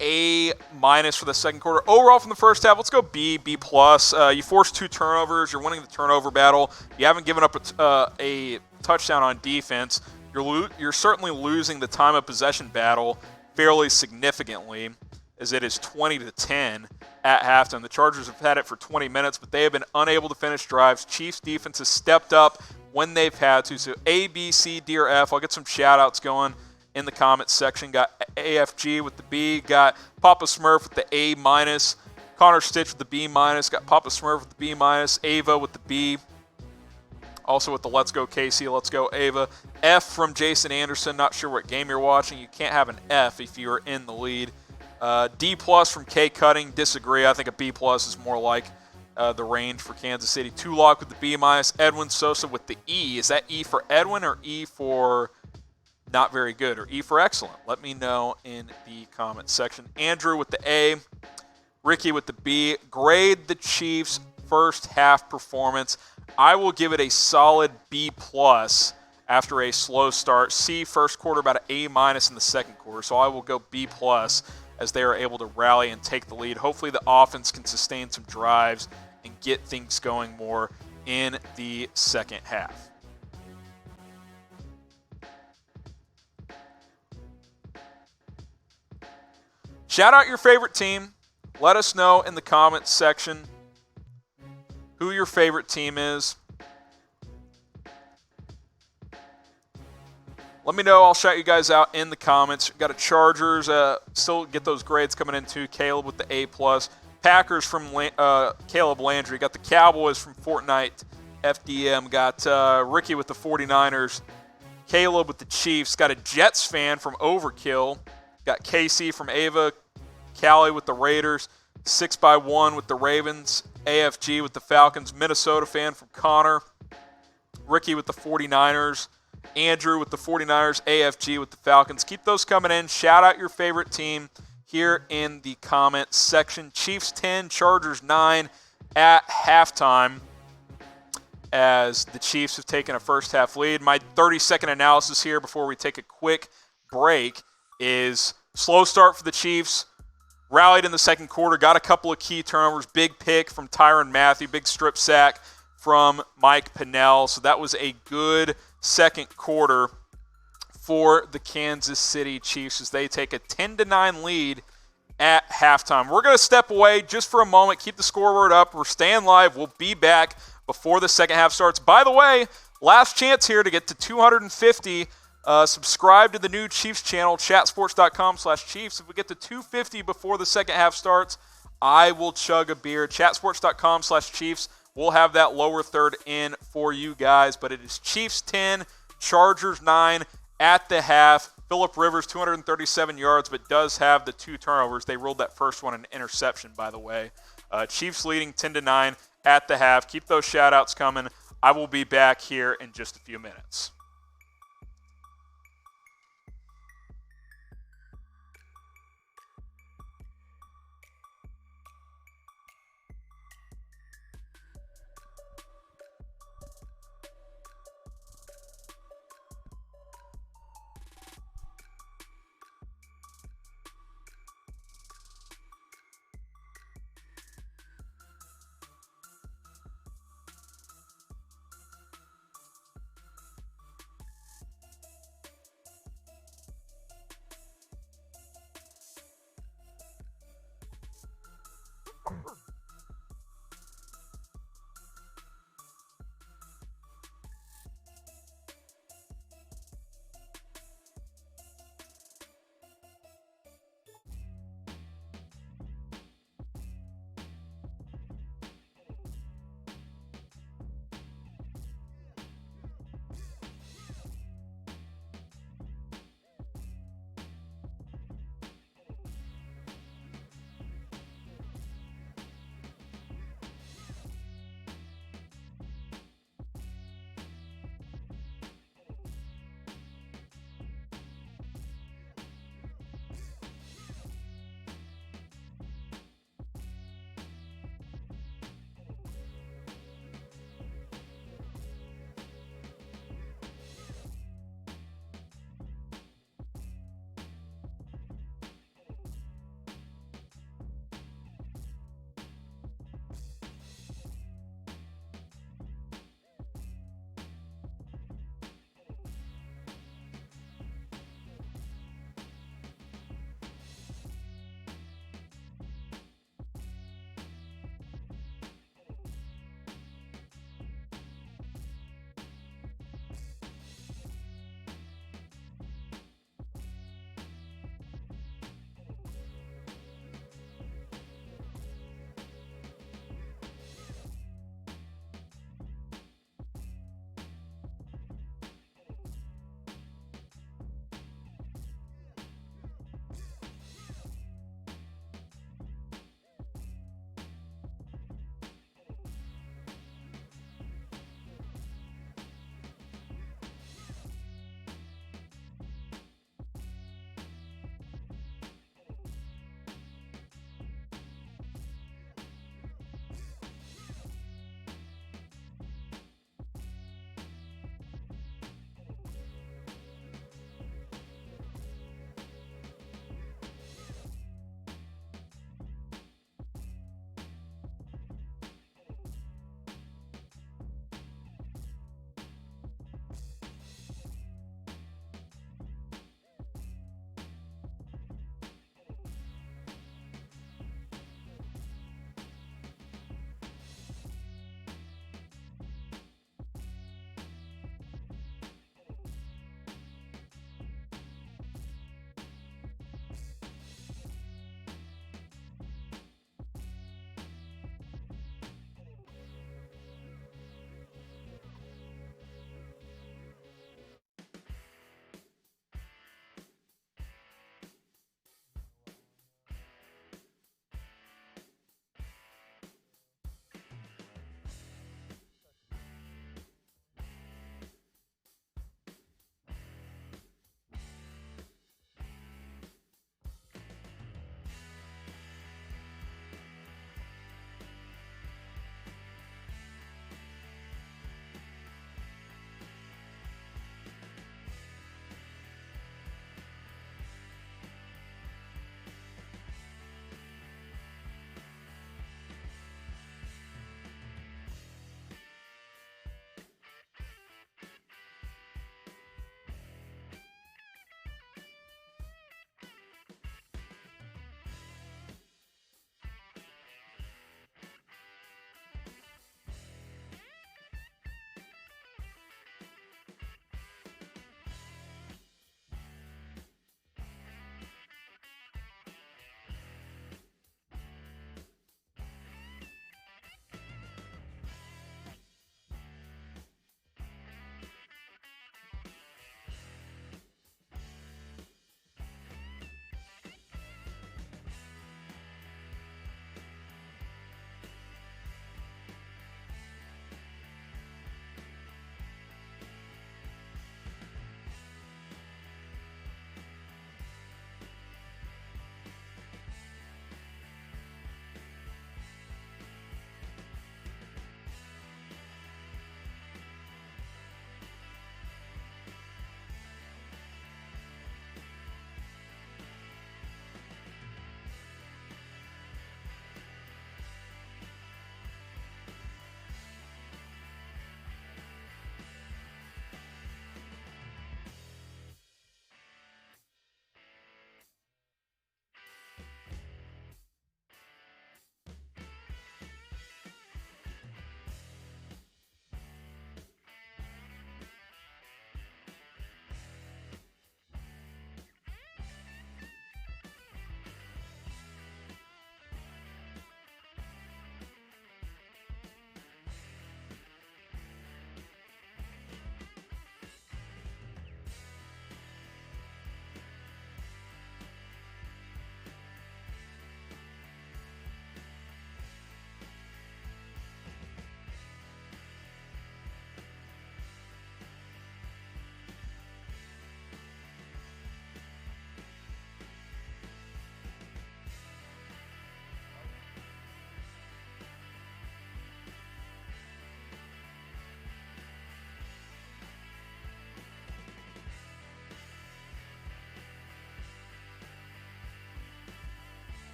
A- for the second quarter. Overall from the first half, let's go B, B+. You forced 2 turnovers. You're winning the turnover battle. You haven't given up a touchdown on defense. You're certainly losing the time of possession battle fairly significantly, as it is 20-10 at halftime. The Chargers have had it for 20 minutes, but they have been unable to finish drives. Chiefs defense has stepped up when they've had to. So A, B, C, D, or F. I'll get some shout-outs going in the comments section. Got AFG with the B. Got Papa Smurf with the A-. Connor Stitch with the B-. Got Papa Smurf with the B-. Ava with the B. Also with the Let's Go Casey, Let's Go Ava. F from Jason Anderson. Not sure what game you're watching. You can't have an F if you're in the lead. D+ from K Cutting. Disagree. I think a B+ is more like the range for Kansas City. Tulok with the B-. Edwin Sosa with the E. Is that E for Edwin or E for not very good or E for excellent? Let me know in the comments section. Andrew with the A. Ricky with the B. Grade the Chiefs' first half performance. I will give it a solid B+ after a slow start. C, first quarter, about an A- in the second quarter. So I will go B+ as they are able to rally and take the lead. Hopefully the offense can sustain some drives and get things going more in the second half. Shout out your favorite team. Let us know in the comments section who your favorite team is. Let me know. I'll shout you guys out in the comments. Got a Chargers. Still get those grades coming in too. Caleb with the A+. Packers from Caleb Landry. Got the Cowboys from Fortnite FDM. Got Ricky with the 49ers. Caleb with the Chiefs. Got a Jets fan from Overkill. Got KC from Ava. Callie with the Raiders. 6x1 with the Ravens. AFG with the Falcons. Minnesota fan from Connor. Ricky with the 49ers. Andrew with the 49ers. AFG with the Falcons. Keep those coming in. Shout out your favorite team here in the comment section. Chiefs 10, Chargers 9 at halftime, as the Chiefs have taken a first half lead. My 30-second analysis here before we take a quick break is slow start for the Chiefs. Rallied in the second quarter, got a couple of key turnovers. Big pick from Tyrann Mathieu, big strip sack from Mike Pennell. So that was a good second quarter for the Kansas City Chiefs as they take a 10-9 lead at halftime. We're going to step away just for a moment, keep the scoreboard up. We're staying live. We'll be back before the second half starts. By the way, last chance here to get to 250. Subscribe to the new Chiefs channel, chatsports.com/Chiefs. If we get to 250 before the second half starts, I will chug a beer. Chatsports.com/Chiefs. We'll have that lower third in for you guys, but it is Chiefs 10, Chargers 9 at the half. Phillip Rivers, 237 yards, but does have the 2 turnovers. They ruled that first one an interception, by the way. Chiefs leading 10-9 at the half. Keep those shout-outs coming. I will be back here in just a few minutes.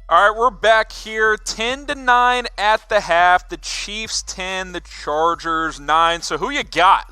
All right, we're back here, 10-9 at the half. The Chiefs 10, the Chargers 9. So who you got?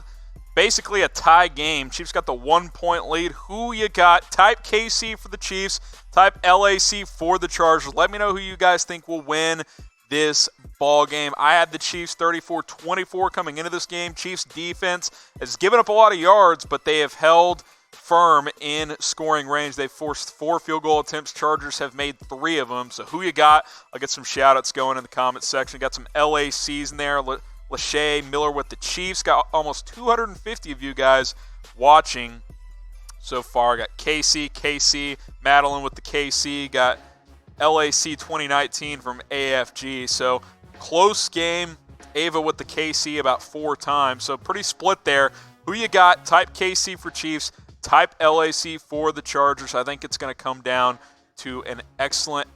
Basically a tie game. Chiefs got the 1-point lead. Who you got? Type KC for the Chiefs. Type LAC for the Chargers. Let me know who you guys think will win this ball game. I had the Chiefs 34-24 coming into this game. Chiefs defense has given up a lot of yards, but they have held firm in scoring range. They've forced 4 field goal attempts. Chargers have made 3 of them. So who you got? I'll get some shout-outs going in the comments section. Got some LACs in there. Lachey Miller with the Chiefs. Got almost 250 of you guys watching so far. Got KC, Madeline with the KC. Got LAC 2019 from AFG. So close game. Ava with the KC about 4 times. So pretty split there. Who you got? Type KC for Chiefs. Type LAC for the Chargers. I think it's going to come down to an excellent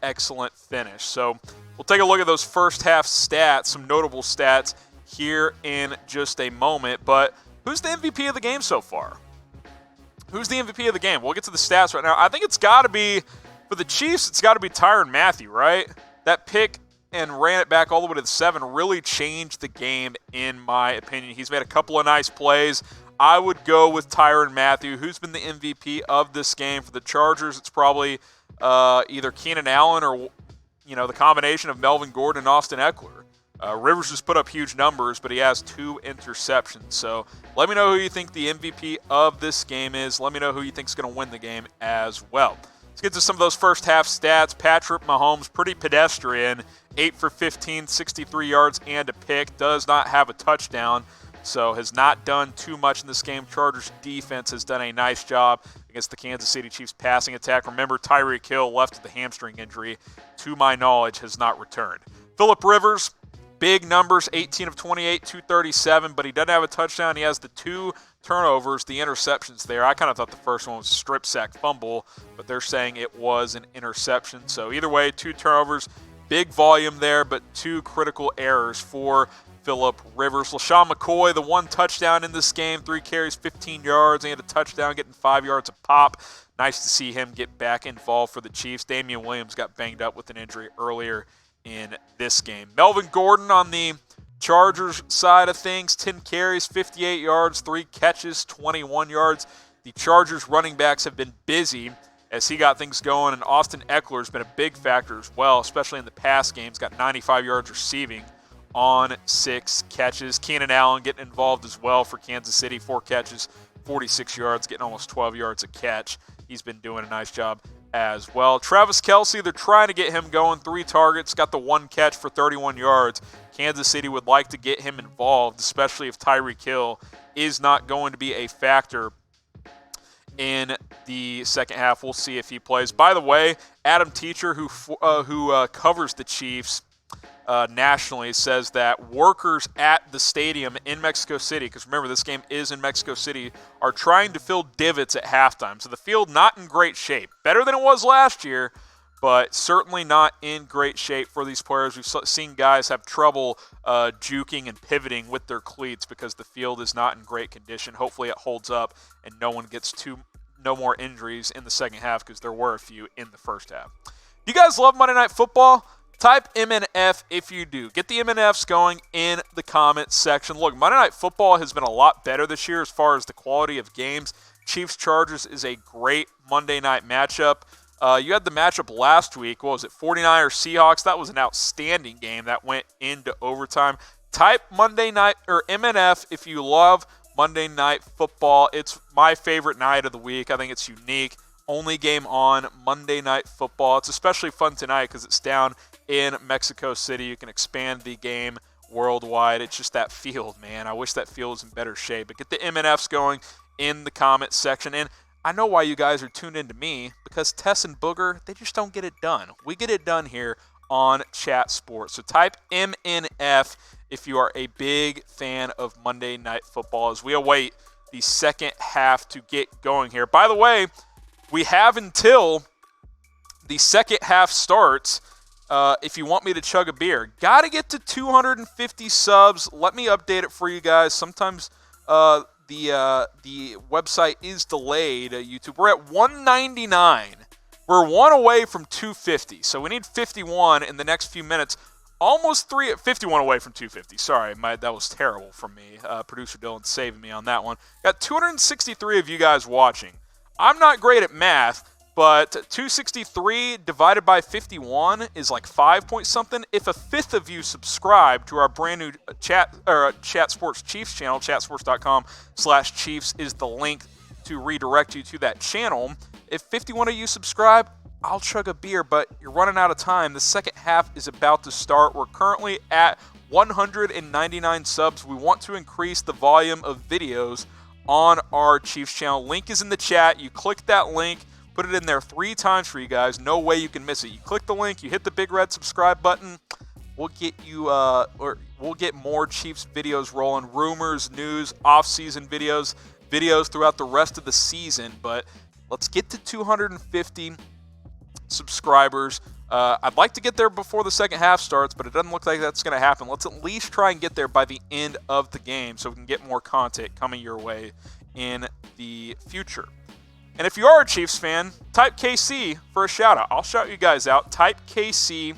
finish. So we'll take a look at those first half stats, some notable stats here in just a moment. But who's the MVP of the game so far? Who's the MVP of the game? We'll get to the stats right now. I think it's got to be, for the Chiefs, it's got to be Tyrann Mathieu, right? That pick and ran it back all the way to the 7 really changed the game, in my opinion. He's made a couple of nice plays. I would go with Tyrann Mathieu, who's been the MVP of this game. For the Chargers, it's probably either Keenan Allen or, the combination of Melvin Gordon and Austin Eckler. Rivers just put up huge numbers, but he has 2 interceptions. So let me know who you think the MVP of this game is. Let me know who you think is going to win the game as well. Let's get to some of those first half stats. Patrick Mahomes, pretty pedestrian. 8 for 15, 63 yards and a pick. Does not have a touchdown, so has not done too much in this game. Chargers defense has done a nice job against the Kansas City Chiefs passing attack. Remember, Tyreek Hill, left with the hamstring injury, to my knowledge, has not returned. Phillip Rivers, big numbers, 18 of 28, 237, but he doesn't have a touchdown. He has the 2 turnovers, the interceptions there. I kind of thought the first one was a strip sack fumble, but they're saying it was an interception. So either way, 2 turnovers, big volume there, but 2 critical errors for Phillip Rivers. LaShawn McCoy, the 1 touchdown in this game, 3 carries, 15 yards, and a touchdown, getting 5 yards a pop. Nice to see him get back involved for the Chiefs. Damian Williams got banged up with an injury earlier in this game. Melvin Gordon on the Chargers side of things, 10 carries, 58 yards, 3 catches, 21 yards. The Chargers running backs have been busy as he got things going, and Austin Eckler has been a big factor as well, especially in the pass games. Got 95 yards receiving on 6 catches. Keenan Allen getting involved as well for Kansas City, 4 catches, 46 yards, getting almost 12 yards a catch. He's been doing a nice job as well. Travis Kelce, they're trying to get him going. 3 targets, got the 1 catch for 31 yards. Kansas City would like to get him involved, especially if Tyreek Hill is not going to be a factor in the second half. We'll see if he plays. By the way, Adam Teacher, who covers the Chiefs nationally, says that workers at the stadium in Mexico City, because remember this game is in Mexico City, are trying to fill divots at halftime. So the field not in great shape. Better than it was last year, but certainly not in great shape for these players. We've seen guys have trouble juking and pivoting with their cleats because the field is not in great condition. Hopefully it holds up and no one gets no more injuries in the second half, because there were a few in the first half. You guys love Monday Night Football? Type MNF if you do. Get the MNFs going in the comments section. Look, Monday Night Football has been a lot better this year as far as the quality of games. Chiefs-Chargers is a great Monday night matchup. You had the matchup last week. What was it, 49ers-Seahawks? That was an outstanding game that went into overtime. Type Monday Night or MNF if you love Monday Night Football. It's my favorite night of the week. I think it's unique. Only game on Monday Night Football. It's especially fun tonight because it's down in Mexico City. You can expand the game worldwide. It's just that field, man. I wish that field was in better shape. But get the MNFs going in the comments section. And I know why you guys are tuned into me, because Tess and Booger, they just don't get it done. We get it done here on Chat Sports. So type MNF if you are a big fan of Monday Night Football as we await the second half to get going here. By the way, we have until the second half starts if you want me to chug a beer. Got to get to 250 subs. Let me update it for you guys. Sometimes the website is delayed. YouTube, we're at 199. We're 1 away from 250, so we need 51 in the next few minutes. Almost 51 away from 250. Sorry, that was terrible from me. Producer Dylan saving me on that one. Got 263 of you guys watching. I'm not great at math, but 263 divided by 51 is like 5 point something. If a fifth of you subscribe to our brand new Chat Sports Chiefs channel, chatsports.com/Chiefs is the link to redirect you to that channel. If 51 of you subscribe, I'll chug a beer, but you're running out of time. The second half is about to start. We're currently at 199 subs. We want to increase the volume of videos on our Chiefs channel. Link is in the chat. You click that link, put it in there 3 times for you guys. No way you can miss it. You click the link, you hit the big red subscribe button. We'll get you, or we'll get more Chiefs videos rolling. Rumors, news, off-season videos throughout the rest of the season. But let's get to 250 subscribers. I'd like to get there before the second half starts, but it doesn't look like that's going to happen. Let's at least try and get there by the end of the game so we can get more content coming your way in the future. And if you are a Chiefs fan, type KC for a shout-out. I'll shout you guys out. Type KC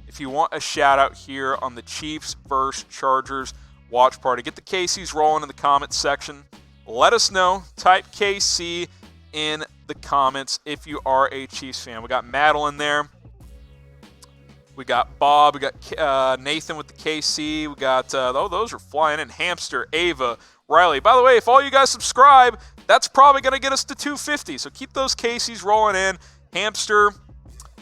if you want a shout-out here on the Chiefs vs. Chargers watch party. Get the KCs rolling in the comments section. Let us know. Type KC in the comments if you are a Chiefs fan. We got Madeline there. We got Bob. We got Nathan with the KC. We got, those are flying in. Hamster, Ava, Riley. By the way, if all you guys subscribe, that's probably going to get us to 250. So keep those KCs rolling in. Hamster,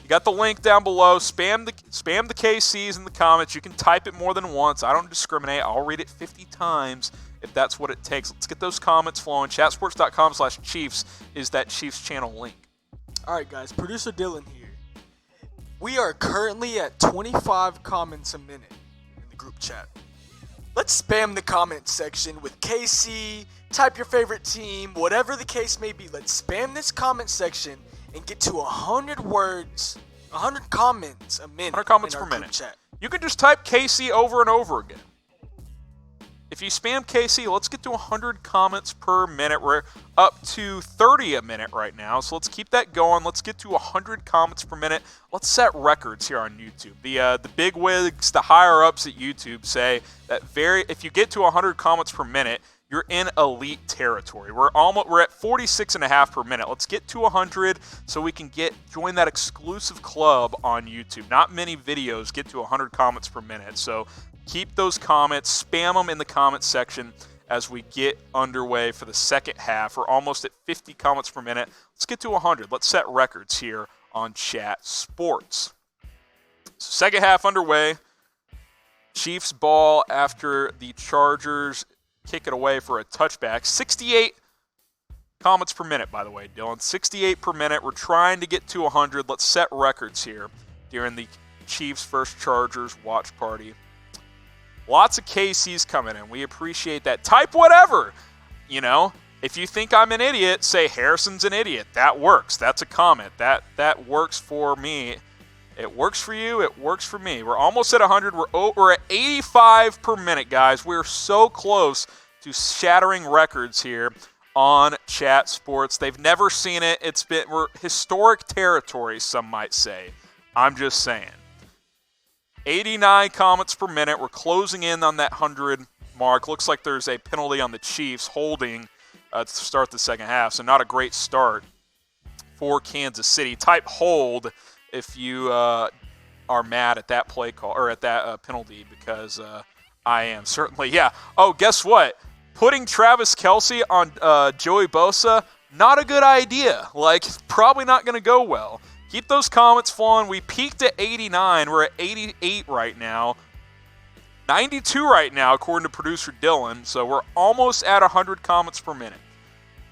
you got the link down below. Spam the KCs in the comments. You can type it more than once. I don't discriminate. I'll read it 50 times if that's what it takes. Let's get those comments flowing. Chatsports.com/Chiefs is that Chiefs channel link. All right, guys. Producer Dylan here. We are currently at 25 comments a minute in the group chat. Let's spam the comment section with KC, type your favorite team, whatever the case may be. Let's spam this comment section and get to 100 words, 100 comments a minute. 100 comments in our per minute. group chat. You can just type KC over and over again. If you spam KC, let's get to 100 comments per minute. We're up to 30 a minute right now, so let's keep that going. Let's get to 100 comments per minute. Let's set records here on YouTube. The big wigs, the higher-ups at YouTube say that if you get to 100 comments per minute, you're in elite territory. We're at 46.5 per minute. Let's get to 100 so we can join that exclusive club on YouTube. Not many videos get to 100 comments per minute, so keep those comments, spam them in the comments section as we get underway for the second half. We're almost at 50 comments per minute. Let's get to 100. Let's set records here on Chat Sports. So second half underway. Chiefs ball after the Chargers kick it away for a touchback. 68 comments per minute, by the way, Dylan. 68 per minute. We're trying to get to 100. Let's set records here during the Chiefs vs. Chargers watch party. Lots of KCs coming in. We appreciate that. Type whatever. If you think I'm an idiot, say Harrison's an idiot. That works. That's a comment. That works for me. It works for you. It works for me. We're almost at 100. We're at 85 per minute, guys. We're so close to shattering records here on Chat Sports. They've never seen it. We're historic territory, some might say. I'm just saying. 89 comments per minute. We're closing in on that 100 mark. Looks like there's a penalty on the Chiefs holding to start the second half, so not a great start for Kansas City. Type hold if you are mad at that play call or at that penalty, because I am certainly. Yeah. Oh, guess what? Putting Travis Kelce on Joey Bosa, not a good idea. Probably not going to go well. Keep those comments flowing. We peaked at 89. We're at 88 right now. 92 right now, according to producer Dylan. So we're almost at 100 comments per minute.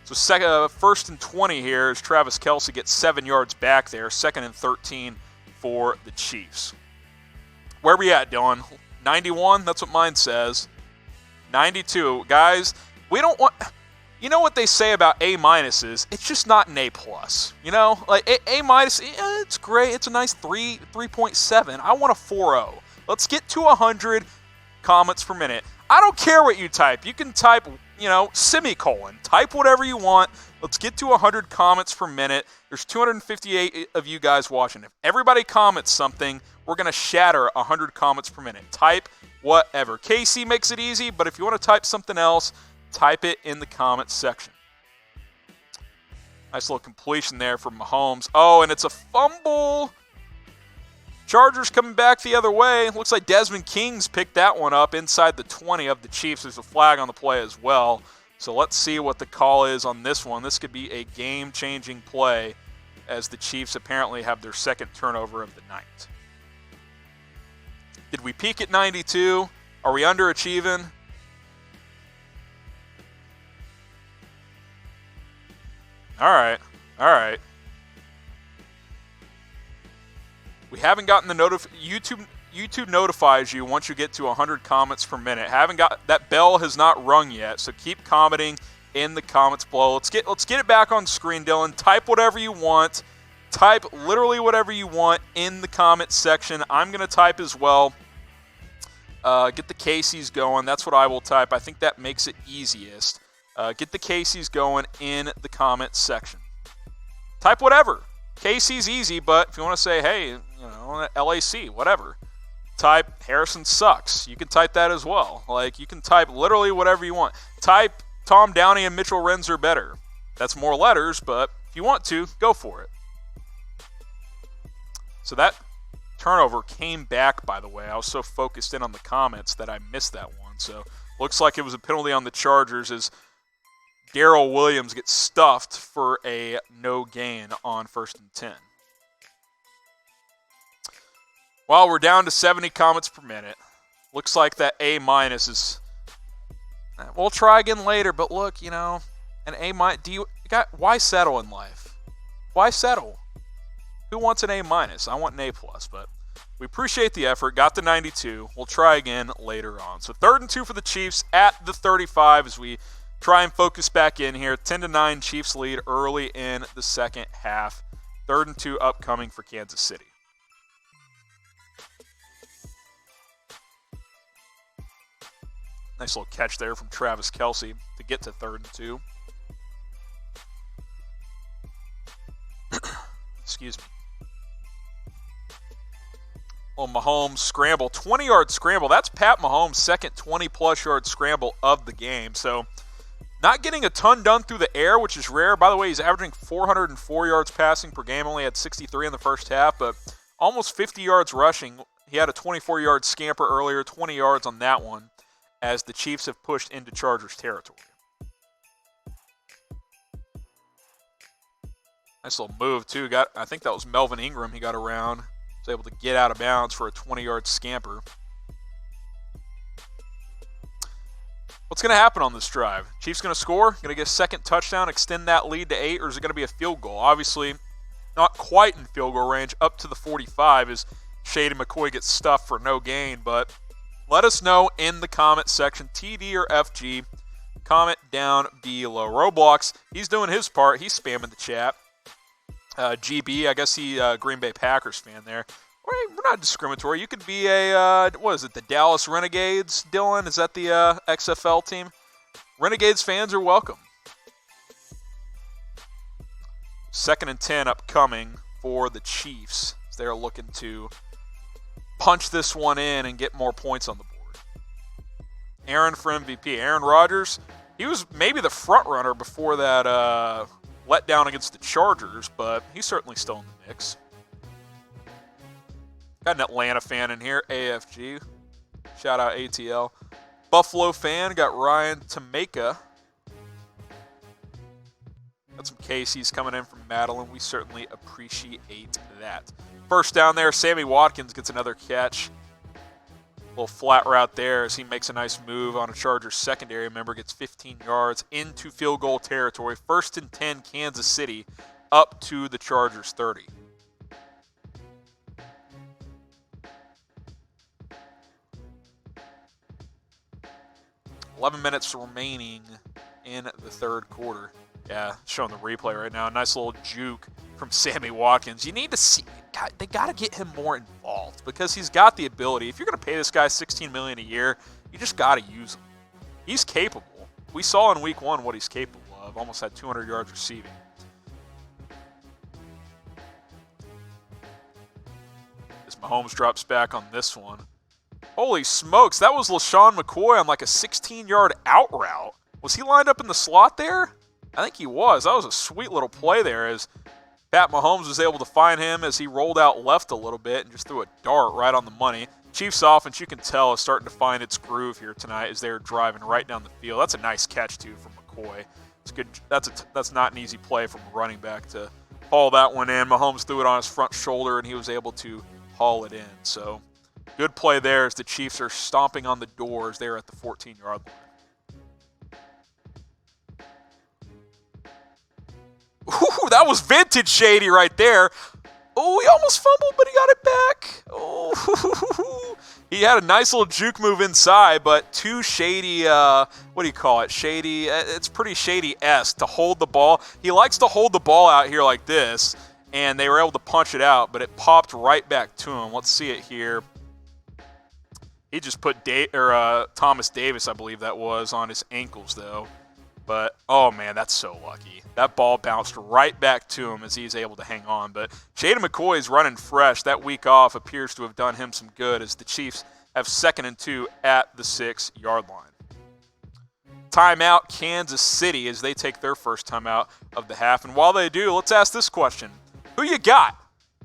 So first and 20 here as Travis Kelce gets 7 yards back there. Second and 13 for the Chiefs. Where we at, Dylan? 91? That's what mine says. 92. Guys, we don't want... You know what they say about A minuses? It's just not an A plus. A minus, it's great. It's a nice 3.7. I want a 4.0. Let's get to 100 comments per minute. I don't care what you type. You can type, semicolon. Type whatever you want. Let's get to 100 comments per minute. There's 258 of you guys watching. If everybody comments something, we're going to shatter 100 comments per minute. Type whatever. KC makes it easy, but if you want to type something else, type it in the comments section. Nice little completion there from Mahomes. Oh, and it's a fumble. Chargers coming back the other way. Looks like Desmond King's picked that one up inside the 20 of the Chiefs. There's a flag on the play as well. So let's see what the call is on this one. This could be a game-changing play as the Chiefs apparently have their second turnover of the night. Did we peak at 92? Are we underachieving? All right. We haven't gotten the YouTube notifies you once you get to 100 comments per minute. Haven't got that bell has not rung yet, so keep commenting in the comments below. Let's get it back on screen, Dylan. Type whatever you want. Type literally whatever you want in the comments section. I'm gonna type as well. Get the Casey's going. That's what I will type. I think that makes it easiest. Get the Casey's going in the comments section. Type whatever. Casey's easy, but if you want to say, hey, LAC, whatever, type Harrison sucks. You can type that as well. Like, you can type literally whatever you want. Type Tom Downey and Mitchell Renz are better. That's more letters, but if you want to, go for it. So that turnover came back, by the way. I was so focused in on the comments that I missed that one. So looks like it was a penalty on the Chargers as Darrell Williams gets stuffed for a no gain on 1st and 10. Well, we're down to 70 comments per minute. Looks like that A- is... We'll try again later, but look, an A-. Why settle in life? Why settle? Who wants an A-? I want an A+, but we appreciate the effort. Got the 92. We'll try again later on. So 3rd and 2 for the Chiefs at the 35 as we try and focus back in here. 10-9 Chiefs lead early in the second half. 3rd and 2 upcoming for Kansas City. Nice little catch there from Travis Kelce to get to 3rd and 2. Excuse me. Well, Mahomes scramble, 20-yard scramble. That's Pat Mahomes' second 20-plus yard scramble of the game. So not getting a ton done through the air, which is rare. By the way, he's averaging 404 yards passing per game. Only had 63 in the first half, but almost 50 yards rushing. He had a 24-yard scamper earlier, 20 yards on that one, as the Chiefs have pushed into Chargers territory. Nice little move, too. I think that was Melvin Ingram he got around. Was able to get out of bounds for a 20-yard scamper. What's going to happen on this drive? Chiefs going to score? Going to get a second touchdown, extend that lead to 8, or is it going to be a field goal? Obviously, not quite in field goal range, up to the 45 as Shady McCoy gets stuffed for no gain, but let us know in the comment section, TD or FG. Comment down below. Roblox, he's doing his part. He's spamming the chat. GB, I guess he Green Bay Packers fan there. We're not discriminatory. You could be a, the Dallas Renegades, Dylan? Is that the XFL team? Renegades fans are welcome. 2nd and 10 upcoming for the Chiefs. They're looking to punch this one in and get more points on the board. Aaron for MVP. Aaron Rodgers, he was maybe the front runner before that letdown against the Chargers, but he's certainly still in the mix. Got an Atlanta fan in here, AFG. Shout out ATL. Buffalo fan, got Ryan Tameka. Got some Casey's coming in from Madeline. We certainly appreciate that. First down there, Sammy Watkins gets another catch. Little flat route there as he makes a nice move on a Chargers secondary member, gets 15 yards into field goal territory. 1st and 10, Kansas City, up to the Chargers 30. $11 minutes remaining in the third quarter. Yeah, showing the replay right now. Nice little juke from Sammy Watkins. You need to see, they got to get him more involved because he's got the ability. If you're going to pay this guy $16 million a year, you just got to use him. He's capable. We saw in week 1 what he's capable of. have almost had 200 yards receiving. As Mahomes drops back on this one. Holy smokes, that was LaShawn McCoy on like a 16-yard out route. Was he lined up in the slot there? I think he was. That was a sweet little play there as Pat Mahomes was able to find him as he rolled out left a little bit and just threw a dart right on the money. Chiefs offense, you can tell, is starting to find its groove here tonight as they're driving right down the field. That's a nice catch, too, from McCoy. It's good. That's not an easy play from a running back to haul that one in. Mahomes threw it on his front shoulder, and he was able to haul it in. So good play there as the Chiefs are stomping on the doors there at the 14-yard line. Ooh, that was vintage Shady right there. Oh, he almost fumbled, but he got it back. Oh, he had a nice little juke move inside, but too shady, what do you call it? Shady, it's pretty shady-esque to hold the ball. He likes to hold the ball out here like this, and they were able to punch it out, but it popped right back to him. Let's see it here. He just put Thomas Davis, I believe that was, on his ankles, though. But, oh, man, that's so lucky. That ball bounced right back to him as he's able to hang on. But Jaden McCoy is running fresh. That week off appears to have done him some good as the Chiefs have 2nd and 2 at the 6-yard line. Timeout, Kansas City, as they take their first timeout of the half. And while they do, let's ask this question. Who you got?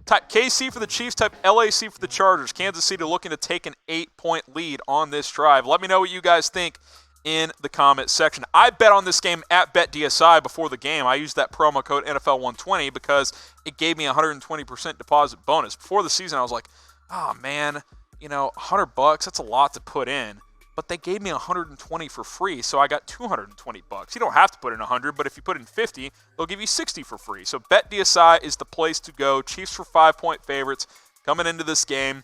Type KC for the Chiefs, type LAC for the Chargers. Kansas City looking to take an 8-point lead on this drive. Let me know what you guys think in the comment section. I bet on this game at BetDSI before the game. I used that promo code NFL120 because it gave me a 120% deposit bonus. Before the season, I was like, oh man, $100, that's a lot to put in. But they gave me 120 for free, so I got $220. You don't have to put in 100, but if you put in 50, they'll give you 60 for free. So BetDSI is the place to go. Chiefs for 5-point favorites coming into this game.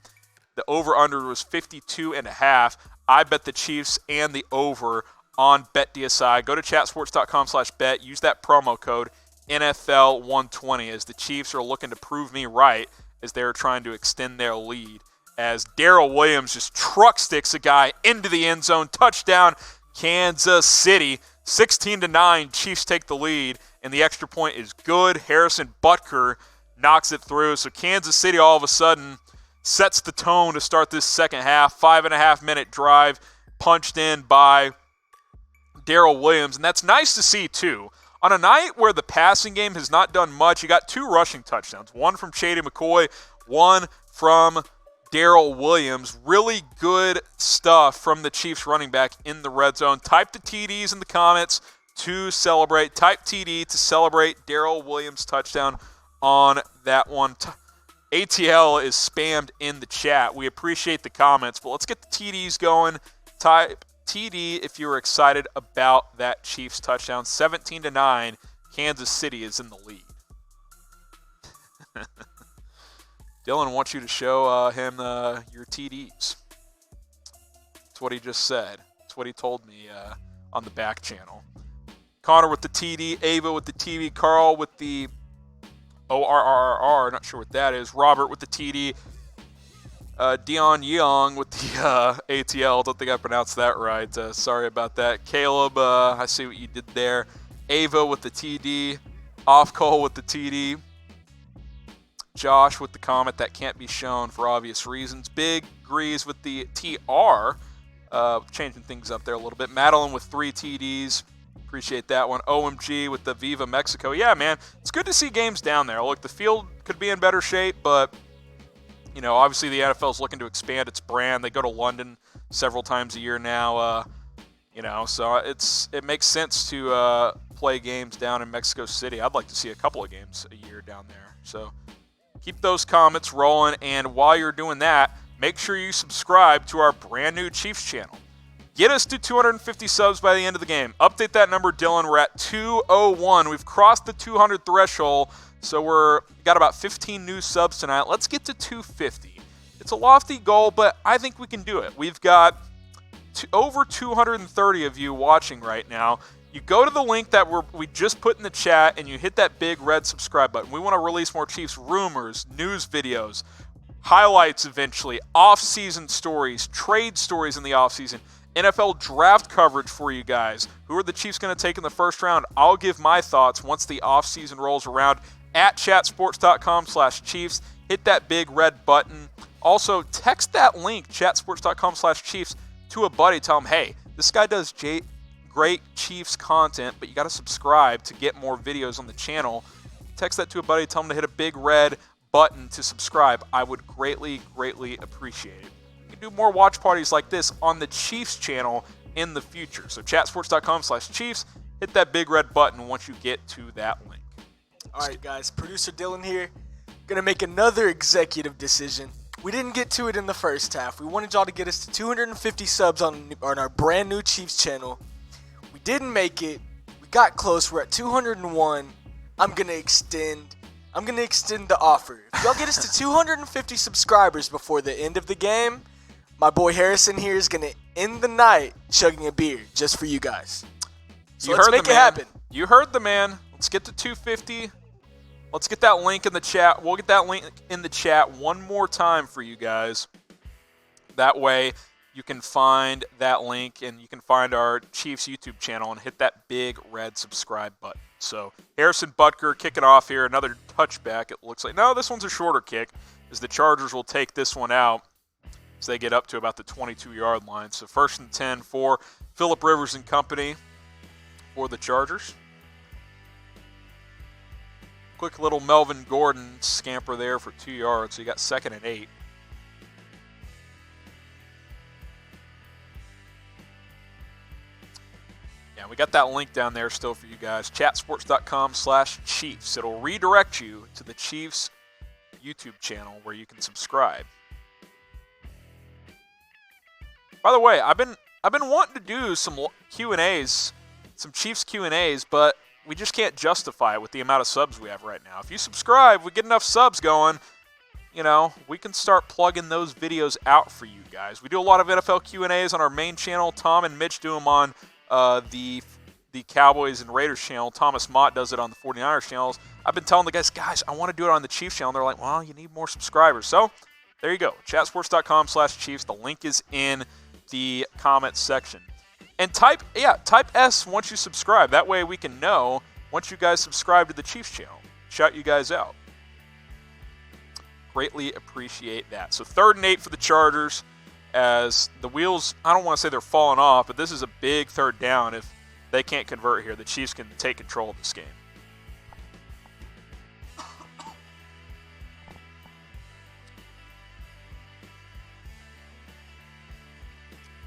The over-under was 52.5. I bet the Chiefs and the over on BetDSI. Go to chatsports.com/bet. Use that promo code NFL120 as the Chiefs are looking to prove me right as they're trying to extend their lead. As Darrell Williams just truck sticks a guy into the end zone. Touchdown, Kansas City. 16-9, Chiefs take the lead, and the extra point is good. Harrison Butker knocks it through. So Kansas City all of a sudden sets the tone to start this second half. 5.5-minute drive punched in by Darrell Williams, and that's nice to see too. On a night where the passing game has not done much, you got 2 rushing touchdowns. One from Shady McCoy, one from Darrell Williams. Really good stuff from the Chiefs running back in the red zone. Type the TDs in the comments to celebrate. Type TD to celebrate Darrell Williams' touchdown on that one. ATL is spammed in the chat. We appreciate the comments, but let's get the TDs going. Type TD if you're excited about that Chiefs touchdown. 17-9, Kansas City is in the lead. Dylan wants you to show him your TDs. That's what he just said. That's what he told me on the back channel. Connor with the TD, Ava with the TV, Carl with the ORRR, not sure what that is. Robert with the TD. Dion Young with the ATL. Don't think I pronounced that right. Sorry about that. Caleb, I see what you did there. Ava with the TD. Off call with the TD. Josh with the comment that can't be shown for obvious reasons. Big Grease with the TR. Changing things up there a little bit. Madeline with 3 TDs. Appreciate that one. OMG with the Viva Mexico. Yeah, man, it's good to see games down there. Look, the field could be in better shape, but, obviously the NFL is looking to expand its brand. They go to London several times a year now, so it makes sense to play games down in Mexico City. I'd like to see a couple of games a year down there. So keep those comments rolling, and while you're doing that, make sure you subscribe to our brand new Chiefs channel. Get us to 250 subs by the end of the game. Update that number, Dylan. We're at 201. We've crossed the 200 threshold, so we're got about 15 new subs tonight. Let's get to 250. It's a lofty goal, but I think we can do it. We've got over 230 of you watching right now. You go to the link that we just put in the chat, and you hit that big red subscribe button. We want to release more Chiefs rumors, news videos, highlights eventually, off-season stories, trade stories in the off-season. NFL draft coverage for you guys. Who are the Chiefs going to take in the first round? I'll give my thoughts once the offseason rolls around at chatsports.com/Chiefs. Hit that big red button. Also, text that link, chatsports.com/Chiefs, to a buddy. Tell him, hey, this guy does great Chiefs content, but you got to subscribe to get more videos on the channel. Text that to a buddy. Tell him to hit a big red button to subscribe. I would greatly, greatly appreciate it. You can do more watch parties like this on the Chiefs channel in the future. So chatsports.com/Chiefs. Hit that big red button once you get to that link. All right, guys. Producer Dylan here. Going to make another executive decision. We didn't get to it in the first half. We wanted y'all to get us to 250 subs on our brand new Chiefs channel. We didn't make it. We got close. We're at 201. I'm going to extend the offer. If y'all get us to 250 subscribers before the end of the game, my boy Harrison here is going to end the night chugging a beer just for you guys. So let's make it happen. You heard the man. Let's get to 250. Let's get that link in the chat. We'll get that link in the chat one more time for you guys. That way you can find that link and you can find our Chiefs YouTube channel and hit that big red subscribe button. So Harrison Butker kicking off here. Another touchback, it looks like. No, this one's a shorter kick as the Chargers will take this one out as they get up to about the 22-yard line. So 1st and 10 for Phillip Rivers and company for the Chargers. Quick little Melvin Gordon scamper there for 2 yards. So you got 2nd and 8. Yeah, we got that link down there still for you guys. Chatsports.com/Chiefs. It'll redirect you to the Chiefs YouTube channel where you can subscribe. By the way, I've been wanting to do some Q&As, some Chiefs Q&As, but we just can't justify it with the amount of subs we have right now. If you subscribe, we get enough subs going, we can start plugging those videos out for you guys. We do a lot of NFL Q&As on our main channel. Tom and Mitch do them on the Cowboys and Raiders channel. Thomas Mott does it on the 49ers channels. I've been telling the guys, I want to do it on the Chiefs channel. They're like, well, you need more subscribers. So there you go, chatsports.com/Chiefs. The link is in the comments section. And type S once you subscribe. That way we can know once you guys subscribe to the Chiefs channel. Shout you guys out. Greatly appreciate that. So 3rd and 8 for the Chargers as the wheels, I don't want to say they're falling off, but this is a big 3rd down. If they can't convert here, the Chiefs can take control of this game.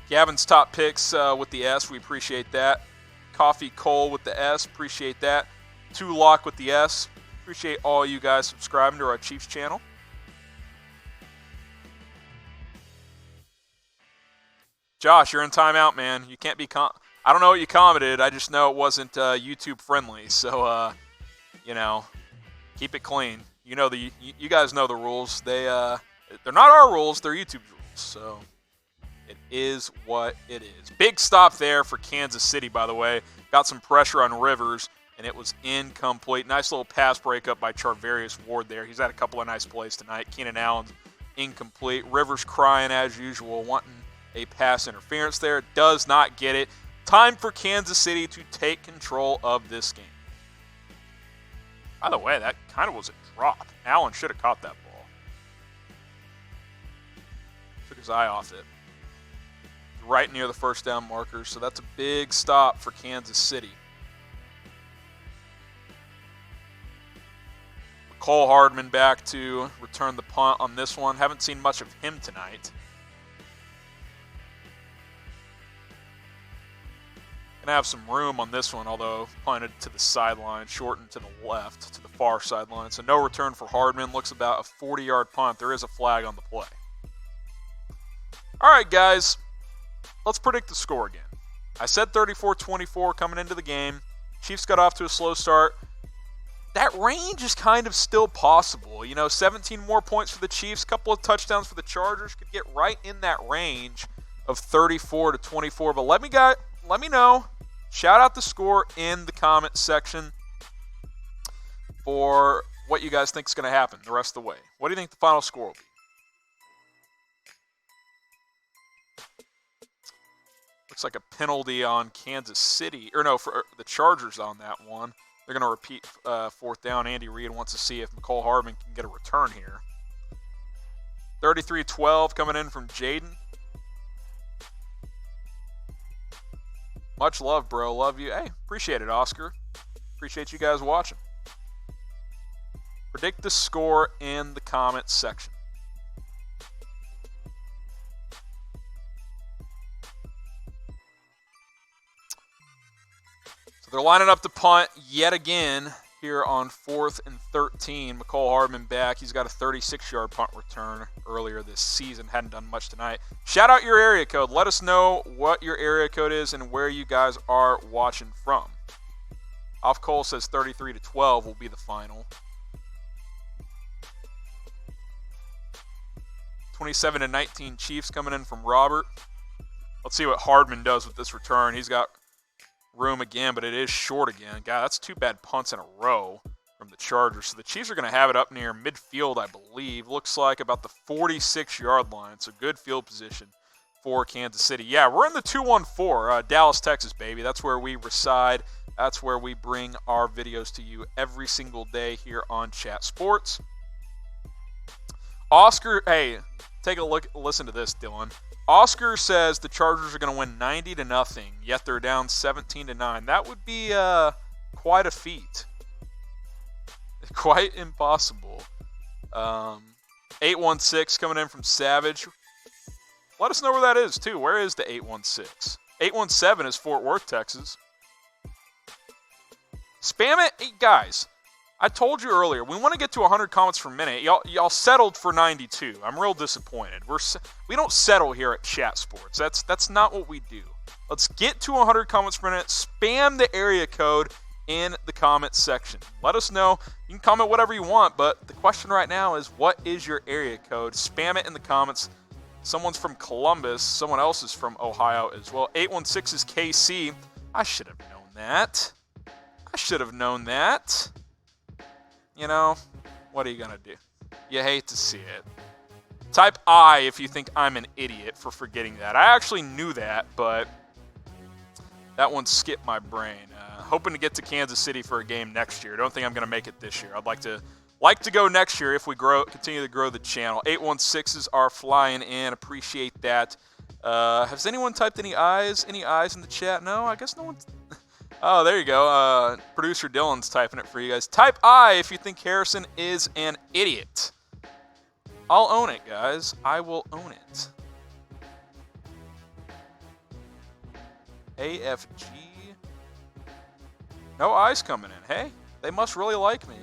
Gavin's top picks with the S. We appreciate that. Coffee Cole with the S. Appreciate that. Two Lock with the S. Appreciate all you guys subscribing to our Chiefs channel. Josh, you're in timeout, man. You can't be I don't know what you commented. I just know it wasn't YouTube friendly. So, keep it clean. You guys know the rules. They're not our rules. They're YouTube's rules. So it is what it is. Big stop there for Kansas City, by the way. Got some pressure on Rivers, and it was incomplete. Nice little pass breakup by Charvarius Ward there. He's had a couple of nice plays tonight. Keenan Allen, incomplete. Rivers crying as usual, wanting a pass interference there. Does not get it. Time for Kansas City to take control of this game. By the way, that kind of was a drop. Allen should have caught that ball. Took his eye off it. Right near the 1st down marker, so that's a big stop for Kansas City. Cole Hardman back to return the punt on this one. Haven't seen much of him tonight. Gonna have some room on this one, although punted to the sideline, shortened to the left, to the far sideline. So no return for Hardman. Looks about a 40-yard punt. There is a flag on the play. All right, guys. Let's predict the score again. I said 34-24 coming into the game. Chiefs got off to a slow start. That range is kind of still possible. 17 more points for the Chiefs, a couple of touchdowns for the Chargers could get right in that range of 34-24. But let me know. Shout out the score in the comment section for what you guys think is going to happen the rest of the way. What do you think the final score will be? Looks like a penalty on Kansas City. Or no, for the Chargers on that one. They're going to repeat fourth down. Andy Reid wants to see if McCole Hardman can get a return here. 33-12 coming in from Jaden. Much love, bro. Love you. Hey, appreciate it, Oscar. Appreciate you guys watching. Predict the score in the comments section. So they're lining up to punt yet again here on 4th and 13. McCole Hardman back. He's got a 36-yard punt return earlier this season. Hadn't done much tonight. Shout out your area code. Let us know what your area code is and where you guys are watching from. Off Cole says 33-12 will be the final. 27-19 Chiefs coming in from Robert. Let's see what Hardman does with this return. He's got room again, but it is short again. God, that's 2 bad punts in a row from the Chargers. So the Chiefs are going to have it up near midfield, I believe. Looks like about the 46-yard line. So good field position for Kansas City. Yeah, we're in the 214, Dallas, Texas, baby. That's where we reside. That's where we bring our videos to you every single day here on Chat Sports. Oscar, hey, take a look, listen to this, Dylan. Oscar says the Chargers are going to win 90-0, yet they're down 17-9. That would be quite a feat. Quite impossible. 816 coming in from Savage. Let us know where that is, too. Where is the 816? 817 is Fort Worth, Texas. Spam it. Hey, guys, I told you earlier, we want to get to 100 comments per minute. Y'all settled for 92. I'm real disappointed. We don't settle here at Chat Sports. That's not what we do. Let's get to 100 comments per minute. Spam the area code in the comments section. Let us know. You can comment whatever you want, but the question right now is, what is your area code? Spam it in the comments. Someone's from Columbus. Someone else is from Ohio as well. 816 is KC. I should have known that. You know, what are you going to do? You hate to see it. Type I if you think I'm an idiot for forgetting that. I actually knew that, but that one skipped my brain. Hoping to get to Kansas City for a game next year. Don't think I'm going to make it this year. I'd like to go next year if we continue to grow the channel. 816s are flying in. Appreciate that. Has anyone typed any eyes? Any eyes in the chat? No, I guess no one's... Oh, there you go. Producer Dylan's typing it for you guys. Type I if you think Harrison is an idiot. I'll own it, guys. I will own it. AFG. No eyes coming in. Hey, they must really like me.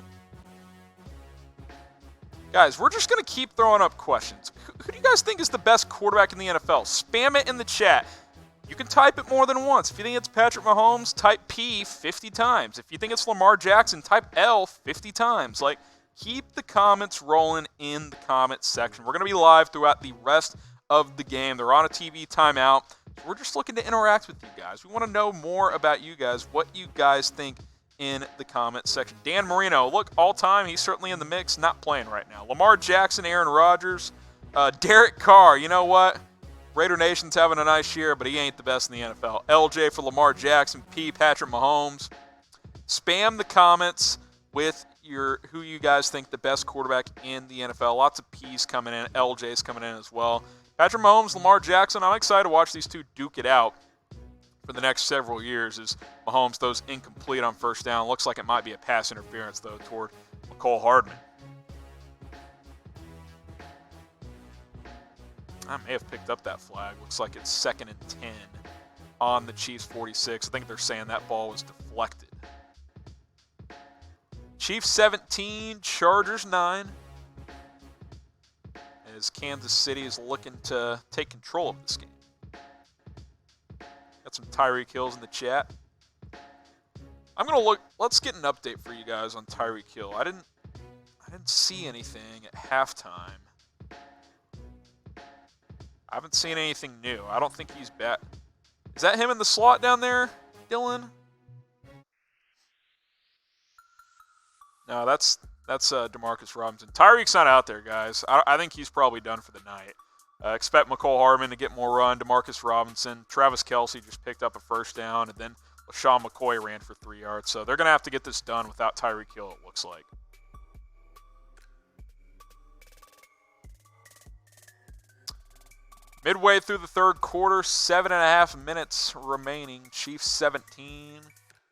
Guys, we're just going to keep throwing up questions. Who do you guys think is the best quarterback in the NFL? Spam it in the chat. You can type it more than once. If you think it's Patrick Mahomes, type P 50 times. If you think it's Lamar Jackson, type L 50 times. Like, keep the comments rolling in the comments section. We're going to be live throughout the rest of the game. They're on a TV timeout. We're just looking to interact with you guys. We want to know more about you guys, what you guys think in the comments section. Dan Marino, look, all time, he's certainly in the mix, not playing right now. Lamar Jackson, Aaron Rodgers, Derek Carr, you know what? Raider Nation's having a nice year, but he ain't the best in the NFL. LJ for Lamar Jackson, P, Patrick Mahomes. Spam the comments with who you guys think the best quarterback in the NFL. Lots of P's coming in. LJ's coming in as well. Patrick Mahomes, Lamar Jackson. I'm excited to watch these two duke it out for the next several years as Mahomes throws incomplete on first down. Looks like it might be a pass interference, though, toward McCole Hardman. I may have picked up that flag. Looks like it's 2nd and 10 on the Chiefs 46. I think they're saying that ball was deflected. Chiefs 17, Chargers 9. As Kansas City is looking to take control of this game. Got some Tyreek Hills in the chat. I'm gonna look. Let's get an update for you guys on Tyreek Hill. I didn't see anything at halftime. I haven't seen anything new. I don't think he's back. Is that him in the slot down there, Dylan? No, that's DeMarcus Robinson. Tyreek's not out there, guys. I think he's probably done for the night. Expect McCole Hardman to get more run. DeMarcus Robinson. Travis Kelce just picked up a first down. And then LaShawn McCoy ran for 3 yards. So they're going to have to get this done without Tyreek Hill, it looks like. Midway through the third quarter, 7.5 minutes remaining. Chiefs 17,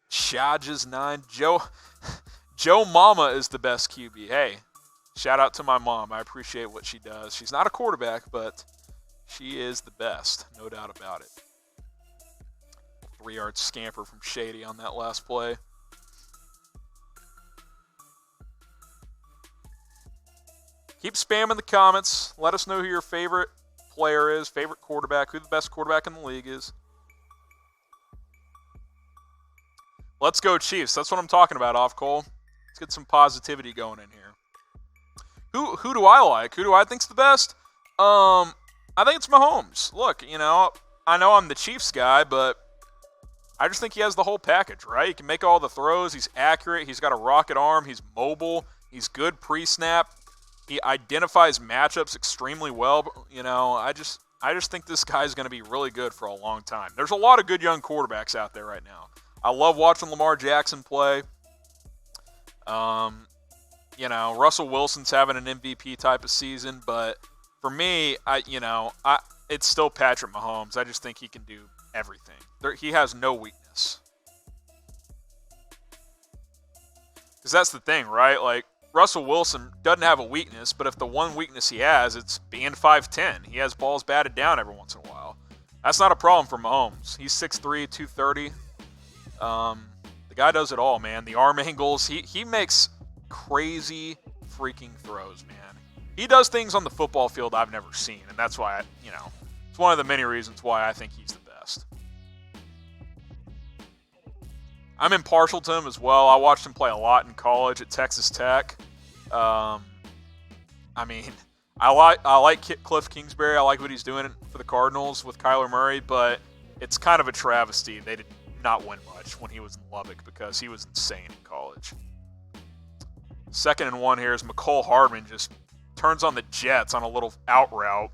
Chargers 9. Joe Mama is the best QB. Hey, shout out to my mom. I appreciate what she does. She's not a quarterback, but she is the best, no doubt about it. 3-yard scamper from Shady on that last play. Keep spamming the comments. Let us know who your favorite player is, favorite quarterback, who the best quarterback in the league is. Let's go Chiefs. That's what I'm talking about, Off Cole. Let's get some positivity going in here. Who do I like? Who do I think's the best? I think it's Mahomes. Look, I know I'm the Chiefs guy, but I just think he has the whole package, right? He can make all the throws. He's accurate. He's got a rocket arm. He's mobile. He's good pre-snap. He identifies matchups extremely well. I just think this guy's going to be really good for a long time. There's a lot of good young quarterbacks out there right now. I love watching Lamar Jackson play. Russell Wilson's having an MVP type of season, but for me, it's still Patrick Mahomes. I just think he can do everything. He has no weakness. Because that's the thing, right? Like, Russell Wilson doesn't have a weakness, but if the one weakness he has, it's being 5'10". He has balls batted down every once in a while. That's not a problem for Mahomes. He's 6'3", 230. The guy does it all, man. The arm angles. He makes crazy freaking throws, man. He does things on the football field I've never seen, and that's why, it's one of the many reasons why I think he's the best. I'm impartial to him as well. I watched him play a lot in college at Texas Tech. I like Cliff Kingsbury. I like what he's doing for the Cardinals with Kyler Murray, but it's kind of a travesty. They did not win much when he was in Lubbock because he was insane in college. 2nd and 1 here is McCole Hardman just turns on the Jets on a little out route.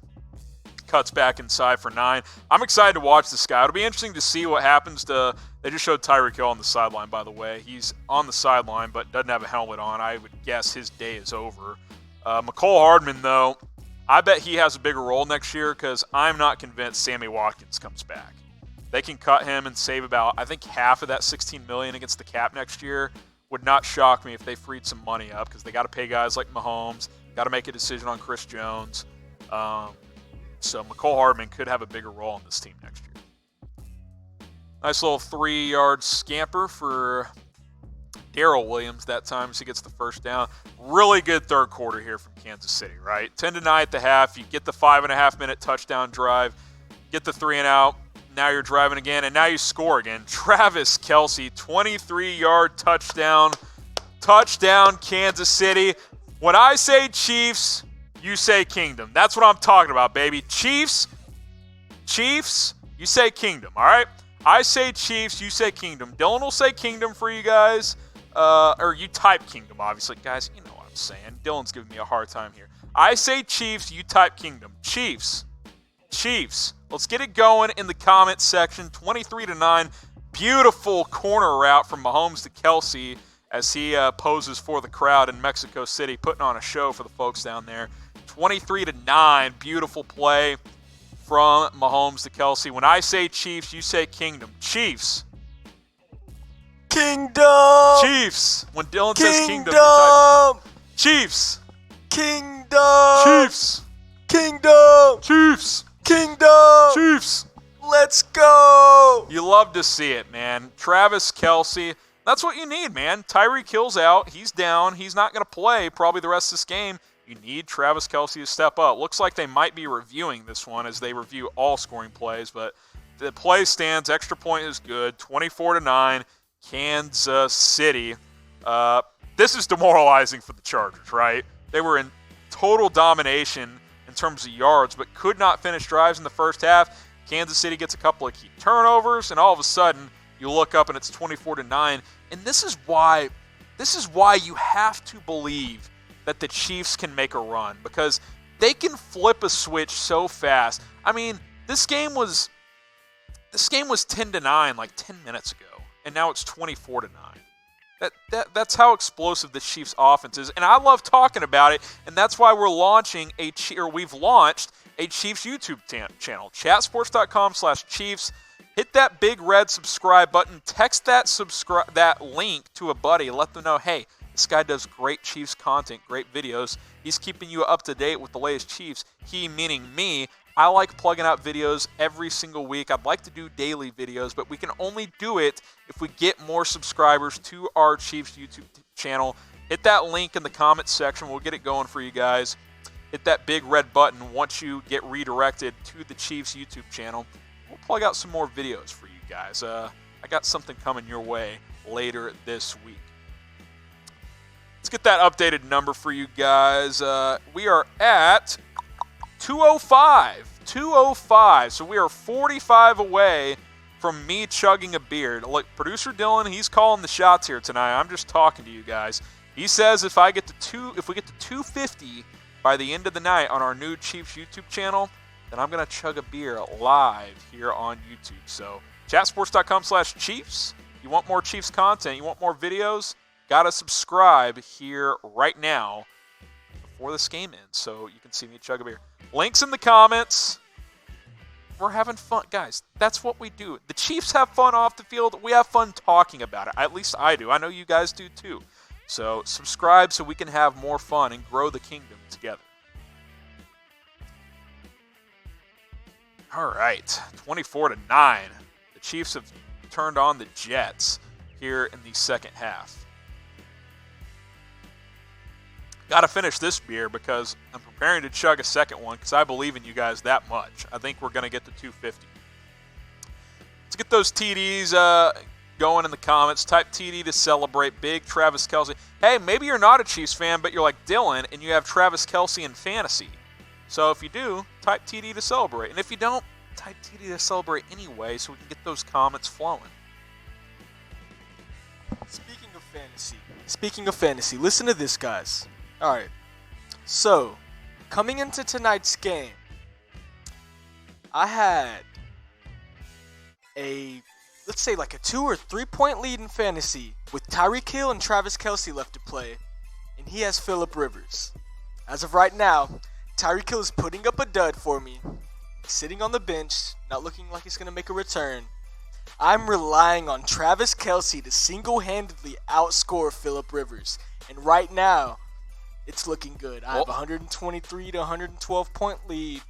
Cuts back inside for 9. I'm excited to watch this guy. It'll be interesting to see what happens to... They just showed Tyreek Hill on the sideline, by the way. He's on the sideline, but doesn't have a helmet on. I would guess his day is over. McCole Hardman, though, I bet he has a bigger role next year because I'm not convinced Sammy Watkins comes back. They can cut him and save about, I think, half of that $16 million against the cap next year. Would not shock me if they freed some money up because they got to pay guys like Mahomes. Got to make a decision on Chris Jones. So McCole Hardman could have a bigger role on this team next year. Nice little 3-yard scamper for Darrell Williams that time as he gets the first down. Really good third quarter here from Kansas City, right? 10-9 at the half. You get the 5.5-minute touchdown drive. Get the 3 and out. Now you're driving again, and now you score again. Travis Kelce, 23-yard touchdown. Touchdown, Kansas City. When I say Chiefs, you say Kingdom. That's what I'm talking about, baby. Chiefs, you say Kingdom, all right? I say Chiefs, you say Kingdom. Dylan will say Kingdom for you guys. Or you type Kingdom, obviously. Guys, you know what I'm saying. Dylan's giving me a hard time here. I say Chiefs, you type Kingdom. Chiefs. Let's get it going in the comments section. 23-9. Beautiful corner route from Mahomes to Kelce as he poses for the crowd in Mexico City, putting on a show for the folks down there. 23-9. Beautiful play from Mahomes to Kelce. When I say Chiefs, you say Kingdom. Chiefs. Kingdom. Chiefs. When Dylan says Kingdom, you type Chiefs. Kingdom. Chiefs. Kingdom. Chiefs. Kingdom. Chiefs. Let's go. You love to see it, man. Travis Kelce. That's what you need, man. Tyreek Hill's out. He's down. He's not going to play probably the rest of this game. You need Travis Kelce to step up. Looks like they might be reviewing this one as they review all scoring plays, but the play stands. Extra point is good. 24-9, Kansas City. This is demoralizing for the Chargers, right? They were in total domination in terms of yards, but could not finish drives in the first half. Kansas City gets a couple of key turnovers, and all of a sudden, you look up and it's 24-9. And this is why you have to believe that the Chiefs can make a run, because they can flip a switch so fast. I mean, this game was 10-9 like 10 minutes ago, and now it's 24-9. That's how explosive the Chiefs offense is, and I love talking about it, and that's why we've launched a Chiefs YouTube channel, chatsports.com/Chiefs. Hit that big red subscribe button, text that link to a buddy, let them know, hey, this guy does great Chiefs content, great videos. He's keeping you up to date with the latest Chiefs. He meaning me. I like plugging out videos every single week. I'd like to do daily videos, but we can only do it if we get more subscribers to our Chiefs YouTube channel. Hit that link in the comments section. We'll get it going for you guys. Hit that big red button once you get redirected to the Chiefs YouTube channel. We'll plug out some more videos for you guys. I got something coming your way later this week. Let's get that updated number for you guys. We are at 205. So we are 45 away from me chugging a beer. Look, producer Dylan, he's calling the shots here tonight. I'm just talking to you guys. He says if we get to 250 by the end of the night on our new Chiefs YouTube channel, then I'm going to chug a beer live here on YouTube. So chatsports.com/Chiefs. You want more Chiefs content, you want more videos, got to subscribe here right now before this game ends so you can see me chug a beer. Links in the comments. We're having fun. Guys, that's what we do. The Chiefs have fun off the field. We have fun talking about it. At least I do. I know you guys do too. So subscribe so we can have more fun and grow the kingdom together. All right, 24-9. The Chiefs have turned on the Jets here in the second half. Got to finish this beer because I'm preparing to chug a second one because I believe in you guys that much. I think we're going to get to 250. Let's get those TDs going in the comments. Type TD to celebrate. Big Travis Kelce. Hey, maybe you're not a Chiefs fan, but you're like Dylan and you have Travis Kelce in fantasy. So if you do, type TD to celebrate. And if you don't, type TD to celebrate anyway so we can get those comments flowing. Speaking of fantasy, listen to this, guys. All right, so coming into tonight's game, I had let's say like a 2 or 3 point lead in fantasy with Tyreek Hill and Travis Kelce left to play, and he has Phillip Rivers. As of right now, Tyreek Hill is putting up a dud for me, sitting on the bench, not looking like he's going to make a return. I'm relying on Travis Kelce to single-handedly outscore Phillip Rivers, and right now, it's looking good. I have 123 to 112 point lead,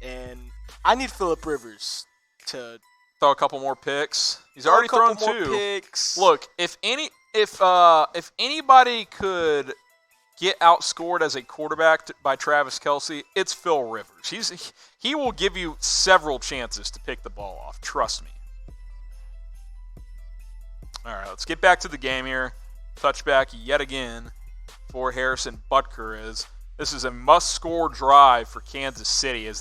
and I need Phillip Rivers to throw a couple more picks. He's already thrown 2 picks. Look, if anybody could get outscored as a quarterback by Travis Kelce, it's Phil Rivers. He will give you several chances to pick the ball off. Trust me. All right, let's get back to the game here. Touchback yet again for Harrison Butker. This is a must-score drive for Kansas City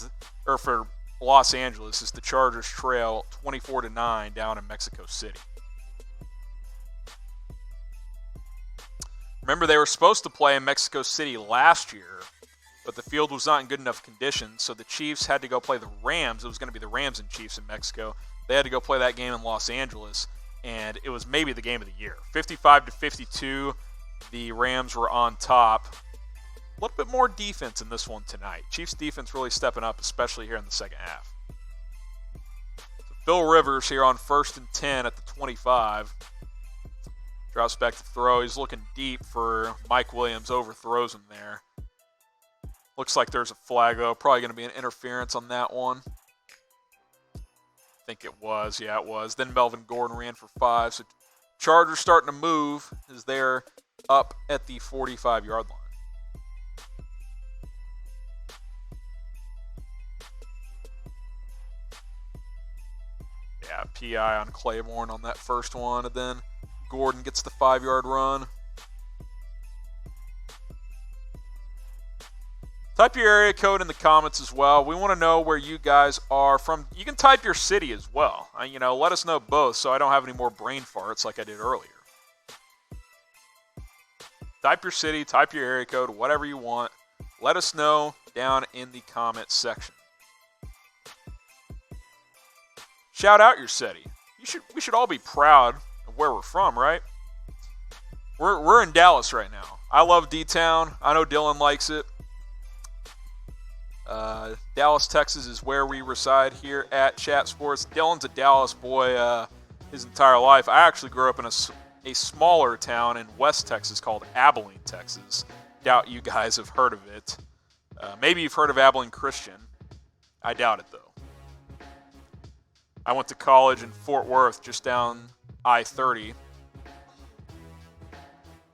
or for Los Angeles as the Chargers trail 24-9 down in Mexico City. Remember, they were supposed to play in Mexico City last year, but the field was not in good enough condition, so the Chiefs had to go play the Rams. It was going to be the Rams and Chiefs in Mexico. They had to go play that game in Los Angeles, and it was maybe the game of the year. 55-52, the Rams were on top. A little bit more defense in this one tonight. Chiefs defense really stepping up, especially here in the second half. So Phil Rivers here on 1st and 10 at the 25. Drops back to throw. He's looking deep for Mike Williams. Overthrows him there. Looks like there's a flag, though. Probably going to be an interference on that one. I think it was. Yeah, it was. Then Melvin Gordon ran for 5. So Chargers starting to move as they're up at the 45-yard line. Yeah, PI on Claiborne on that first one, and then Gordon gets the 5-yard run. Type your area code in the comments as well. We want to know where you guys are from. You can type your city as well. Let us know both so I don't have any more brain farts like I did earlier. Type your city, type your area code, whatever you want. Let us know down in the comments section. Shout out your city. We should all be proud of where we're from, right? We're in Dallas right now. I love D-Town. I know Dylan likes it. Dallas, Texas is where we reside here at Chat Sports. Dylan's a Dallas boy his entire life. I actually grew up in a smaller town in West Texas called Abilene, Texas. Doubt you guys have heard of it. Maybe you've heard of Abilene Christian. I doubt it, though. I went to college in Fort Worth, just down I-30.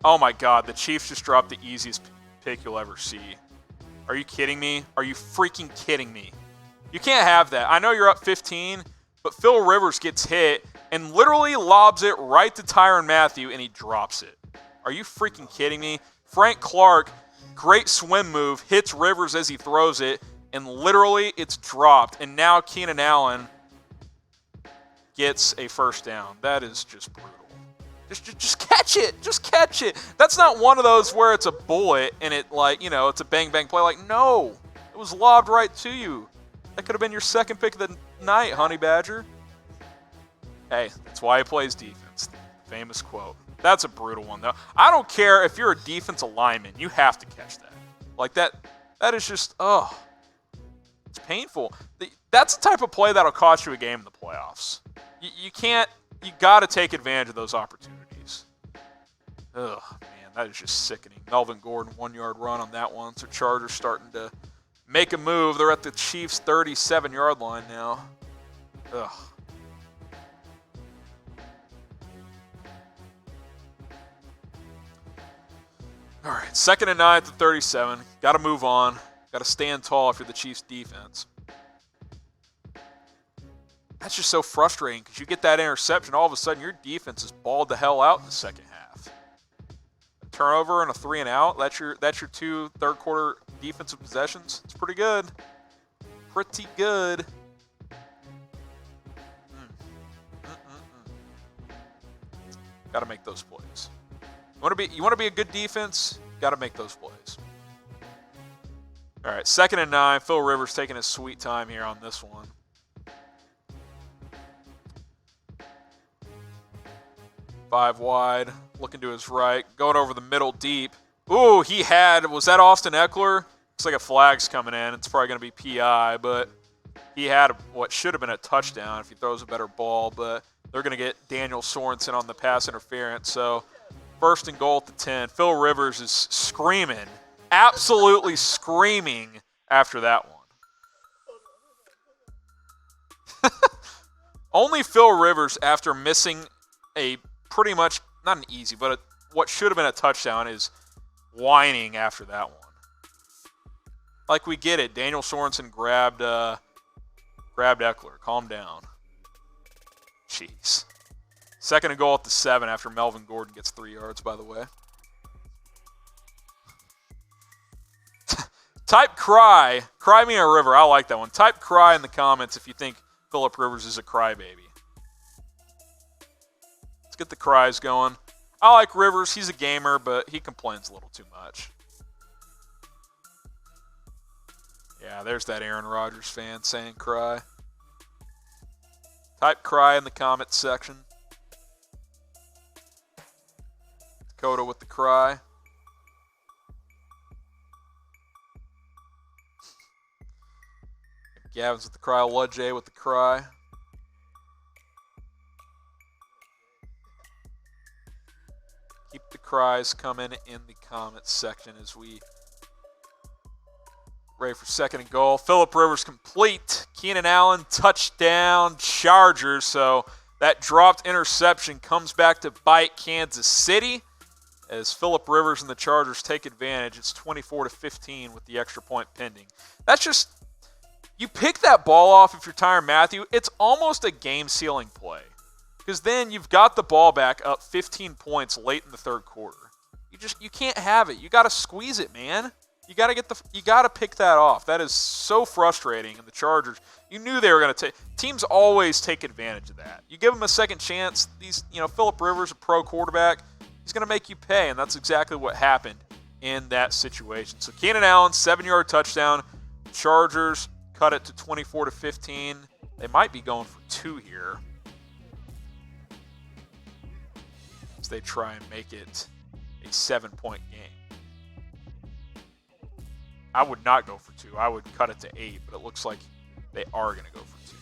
Oh my God, the Chiefs just dropped the easiest pick you'll ever see. Are you kidding me? Are you freaking kidding me? You can't have that. I know you're up 15, but Phil Rivers gets hit and literally lobs it right to Tyrann Mathieu, and he drops it. Are you freaking kidding me? Frank Clark, great swim move, hits Rivers as he throws it, and literally it's dropped. And now Keenan Allen gets a first down. That is just brutal. Just catch it. Just catch it. That's not one of those where it's a bullet and it it's a bang-bang play. Like, no. It was lobbed right to you. That could have been your second pick of the night, Honey Badger. Hey, that's why he plays defense. Famous quote. That's a brutal one, though. I don't care if you're a defensive lineman. You have to catch that. Like, that is just, it's painful. That's the type of play that'll cost you a game in the playoffs. You got to take advantage of those opportunities. Ugh, man, that is just sickening. Melvin Gordon, 1-yard run on that one. So Chargers starting to make a move. They're at the Chiefs' 37-yard line now. Ugh. All right, 2nd and 9 at the 37. Got to move on. Got to stand tall if you're the Chiefs' defense. That's just so frustrating because you get that interception, all of a sudden your defense is balled the hell out in the second half. A turnover and a 3 and out, that's your 2 third-quarter defensive possessions. It's pretty good. Pretty good. Got to make those plays. You want to be a good defense? Got to make those plays. All right, 2nd and 9. Phil Rivers taking his sweet time here on this one. Five wide, looking to his right, going over the middle deep. Ooh, was that Austin Eckler? Looks like a flag's coming in. It's probably going to be PI, but he had what should have been a touchdown if he throws a better ball, but they're going to get Daniel Sorensen on the pass interference. So 1st and goal at the 10. Phil Rivers is screaming, absolutely screaming after that one. Only Phil Rivers, after missing a pretty much, not an easy, but what should have been a touchdown, is whining after that one. Like, we get it. Daniel Sorensen grabbed Eckler. Calm down. Jeez. 2nd and goal at the 7 after Melvin Gordon gets 3 yards, by the way. Type cry. Cry me a river. I like that one. Type cry in the comments if you think Phillip Rivers is a crybaby. Get the cries going. I like Rivers. He's a gamer, but he complains a little too much. Yeah, there's that Aaron Rodgers fan saying cry. Type cry in the comments section. Dakota with the cry. Gavin's with the cry. Ludjay with the cry. Keep the cries coming in the comments section as we ready for 2nd and goal. Phillip Rivers complete. Keenan Allen touchdown, Chargers. So that dropped interception comes back to bite Kansas City as Phillip Rivers and the Chargers take advantage. It's 24-15 with the extra point pending. That's just, you pick that ball off if you're Tyrann Mathieu, it's almost a game-sealing play. Because then you've got the ball back up 15 points late in the 3rd quarter. You can't have it. You got to squeeze it, man. You got to pick that off. That is so frustrating. And the Chargers, you knew they were going to take. Teams always take advantage of that. You give them a second chance. Phillip Rivers, a pro quarterback, he's going to make you pay, and that's exactly what happened in that situation. So Keenan Allen, 7-yard touchdown. Chargers cut it to 24-15. They might be going for 2 here as they try and make it a 7-point game. I would not go for 2. I would cut it to 8, but it looks like they are going to go for 2.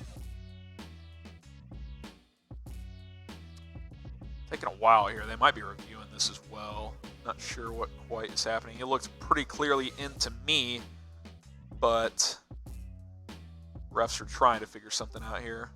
Taking a while here. They might be reviewing this as well. Not sure what quite is happening. It looks pretty clearly into me, but refs are trying to figure something out here.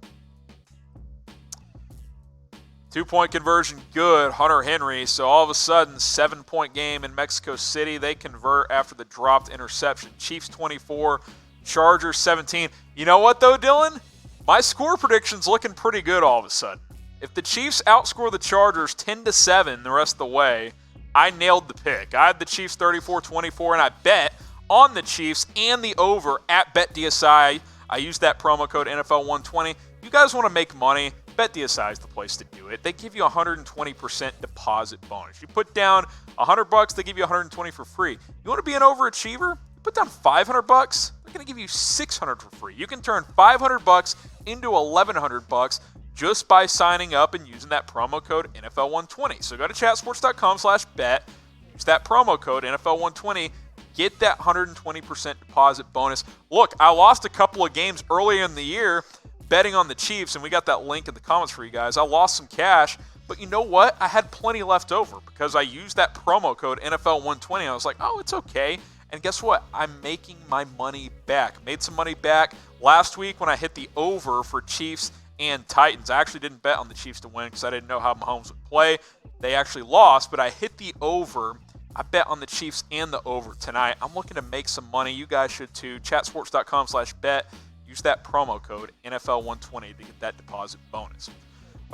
2-point conversion, good. Hunter Henry. So all of a sudden, 7-point game in Mexico City. They convert after the dropped interception. Chiefs 24, Chargers 17. You know what, though, Dylan? My score prediction's looking pretty good all of a sudden. If the Chiefs outscore the Chargers 10-7 the rest of the way, I nailed the pick. I had the Chiefs 34-24, and I bet on the Chiefs and the over at BetDSI. I used that promo code NFL120. You guys want to make money? BetDSI is the place to do it. They give you a 120% deposit bonus. You put down $100, they give you $120 for free. You want to be an overachiever? You put down $500, they're going to give you $600 for free. You can turn $500 into $1,100 just by signing up and using that promo code NFL120. So go to chatsports.com/bet, use that promo code NFL120, get that 120% deposit bonus. Look, I lost a couple of games early in the year betting on the Chiefs, and we got that link in the comments for you guys. I lost some cash, but you know what? I had plenty left over because I used that promo code NFL120. I was like, oh, it's okay. And guess what? I'm making my money back. Made some money back last week when I hit the over for Chiefs and Titans. I actually didn't bet on the Chiefs to win because I didn't know how Mahomes would play. They actually lost, but I hit the over. I bet on the Chiefs and the over tonight. I'm looking to make some money. You guys should too. Chatsports.com/bet. Use that promo code NFL120 to get that deposit bonus.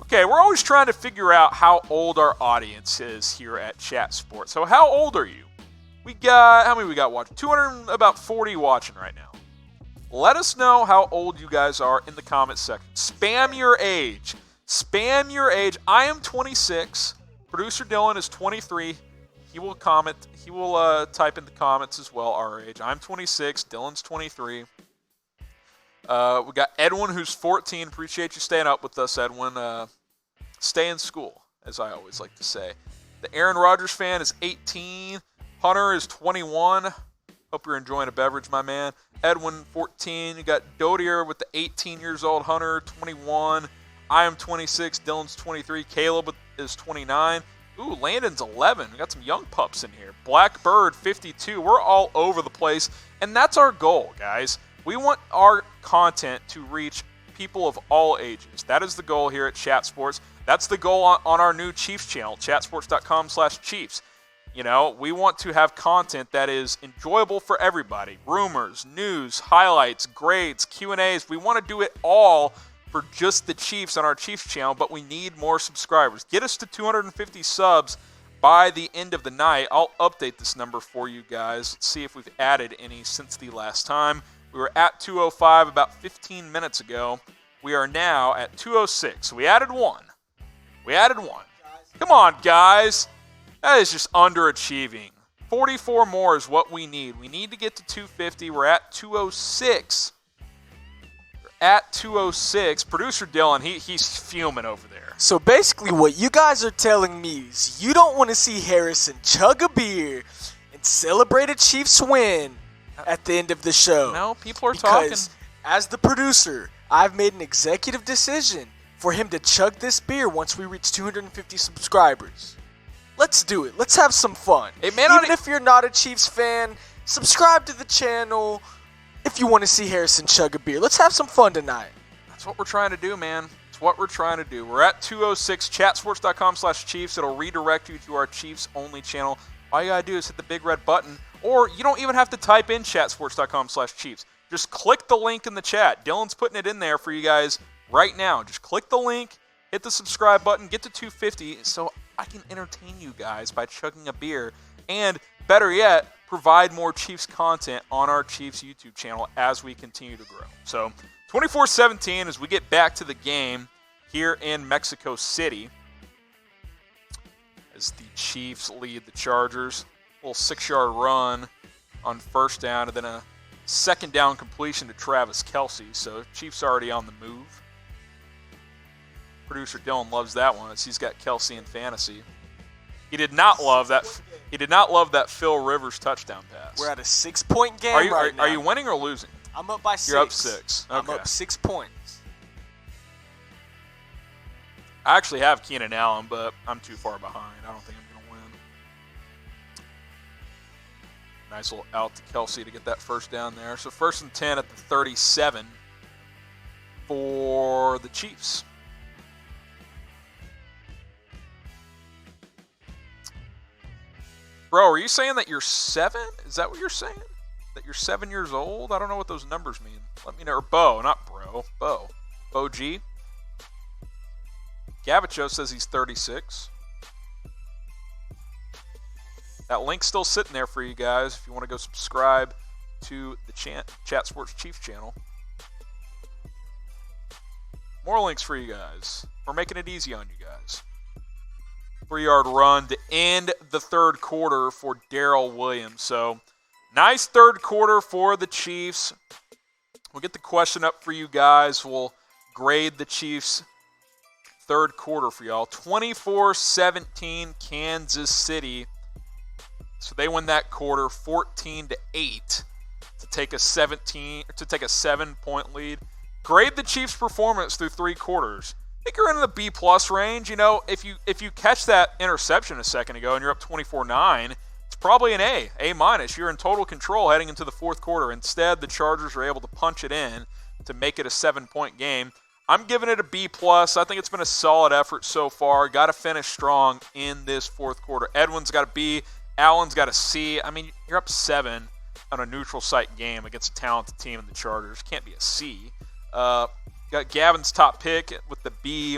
Okay, we're always trying to figure out how old our audience is here at Chat Sports. So how old are you? How many we got watching? 240 watching right now. Let us know how old you guys are in the comments section. Spam your age. Spam your age. I am 26. Producer Dylan is 23. He will comment. He will type in the comments as well our age. I'm 26. Dylan's 23. We got Edwin, who's 14. Appreciate you staying up with us, Edwin. Stay in school, as I always like to say. The Aaron Rodgers fan is 18. Hunter is 21. Hope you're enjoying a beverage, my man. Edwin, 14. You got Dodier with the 18 years old. Hunter, 21. I am 26. Dylan's 23. Caleb is 29. Ooh, Landon's 11. We got some young pups in here. Blackbird, 52. We're all over the place, and that's our goal, guys. We want our content to reach people of all ages. That is the goal here at Chat Sports. That's the goal on our new Chiefs channel, chatsports.com/Chiefs. You know, we want to have content that is enjoyable for everybody. Rumors, news, highlights, grades, Q&As. We want to do it all for just the Chiefs on our Chiefs channel, but we need more subscribers. Get us to 250 subs by the end of the night. I'll update this number for you guys. Let's see if we've added any since the last time. We were at 205 about 15 minutes ago. We are now at 206. We added one. Come on, guys. That is just underachieving. 44 more is what we need. We need to get to 250. We're at 206. Producer Dylan, he's fuming over there. So basically what you guys are telling me is you don't want to see Harrison chug a beer and celebrate a Chiefs win at the end of the show. No, people are talking. Because as the producer, I've made an executive decision for him to chug this beer once we reach 250 subscribers. Let's do it. Let's have some fun. Hey, man, even if you're not a Chiefs fan, subscribe to the channel if you want to see Harrison chug a beer. Let's have some fun tonight. That's what we're trying to do, man. It's what we're trying to do. We're at 206, chatsports.com/Chiefs. It'll redirect you to our Chiefs-only channel. All you got to do is hit the big red button, or you don't even have to type in chatsports.com/Chiefs. Just click the link in the chat. Dylan's putting it in there for you guys right now. Just click the link, hit the subscribe button, get to 250 so I can entertain you guys by chugging a beer, and better yet, provide more Chiefs content on our Chiefs YouTube channel as we continue to grow. So 24-17 as we get back to the game here in Mexico City as the Chiefs lead the Chargers. little 6-yard run on first down, and then a second down completion to Travis Kelce. So Chiefs already on the move. Producer Dylan loves that one as he's got Kelce in fantasy. He did not love that. He did not love that Phil Rivers touchdown pass. We're at a 6-point game right now. Are you winning or losing? I'm up by 6. You're up 6. Okay. I'm up 6 points. I actually have Keenan Allen, but I'm too far behind. I don't think I'm going to win. Nice little out to Kelce to get that first down there. So 1st and 10 at the 37 for the Chiefs. Bro, are you saying that you're 7? Is that what you're saying? That you're 7 years old? I don't know what those numbers mean. Let me know. Or Bo, not bro. Bo. Bo G. Gavacho says he's 36. That link's still sitting there for you guys if you want to go subscribe to the Chat Sports Chiefs channel. More links for you guys. We're making it easy on you guys. 3-yard run to end the third quarter for Darrell Williams. So, nice third quarter for the Chiefs. We'll get the question up for you guys. We'll grade the Chiefs' third quarter for y'all. 24-17 Kansas City. So they win that quarter 14-8 to take a 7-point lead. Grade the Chiefs' performance through 3 quarters. I think you're in the B+ range. You know, if you catch that interception a second ago and you're up 24-9, it's probably an A-. You're in total control heading into the fourth quarter. Instead, the Chargers are able to punch it in to make it a 7-point game. I'm giving it a B+. I think it's been a solid effort so far. Got to finish strong in this fourth quarter. Edwin's got a B. Allen's got a C. I mean, you're up 7 on a neutral site game against a talented team in the Chargers. Can't be a C. Got Gavin's top pick with the B-.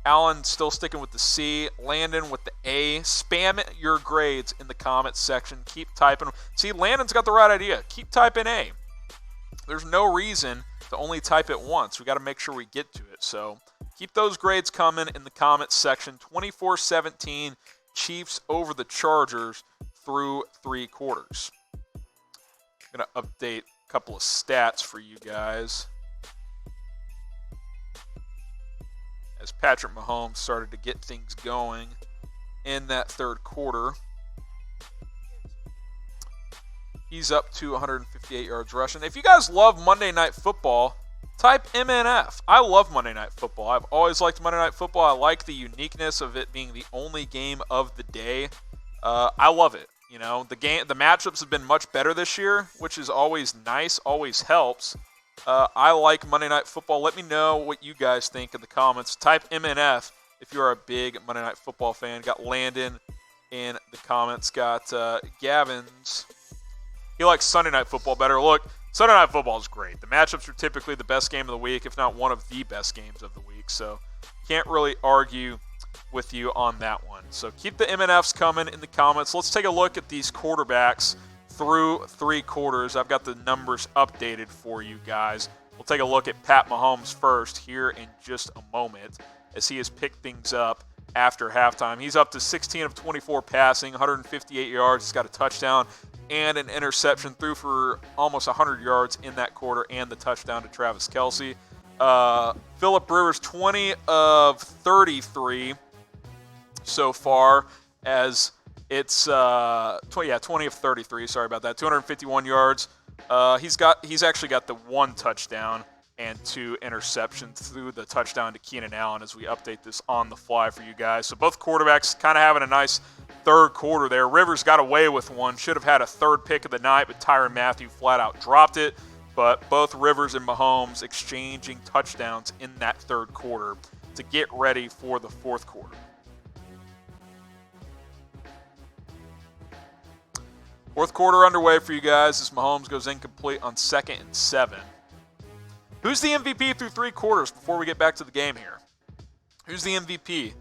Allen still sticking with the C. Landon with the A. Spam your grades in the comments section. Keep typing. See, Landon's got the right idea. Keep typing A. There's no reason to only type it once. We got to make sure we get to it. So keep those grades coming in the comments section. 24-17 Chiefs over the Chargers through 3 quarters. I'm going to update a couple of stats for you guys. As Patrick Mahomes started to get things going in that third quarter. He's up to 158 yards rushing. If you guys love Monday Night Football, type MNF. I love Monday Night Football. I've always liked Monday Night Football. I like the uniqueness of it being the only game of the day. I love it. You know, the matchups have been much better this year, which is always nice, always helps. I like Monday Night Football. Let me know what you guys think in the comments. Type MNF if you're a big Monday Night Football fan. Got Landon in the comments. Got Gavin's. He likes Sunday Night Football better. Look, Sunday Night Football is great. The matchups are typically the best game of the week, if not one of the best games of the week. So can't really argue with you on that one. So keep the MNFs coming in the comments. Let's take a look at these quarterbacks through 3 quarters. I've got the numbers updated for you guys. We'll take a look at Pat Mahomes first here in just a moment as he has picked things up after halftime. He's up to 16 of 24 passing, 158 yards. He's got a touchdown and an interception. Threw for almost 100 yards in that quarter and the touchdown to Travis Kelce. Phillip Rivers, 20 of 33 so far as it's 20 of 33. Sorry about that. 251 yards. He's actually got the 1 touchdown and 2 interceptions through the touchdown to Keenan Allen as we update this on the fly for you guys. So both quarterbacks kind of having a nice third quarter there. Rivers got away with one. Should have had a 3rd pick of the night, but Tyrann Mathieu flat out dropped it. But both Rivers and Mahomes exchanging touchdowns in that third quarter to get ready for the fourth quarter. Fourth quarter underway for you guys as Mahomes goes incomplete on 2nd and 7. Who's the MVP through 3 quarters before we get back to the game here? Who's the MVP?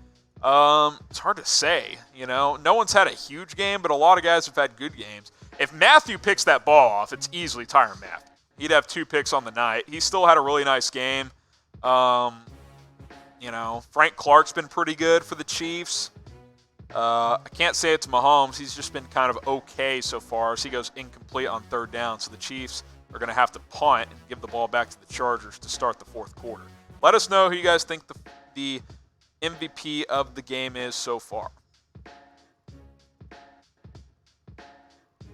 It's hard to say. You know, no one's had a huge game, but a lot of guys have had good games. If Matthew picks that ball off, it's easily Tyrann Mathieu. He'd have 2 picks on the night. He still had a really nice game. You know, Frank Clark's been pretty good for the Chiefs. I can't say it's Mahomes. He's just been kind of okay so far as he goes incomplete on third down. So the Chiefs are going to have to punt and give the ball back to the Chargers to start the fourth quarter. Let us know who you guys think the MVP of the game is so far.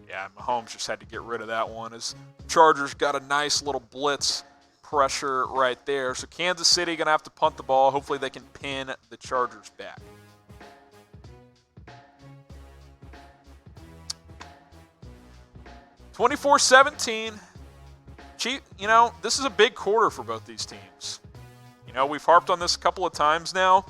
Yeah, Mahomes just had to get rid of that one as Chargers got a nice little blitz pressure right there. So Kansas City going to have to punt the ball. Hopefully they can pin the Chargers back. (24-17). This is a big quarter for both these teams. We've harped on this a couple of times now.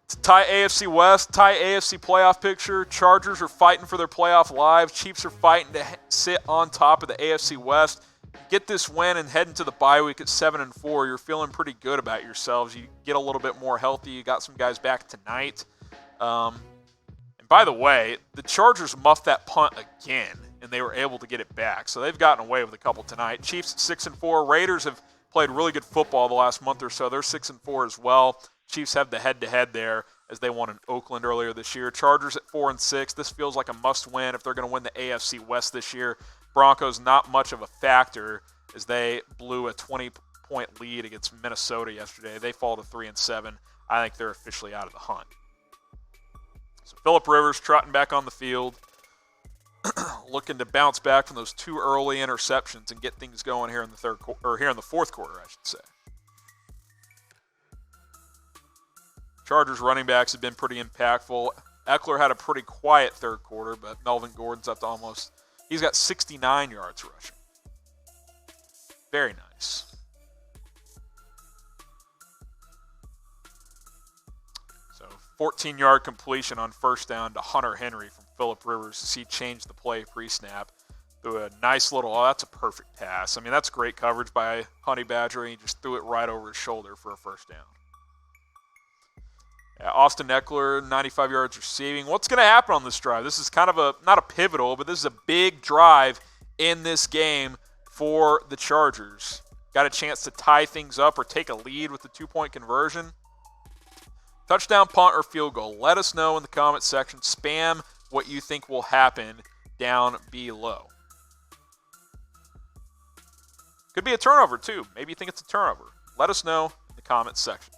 To tie AFC West, tie AFC playoff picture. Chargers are fighting for their playoff lives. Chiefs are fighting to sit on top of the AFC West. Get this win and head into the bye week at 7-4. You're feeling pretty good about yourselves. You get a little bit more healthy. You got some guys back tonight. And by the way, the Chargers muffed that punt again, and they were able to get it back. So they've gotten away with a couple tonight. Chiefs at 6-4. Raiders have played really good football the last month or so. They're 6-4 as well. Chiefs have the head-to-head there as they won in Oakland earlier this year. Chargers at 4-6. This feels like a must-win if they're going to win the AFC West this year. Broncos not much of a factor as they blew a 20-point lead against Minnesota yesterday. They fall to 3-7. I think they're officially out of the hunt. So Phillip Rivers trotting back on the field, looking to bounce back from those two early interceptions and get things going here in the fourth quarter, I should say. Chargers running backs have been pretty impactful. Eckler had a pretty quiet third quarter, but Melvin Gordon's up to he's got 69 yards rushing. Very nice. So 14-yard completion on first down to Hunter Henry from Phillip Rivers as he changed the play pre-snap. Threw a nice that's a perfect pass. I mean, that's great coverage by Honey Badger, and he just threw it right over his shoulder for a first down. Austin Eckler, 95 yards receiving. What's going to happen on this drive? This is kind of not a pivotal, but this is a big drive in this game for the Chargers. Got a chance to tie things up or take a lead with the 2-point conversion. Touchdown, punt, or field goal. Let us know in the comment section. Spam what you think will happen down below. Could be a turnover, too. Maybe you think it's a turnover. Let us know in the comment section.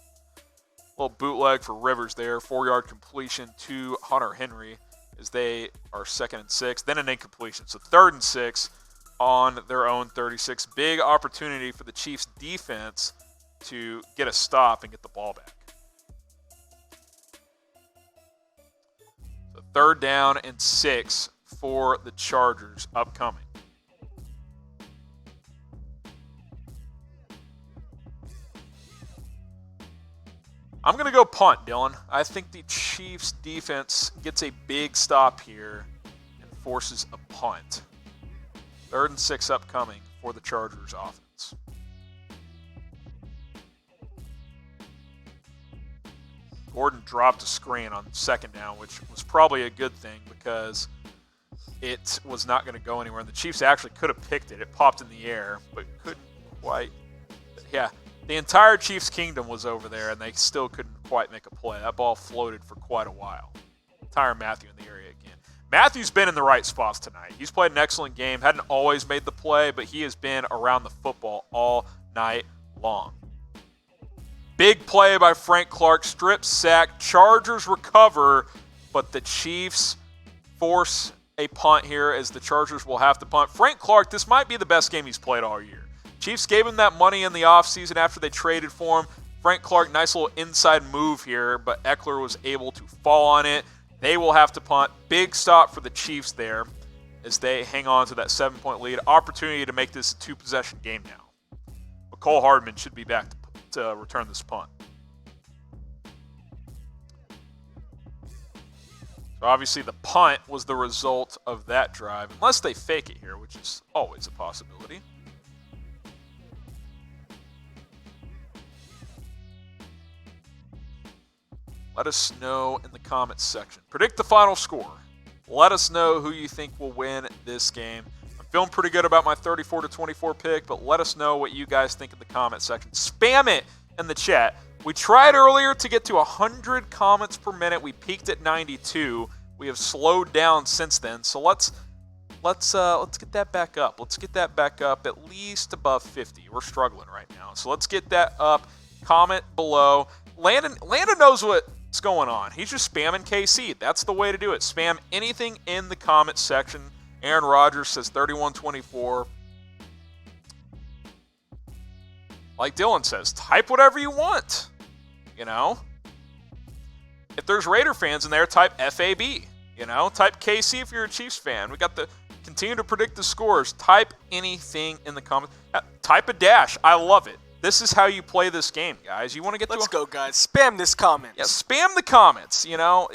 Little bootleg for Rivers there. 4-yard completion to Hunter Henry as they are 2nd and 6. Then an incompletion. So 3rd and 6 on their own 36. Big opportunity for the Chiefs defense to get a stop and get the ball back. So 3rd down and 6 for the Chargers upcoming. I'm going to go punt, Dylan. I think the Chiefs defense gets a big stop here and forces a punt. 3rd and 6 upcoming for the Chargers offense. Gordon dropped a screen on 2nd down, which was probably a good thing because it was not going to go anywhere. And the Chiefs actually could have picked it. It popped in the air, but couldn't quite. Yeah. The entire Chiefs kingdom was over there, and they still couldn't quite make a play. That ball floated for quite a while. Tyrann Mathieu in the area again. Matthew's been in the right spots tonight. He's played an excellent game. Hadn't always made the play, but he has been around the football all night long. Big play by Frank Clark. Strip sack. Chargers recover, but the Chiefs force a punt here as the Chargers will have to punt. Frank Clark, this might be the best game he's played all year. Chiefs gave him that money in the offseason after they traded for him. Frank Clark, nice little inside move here, but Eckler was able to fall on it. They will have to punt. Big stop for the Chiefs there as they hang on to that 7-point lead. Opportunity to make this a 2-possession game now. McCole Hardman should be back to return this punt. So obviously the punt was the result of that drive, unless they fake it here, which is always a possibility. Let us know in the comments section. Predict the final score. Let us know who you think will win this game. I'm feeling pretty good about my 34-24 pick, but let us know what you guys think in the comment section. Spam it in the chat. We tried earlier to get to 100 comments per minute. We peaked at 92. We have slowed down since then. So let's get that back up. Let's get that back up at least above 50. We're struggling right now. So let's get that up. Comment below. Landon knows what's going on. He's just spamming KC. That's the way to do it. Spam anything in the comment section. Aaron Rodgers says 31-24. Like Dylan says, type whatever you want. You know? If there's Raider fans in there, type FAB. You know? Type KC if you're a Chiefs fan. We got the continue to predict the scores. Type anything in the comments. Type a dash. I love it. This is how you play this game, guys. You want to get Let's go, guys. Spam this comment. Yeah, spam the comments. You know?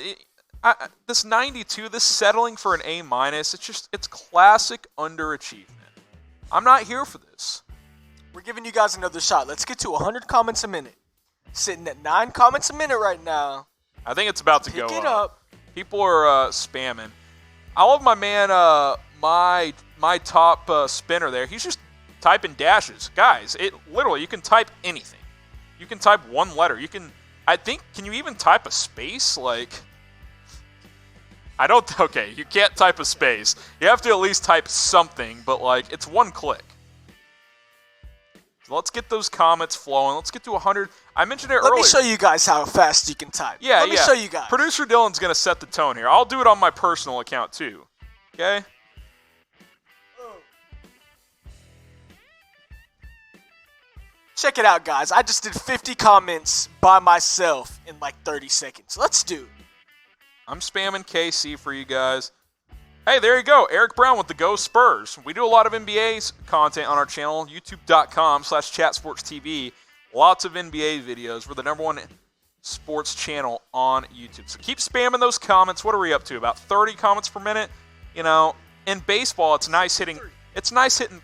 This 92, this settling for an A-, it's classic underachievement. I'm not here for this. We're giving you guys another shot. Let's get to 100 comments a minute. Sitting at 9 comments a minute right now. I think it's about to Pick go it up. People are spamming. I love my man, my top spinner there. He's just typing dashes. Guys, literally, you can type anything. You can type one letter. Can you even type a space? Okay, you can't type a space. You have to at least type something, but it's one click. So let's get those comments flowing. Let's get to 100. I mentioned it earlier. Let me show you guys how fast you can type. Yeah, Let me show you guys. Producer Dylan's going to set the tone here. I'll do it on my personal account too. Okay? Check it out, guys. I just did 50 comments by myself in 30 seconds. Let's do it. I'm spamming KC for you guys. Hey, there you go. Eric Brown with the Go Spurs. We do a lot of NBA content on our channel, youtube.com/chatsportstv. Lots of NBA videos. We're the #1 sports channel on YouTube. So keep spamming those comments. What are we up to? About 30 comments per minute. You know, in baseball, it's nice hitting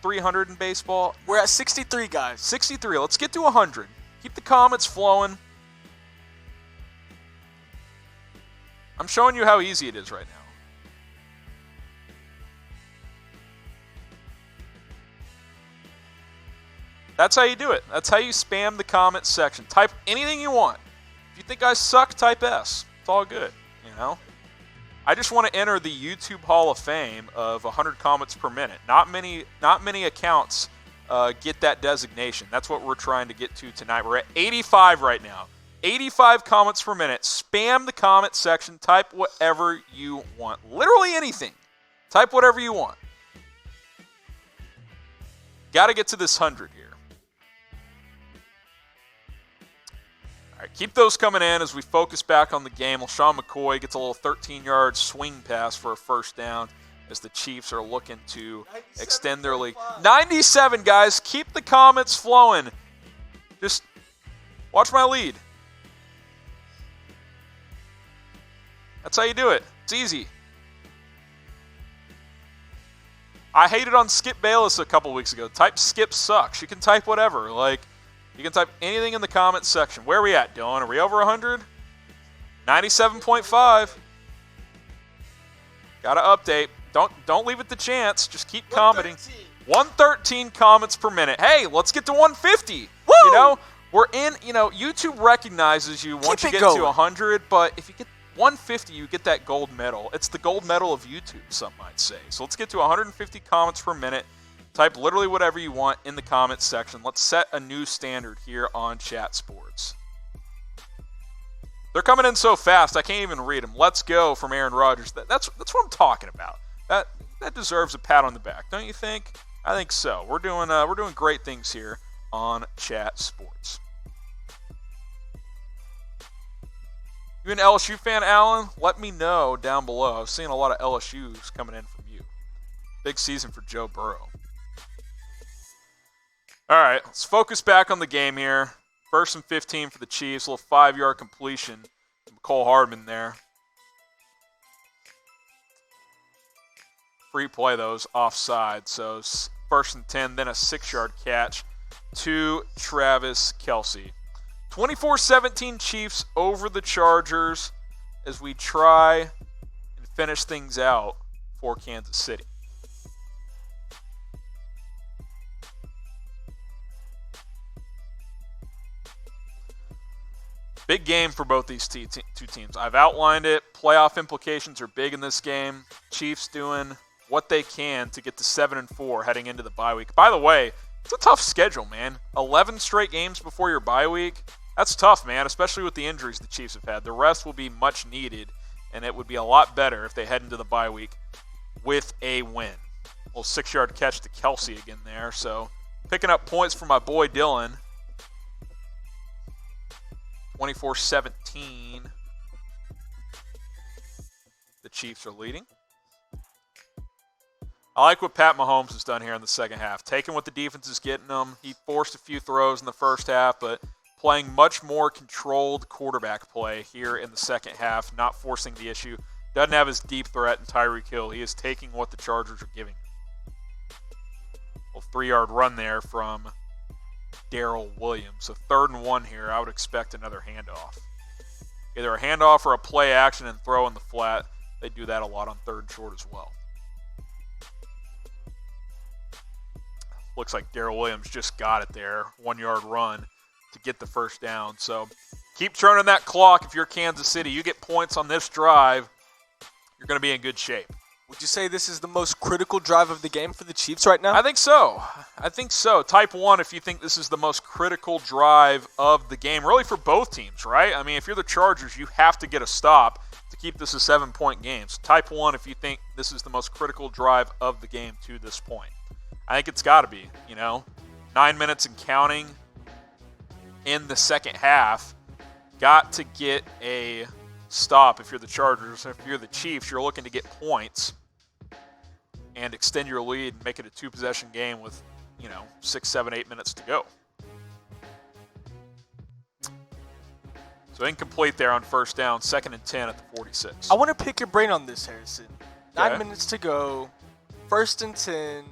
300 in baseball. We're at 63, guys. 63. Let's get to 100. Keep the comments flowing. I'm showing you how easy it is right now. That's how you do it. That's how you spam the comment section. Type anything you want. If you think I suck, type S. It's all good, you know? I just want to enter the YouTube Hall of Fame of 100 comments per minute. Not many accounts get that designation. That's what we're trying to get to tonight. We're at 85 right now. 85 comments per minute. Spam the comment section. Type whatever you want. Literally anything. Type whatever you want. Got to get to this 100 here. All right, keep those coming in as we focus back on the game. LaShawn McCoy gets a little 13-yard swing pass for a first down as the Chiefs are looking to extend their lead. 97, guys. Keep the comments flowing. Just watch my lead. That's how you do it. It's easy. I hated on Skip Bayless a couple weeks ago. Type Skip sucks. You can type whatever. You can type anything in the comments section. Where are we at, Dylan? Are we over 100? 97.5. Got to update. Don't leave it to chance. Just keep commenting. 113 comments per minute. Hey, let's get to 150. Woo! You know, we're in, YouTube recognizes you once you get to 100, but if you get 150, you get that gold medal. It's the gold medal of YouTube, some might say. So let's get to 150 comments per minute. Type literally whatever you want in the comments section. Let's set a new standard here on Chat Sports. They're coming in so fast, I can't even read them. Let's go from Aaron Rodgers. That's what I'm talking about. That deserves a pat on the back, don't you think? I think so. We're doing great things here on Chat Sports. You an LSU fan, Alan? Let me know down below. I've seen a lot of LSUs coming in from you. Big season for Joe Burrow. All right, let's focus back on the game here. 1st and 15 for the Chiefs. A little 5-yard completion. Cole Hardman there. Free play, those offside. So 1st and 10, then a 6-yard catch to Travis Kelce. 24-17 Chiefs over the Chargers as we try and finish things out for Kansas City. Big game for both these two teams. I've outlined it. Playoff implications are big in this game. Chiefs doing what they can to get to 7-4 heading into the bye week. By the way, it's a tough schedule, man. 11 straight games before your bye week. That's tough, man, especially with the injuries the Chiefs have had. The rest will be much needed, and it would be a lot better if they head into the bye week with a win. A little 6-yard catch to Kelce again there. So picking up points for my boy Dylan. 24-17. The Chiefs are leading. I like what Pat Mahomes has done here in the second half. Taking what the defense is getting him. He forced a few throws in the first half, but playing much more controlled quarterback play here in the second half, not forcing the issue. Doesn't have his deep threat in Tyreek Hill. He is taking what the Chargers are giving him. A 3-yard run there from Darrell Williams. So 3rd and 1 here. I would expect another handoff. Either a handoff or a play action and throw in the flat. They do that a lot on 3rd and short as well. Looks like Darrell Williams just got it there. 1-yard run to get the first down. So keep turning that clock. If you're Kansas City, you get points on this drive, you're going to be in good shape. Would you say this is the most critical drive of the game for the Chiefs right now? I think so. Type 1 if you think this is the most critical drive of the game, really for both teams, right? I mean, if you're the Chargers, you have to get a stop to keep this a 7-point game. So type 1 if you think this is the most critical drive of the game to this point. I think it's got to be, 9 minutes and counting in the second half. Got to get a stop if you're the Chargers. If you're the Chiefs, you're looking to get points and extend your lead and make it a 2-possession game with, 6, 7, 8 minutes to go. So incomplete there on first down, 2nd and 10 at the 46. I want to pick your brain on this, Harrison. 9 Okay. minutes to go, 1st and 10.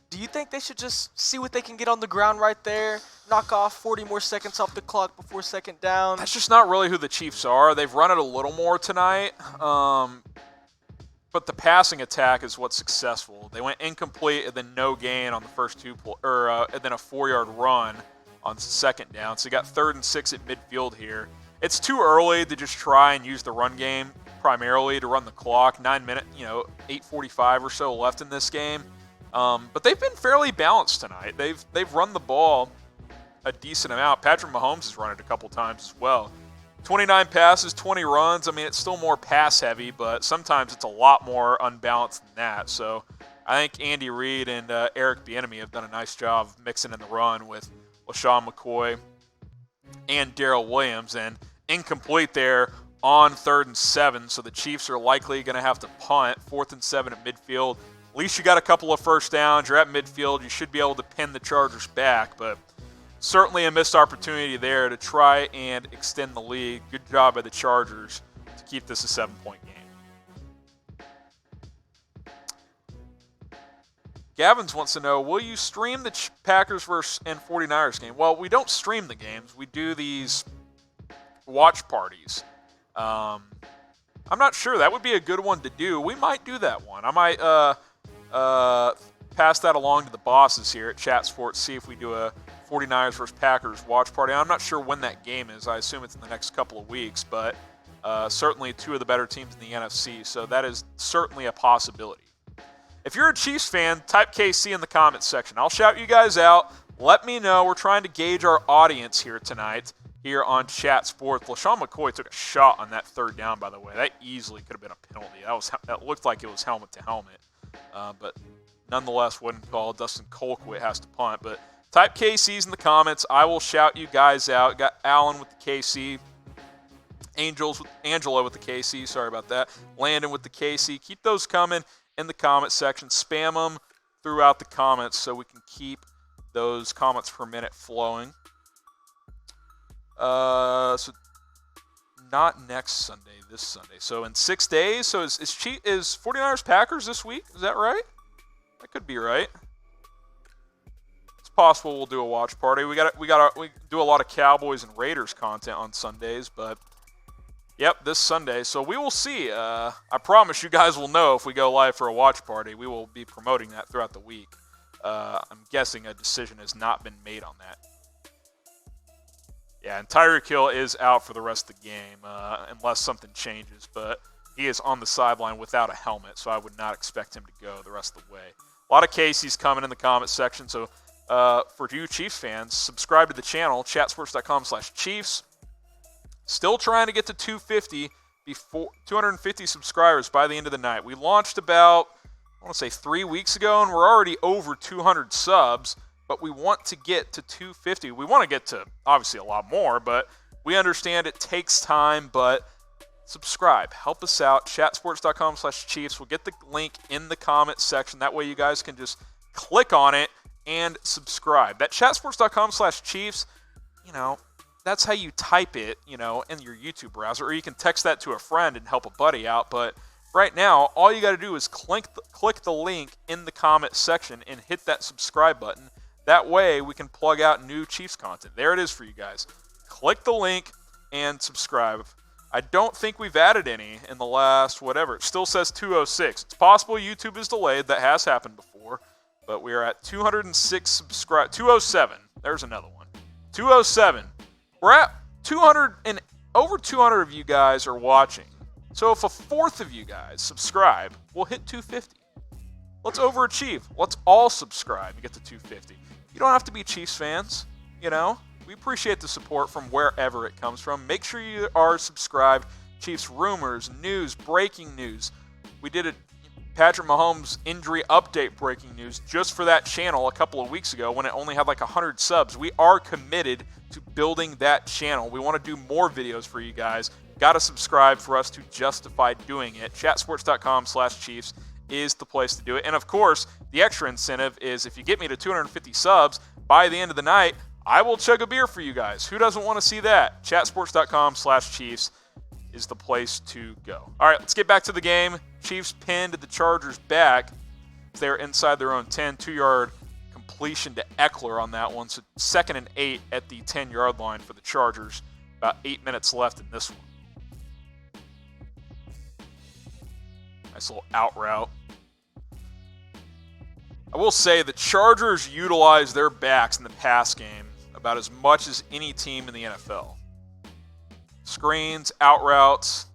Do you think they should just see what they can get on the ground right there, knock off 40 more seconds off the clock before 2nd down? That's just not really who the Chiefs are. They've run it a little more tonight, but the passing attack is what's successful. They went incomplete and then no gain on the first and then a 4-yard run on 2nd down. So you got 3rd and 6 at midfield here. It's too early to just try and use the run game primarily to run the clock. 9 minutes, 8:45 or so left in this game. But they've been fairly balanced tonight. They've run the ball a decent amount. Patrick Mahomes has run it a couple times as well. 29 passes, 20 runs. I mean, it's still more pass heavy, but sometimes it's a lot more unbalanced than that. So I think Andy Reid and Eric Bieniemy have done a nice job of mixing in the run with LaShawn McCoy and Darrell Williams. And incomplete there on 3rd and 7. So the Chiefs are likely going to have to punt. 4th and 7 at midfield. At least you got a couple of first downs. You're at midfield. You should be able to pin the Chargers back, but certainly a missed opportunity there to try and extend the lead. Good job by the Chargers to keep this a 7-point game. Gavins wants to know, will you stream the Packers and 49ers game? Well, we don't stream the games. We do these watch parties. I'm not sure. That would be a good one to do. We might do that one. I might pass that along to the bosses here at Chat Sports, see if we do a 49ers versus Packers watch party. I'm not sure when that game is. I assume it's in the next couple of weeks, but certainly two of the better teams in the NFC, so that is certainly a possibility. If you're a Chiefs fan, type KC in the comments section. I'll shout you guys out. Let me know. We're trying to gauge our audience here tonight here on Chat Sports. LaShawn McCoy took a shot on that 3rd down, by the way. That easily could have been a penalty. That looked like it was helmet to helmet. But nonetheless, wasn't called. Dustin Colquitt has to punt. But type KC's in the comments. I will shout you guys out. Got Allen with the KC. Angela with the KC. Sorry about that. Landon with the KC. Keep those coming in the comment section. Spam them throughout the comments so we can keep those comments per minute flowing. So not next Sunday, this Sunday. So in 6 days. So is 49ers Packers this week? Is that right? That could be right. It's possible we'll do a watch party. We do a lot of Cowboys and Raiders content on Sundays, but yep, this Sunday. So we will see. I promise you guys will know if we go live for a watch party. We will be promoting that throughout the week. I'm guessing a decision has not been made on that. Yeah, and Tyreek Hill is out for the rest of the game unless something changes, but he is on the sideline without a helmet, so I would not expect him to go the rest of the way. A lot of Casey's coming in the comment section, so for you Chiefs fans, subscribe to the channel, chatsports.com/Chiefs. Still trying to get to 250 subscribers by the end of the night. We launched about, I want to say 3 weeks ago, and we're already over 200 subs, but we want to get to 250. We want to get to, obviously, a lot more, but we understand it takes time, but subscribe. Help us out. Chatsports.com/Chiefs. We'll get the link in the comment section. That way you guys can just click on it and subscribe. That chatsports.com/Chiefs, that's how you type it, in your YouTube browser, or you can text that to a friend and help a buddy out. But right now, all you got to do is click the link in the comment section and hit that subscribe button. That way, we can plug out new Chiefs content. There it is for you guys. Click the link and subscribe. I don't think we've added any in the last whatever. It still says 206. It's possible YouTube is delayed. That has happened before. But we are at 206 subscribe. 207. There's another one. 207. We're at 200, and over 200 of you guys are watching. So if a fourth of you guys subscribe, we'll hit 250. Let's overachieve. Let's all subscribe and get to 250. You don't have to be Chiefs fans, We appreciate the support from wherever it comes from. Make sure you are subscribed. Chiefs rumors, news, breaking news. We did a Patrick Mahomes injury update breaking news just for that channel a couple of weeks ago when it only had like 100 subs. We are committed to building that channel. We want to do more videos for you guys. Got to subscribe for us to justify doing it. Chatsports.com/Chiefs is the place to do it. And of course, the extra incentive is if you get me to 250 subs by the end of the night, I will chug a beer for you guys. Who doesn't want to see that? Chatsports.com/Chiefs is the place to go. All right, let's get back to the game. Chiefs pinned the Chargers back. They're inside their own 10, 2-yard completion to Eckler on that one. So 2nd and 8 at the 10-yard line for the Chargers. About 8 minutes left in this one. Nice little out route. I will say the Chargers utilize their backs in the pass game about as much as any team in the NFL. Screens, out routes,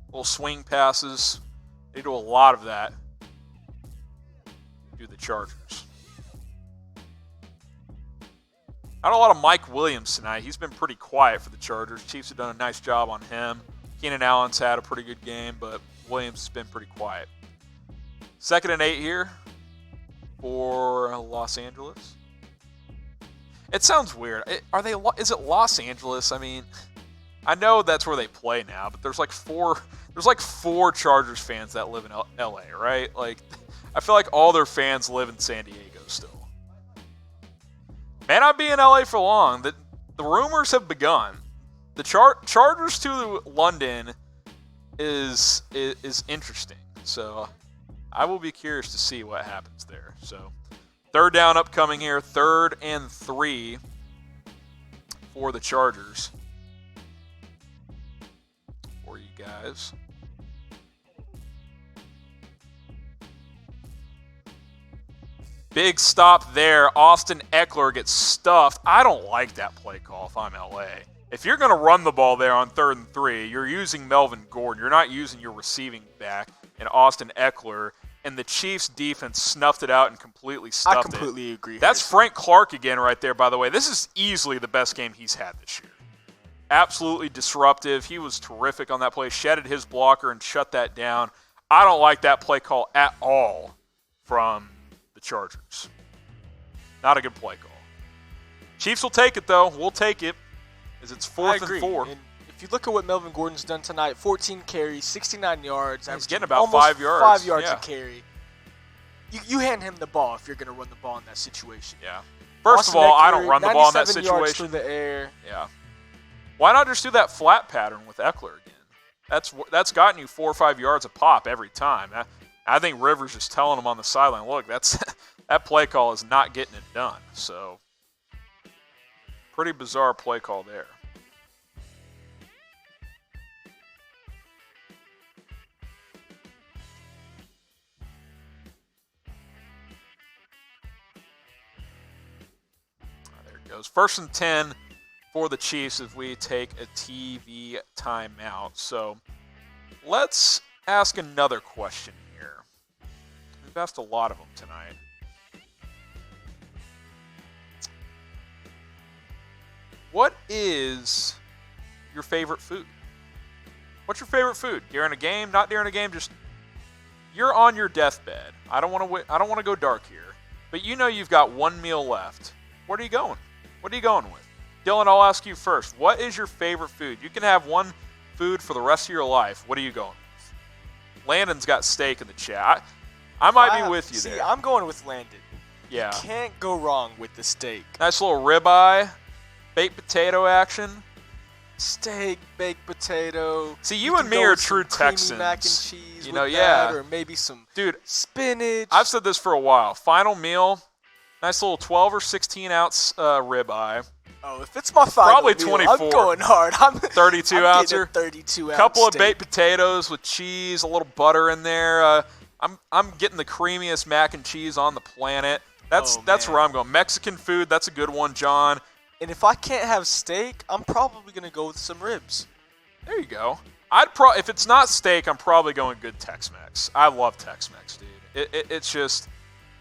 little swing passes. They do a lot of that. Do the Chargers. Not a lot of Mike Williams tonight. He's been pretty quiet for the Chargers. Chiefs have done a nice job on him. Keenan Allen's had a pretty good game, but Williams has been pretty quiet. 2nd and 8 here for Los Angeles. It sounds weird. Is it Los Angeles? I mean, I know that's where they play now, but there's like four Chargers fans that live in LA, right? Like, I feel like all their fans live in San Diego still. May not be in LA for long. The rumors have begun. The Chargers to London is interesting. So I will be curious to see what happens there. So 3rd down upcoming here. 3rd and 3 for the Chargers. For you guys. Big stop there. Austin Eckler gets stuffed. I don't like that play call if I'm LA. If you're going to run the ball there on 3rd and 3, you're using Melvin Gordon. You're not using your receiving back in Austin Eckler. And the Chiefs' defense snuffed it out and completely stuffed it. I completely agree. That's Frank Clark again right there, by the way. This is easily the best game he's had this year. Absolutely disruptive. He was terrific on that play. Shedded his blocker and shut that down. I don't like that play call at all from the Chargers. Not a good play call. Chiefs will take it, though. We'll take it, as it's 4th and 4. And if you look at what Melvin Gordon's done tonight, 14 carries, 69 yards. He's getting about 5 yards. 5 yards a carry. You hand him the ball if you're going to run the ball in that situation. Yeah. First Austin of all, Eckler, I don't run the ball in that 97 yards situation. through the air. Yeah. Why not just do that flat pattern with Eckler again? That's gotten you 4 or 5 yards a pop every time. I think Rivers is telling him on the sideline, look, that play call is not getting it done. So, pretty bizarre play call there. There it goes. 1st and 10 for the Chiefs as we take a TV timeout. So let's ask another question here. We've asked a lot of them tonight. What is your favorite food? What's your favorite food? During a game, not during a game, just you're on your deathbed. I don't want to go dark here, but you know you've got one meal left. What are you going? What are you going with? Dylan, I'll ask you first. What is your favorite food? You can have one food for the rest of your life. What are you going with? Landon's got steak in the chat. I might be with you there. I'm going with Landon. Yeah. You can't go wrong with the steak. Nice little ribeye, baked potato action. Steak, baked potato. See, you and me are true Texans. Mac and cheese, you know, with yeah. that, or maybe some Dude, spinach. I've said this for a while. Final meal, nice little 12 or 16 ounce ribeye. Oh, if it's my final Probably meal, 24. I'm going hard. 32 ouncer. 32 ounce. Couple of steak. baked potatoes with cheese, a little butter in there. I'm getting the creamiest mac and cheese on the planet. That's where I'm going. Mexican food, that's a good one, John. And if I can't have steak, I'm probably gonna go with some ribs. There you go. If it's not steak, I'm probably going good Tex-Mex. I love Tex-Mex, dude. It's just,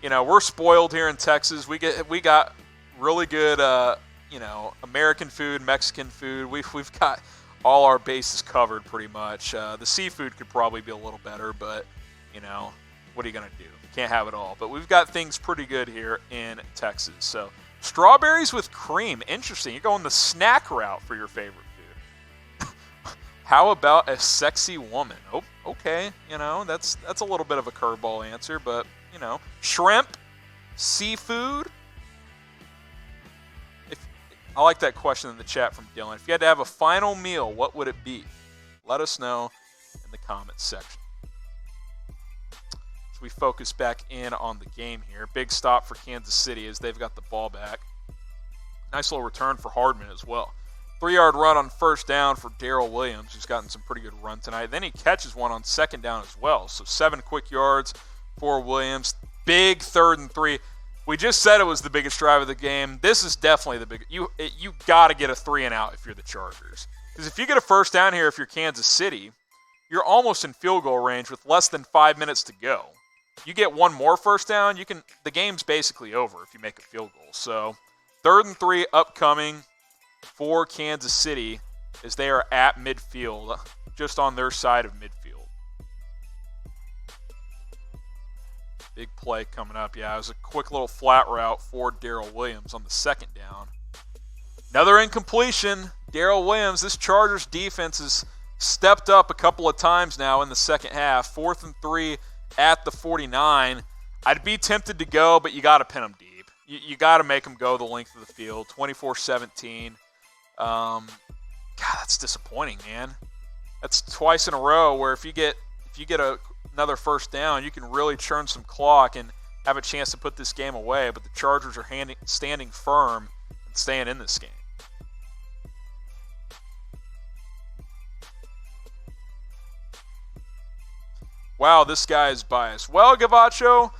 we're spoiled here in Texas. We got really good, American food, Mexican food. We've got all our bases covered pretty much. The seafood could probably be a little better, but what are you gonna do? Can't have it all. But we've got things pretty good here in Texas. So strawberries with cream, interesting. You're going the snack route for your favorite food. How about a sexy woman? Oh, okay. That's a little bit of a curveball answer, but shrimp, seafood. I like that question in the chat from Dylan. If you had to have a final meal, what would it be? Let us know in the comments section. So we focus back in on the game here. Big stop for Kansas City as they've got the ball back. Nice little return for Hardman as well. 3-yard run on first down for Darrell Williams, who's gotten some pretty good run tonight. Then he catches one on second down as well. So 7 quick yards for Williams. Big 3rd and 3. We just said it was the biggest drive of the game. This is definitely the biggest. You got to get a 3-and-out if you're the Chargers. Because if you get a first down here, if you're Kansas City, you're almost in field goal range with less than 5 minutes to go. You get one more first down, the game's basically over if you make a field goal. So 3rd and 3 upcoming for Kansas City as they are at midfield, just on their side of midfield. Big play coming up. Yeah, it was a quick little flat route for Darrell Williams on the second down. Another incompletion. Darrell Williams, this Chargers defense has stepped up a couple of times now in the second half. 4th and 3 at the 49. I'd be tempted to go, but you got to pin them deep. You got to make them go the length of the field. 24-17. God, that's disappointing, man. That's twice in a row where if you get another first down, you can really churn some clock and have a chance to put this game away. But the Chargers are standing firm and staying in this game. Wow, this guy is biased. Well, Gavacho,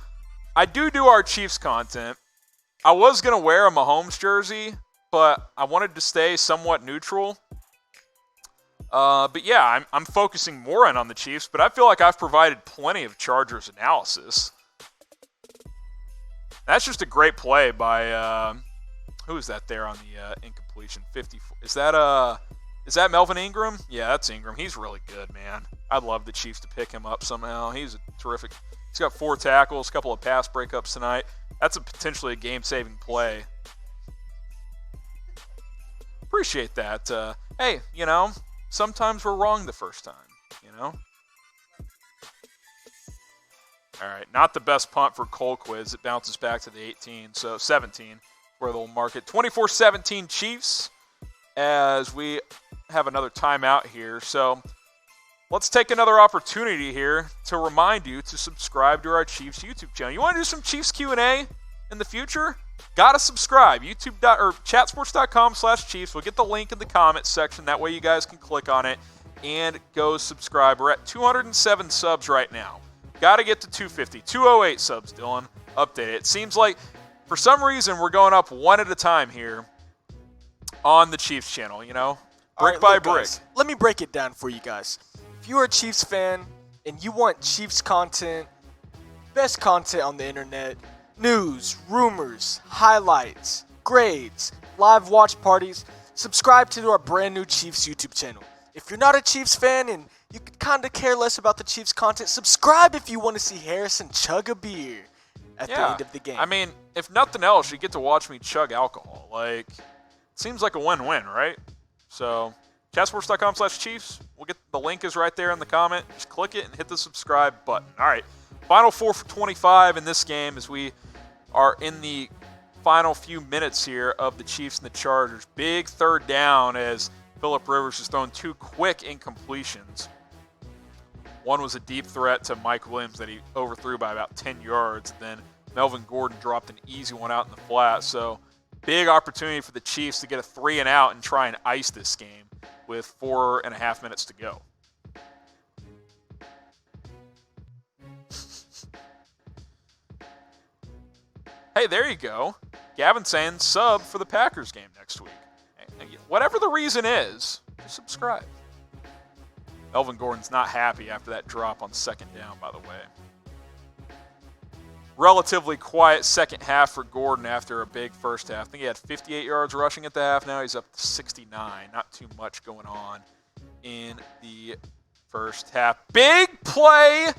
I do our Chiefs content. I was going to wear a Mahomes jersey, but I wanted to stay somewhat neutral. But yeah, I'm focusing more in on the Chiefs, but I feel like I've provided plenty of Chargers analysis. That's just a great play by, who is that there on the incompletion? 54. Is that Melvin Ingram? Yeah, that's Ingram. He's really good, man. I'd love the Chiefs to pick him up somehow. He's a terrific. He's got 4 tackles, a couple of pass breakups tonight. That's potentially a game-saving play. Appreciate that. Hey, sometimes we're wrong the first time, All right, not the best punt for Colquiz. It bounces back to the 18, so 17, where they'll mark it. 24-17 Chiefs as we have another timeout here. So let's take another opportunity here to remind you to subscribe to our Chiefs YouTube channel. You want to do some Chiefs Q&A in the future? Gotta subscribe. chatsports.com/Chiefs. We'll get the link in the comments section. That way you guys can click on it and go subscribe. We're at 207 subs right now. Gotta get to 250. 208 subs, Dylan. Update it. It seems like for some reason we're going up one at a time here on the Chiefs channel, you know? All Brick right, by look, brick. guys, let me break it down for you guys. If you're a Chiefs fan and you want Chiefs content, best content on the internet, news, rumors, highlights, grades, live watch parties, subscribe to our brand new Chiefs YouTube channel. If you're not a Chiefs fan and you could kind of care less about the Chiefs content, subscribe if you want to see Harrison chug a beer at the end of the game. I mean, if nothing else, you get to watch me chug alcohol. Like, it seems like a win-win, right? So, chatsports.com/Chiefs. We'll get the link is right there in the comment. Just click it and hit the subscribe button. All right, final 4 for 25 in this game as we are in the final few minutes here of the Chiefs and the Chargers. Big third down as Phillip Rivers has thrown 2 quick incompletions. One was a deep threat to Mike Williams that he overthrew by about 10 yards. Then Melvin Gordon dropped an easy one out in the flat. So big opportunity for the Chiefs to get a 3 and out and try and ice this game with 4.5 minutes to go. Hey, there you go. Gavin saying sub for the Packers game next week. Whatever the reason is, just subscribe. Melvin Gordon's not happy after that drop on second down, by the way. Relatively quiet second half for Gordon after a big first half. I think he had 58 yards rushing at the half. Now he's up to 69. Not too much going on in the first half. Big play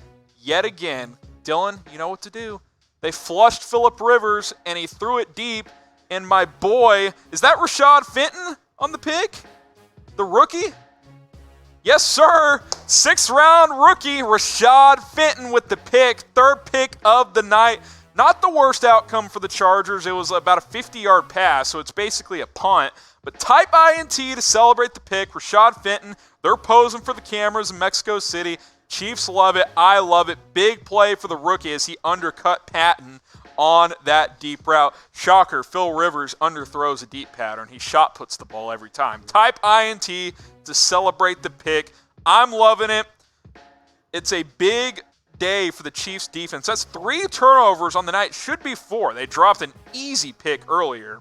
yet again. Dylan, you know what to do. They flushed Phillip Rivers, and he threw it deep. And my boy, is that Rashad Fenton on the pick? The rookie? Yes, sir. 6th-round rookie Rashad Fenton with the pick. 3rd pick of the night. Not the worst outcome for the Chargers. It was about a 50-yard pass, so it's basically a punt. But type INT to celebrate the pick. Rashad Fenton, they're posing for the cameras in Mexico City. Chiefs love it. I love it. Big play for the rookie as he undercut Patton on that deep route. Shocker, Phil Rivers underthrows a deep pattern. He shot puts the ball every time. Type INT to celebrate the pick. I'm loving it. It's a big day for the Chiefs defense. That's 3 turnovers on the night. Should be 4. They dropped an easy pick earlier.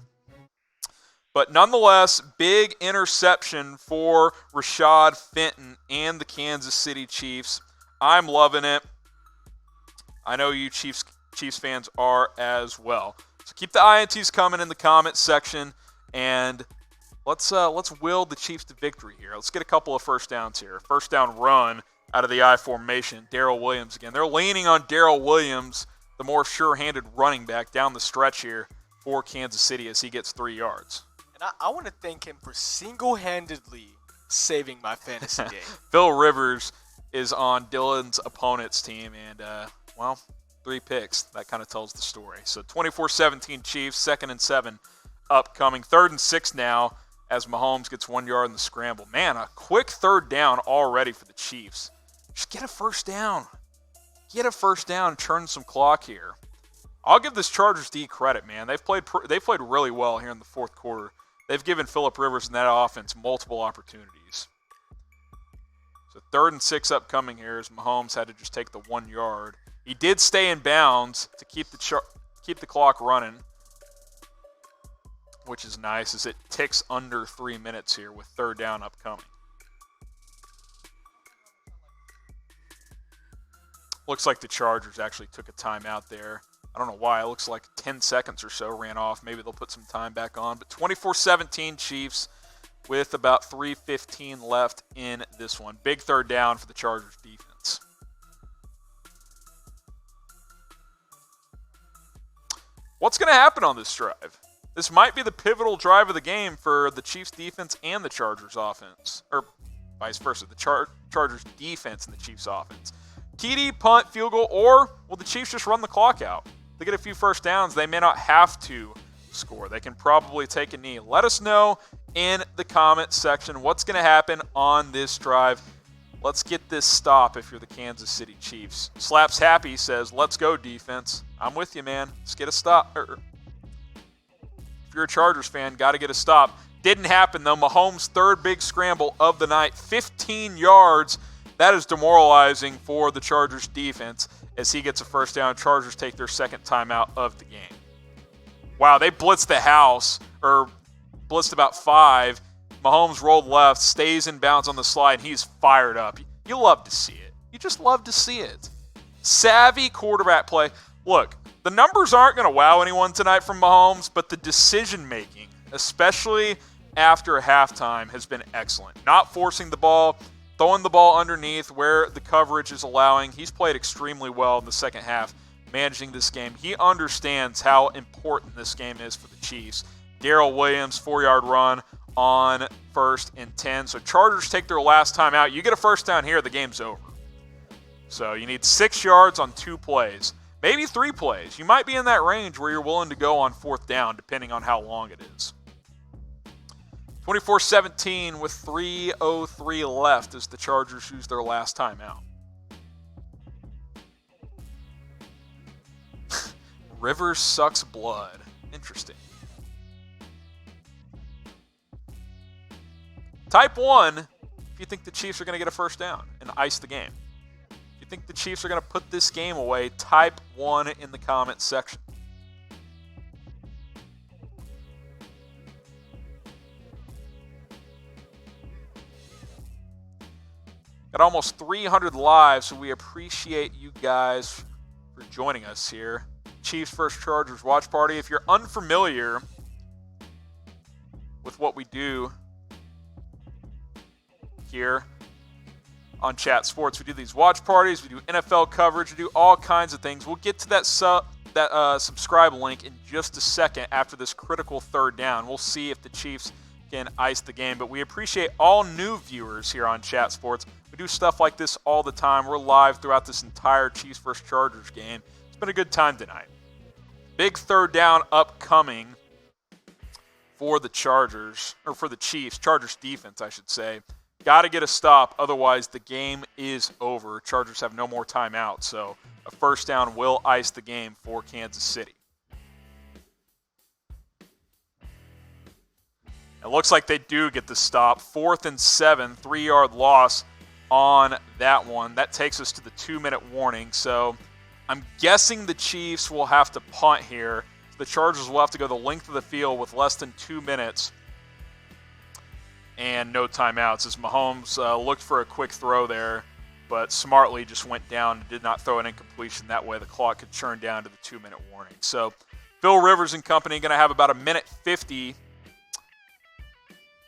But nonetheless, big interception for Rashad Fenton and the Kansas City Chiefs. I'm loving it. I know you Chiefs fans are as well. So keep the INTs coming in the comments section, and let's will the Chiefs to victory here. Let's get a couple of first downs here. First down run out of the I formation. Darrell Williams again. They're leaning on Darrell Williams, the more sure-handed running back down the stretch here for Kansas City as he gets 3 yards. And I want to thank him for single-handedly saving my fantasy game. Phil Rivers is on Dylan's opponent's team, and, 3 picks. That kind of tells the story. So 24-17 Chiefs, 2nd and 7 upcoming. 3rd and 6 now as Mahomes gets 1 yard in the scramble. Man, a quick 3rd down already for the Chiefs. Just get a first down. Get a first down and turn some clock here. I'll give this Chargers D credit, man. They've played really well here in the 4th quarter. They've given Phillip Rivers and that offense multiple opportunities. So 3rd and 6 upcoming here as Mahomes had to just take the 1 yard. He did stay in bounds to keep the clock running, which is nice as it ticks under 3 minutes here with 3rd down upcoming. Looks like the Chargers actually took a timeout there. I don't know why. It looks like 10 seconds or so ran off. Maybe they'll put some time back on. But 24-17 Chiefs with about 3:15 left in this one. Big 3rd down for the Chargers defense. What's going to happen on this drive? This might be the pivotal drive of the game for the Chiefs defense and the Chargers offense. Or vice versa, the Chargers defense and the Chiefs offense. TD, punt, field goal, or will the Chiefs just run the clock out? They get a few first downs. They may not have to score. They can probably take a knee. Let us know in the comment section what's going to happen on this drive. Let's get this stop if you're the Kansas City Chiefs. Slaps Happy says, let's go defense. I'm with you, man. Let's get a stop. If you're a Chargers fan, got to get a stop. Didn't happen, though. Mahomes' 3rd big scramble of the night, 15 yards. That is demoralizing for the Chargers defense as he gets a first down. Chargers take their 2nd timeout of the game. Wow, they blitzed the house, or blitzed about 5. Mahomes rolled left, stays in bounds on the slide, and he's fired up. You love to see it. You just love to see it. Savvy quarterback play. Look, the numbers aren't going to wow anyone tonight from Mahomes, but the decision-making, especially after halftime, has been excellent. Not forcing the ball, throwing the ball underneath where the coverage is allowing. He's played extremely well in the second half, managing this game. He understands how important this game is for the Chiefs. Darrell Williams, 4-yard run on 1st and 10. So Chargers take their last time out. You get a first down here, the game's over. So you need 6 yards on 2 plays. Maybe 3 plays. You might be in that range where you're willing to go on 4th down, depending on how long it is. 24-17 with 3:03 left as the Chargers use their last timeout. Rivers sucks blood. Interesting. Type 1 if you think the Chiefs are going to get a first down and ice the game. If you think the Chiefs are going to put this game away, type 1 in the comments section. Got almost 300 live, so we appreciate you guys for joining us here. Chiefs vs. Chargers watch party. If you're unfamiliar with what we do here on Chat Sports, we do these watch parties, we do NFL coverage, we do all kinds of things. We'll get to that subscribe link in just a second after this critical 3rd down. We'll see if the Chiefs can ice the game, but we appreciate all new viewers here on Chat Sports. We do stuff like this all the time. We're live throughout this entire Chiefs vs. Chargers game. It's been a good time tonight. Big 3rd down upcoming for the Chargers, or for the Chiefs. Chargers defense, I should say. Got to get a stop, otherwise the game is over. Chargers have no more timeouts, so a first down will ice the game for Kansas City. It looks like they do get the stop. 4th and 7, 3-yard loss on that one. That takes us to the 2-minute warning. So I'm guessing the Chiefs will have to punt here. The Chargers will have to go the length of the field with less than 2 minutes and no timeouts, as Mahomes looked for a quick throw there, but smartly just went down and did not throw an incompletion. That way the clock could churn down to the 2-minute warning. So Phil Rivers and company going to have about 1:50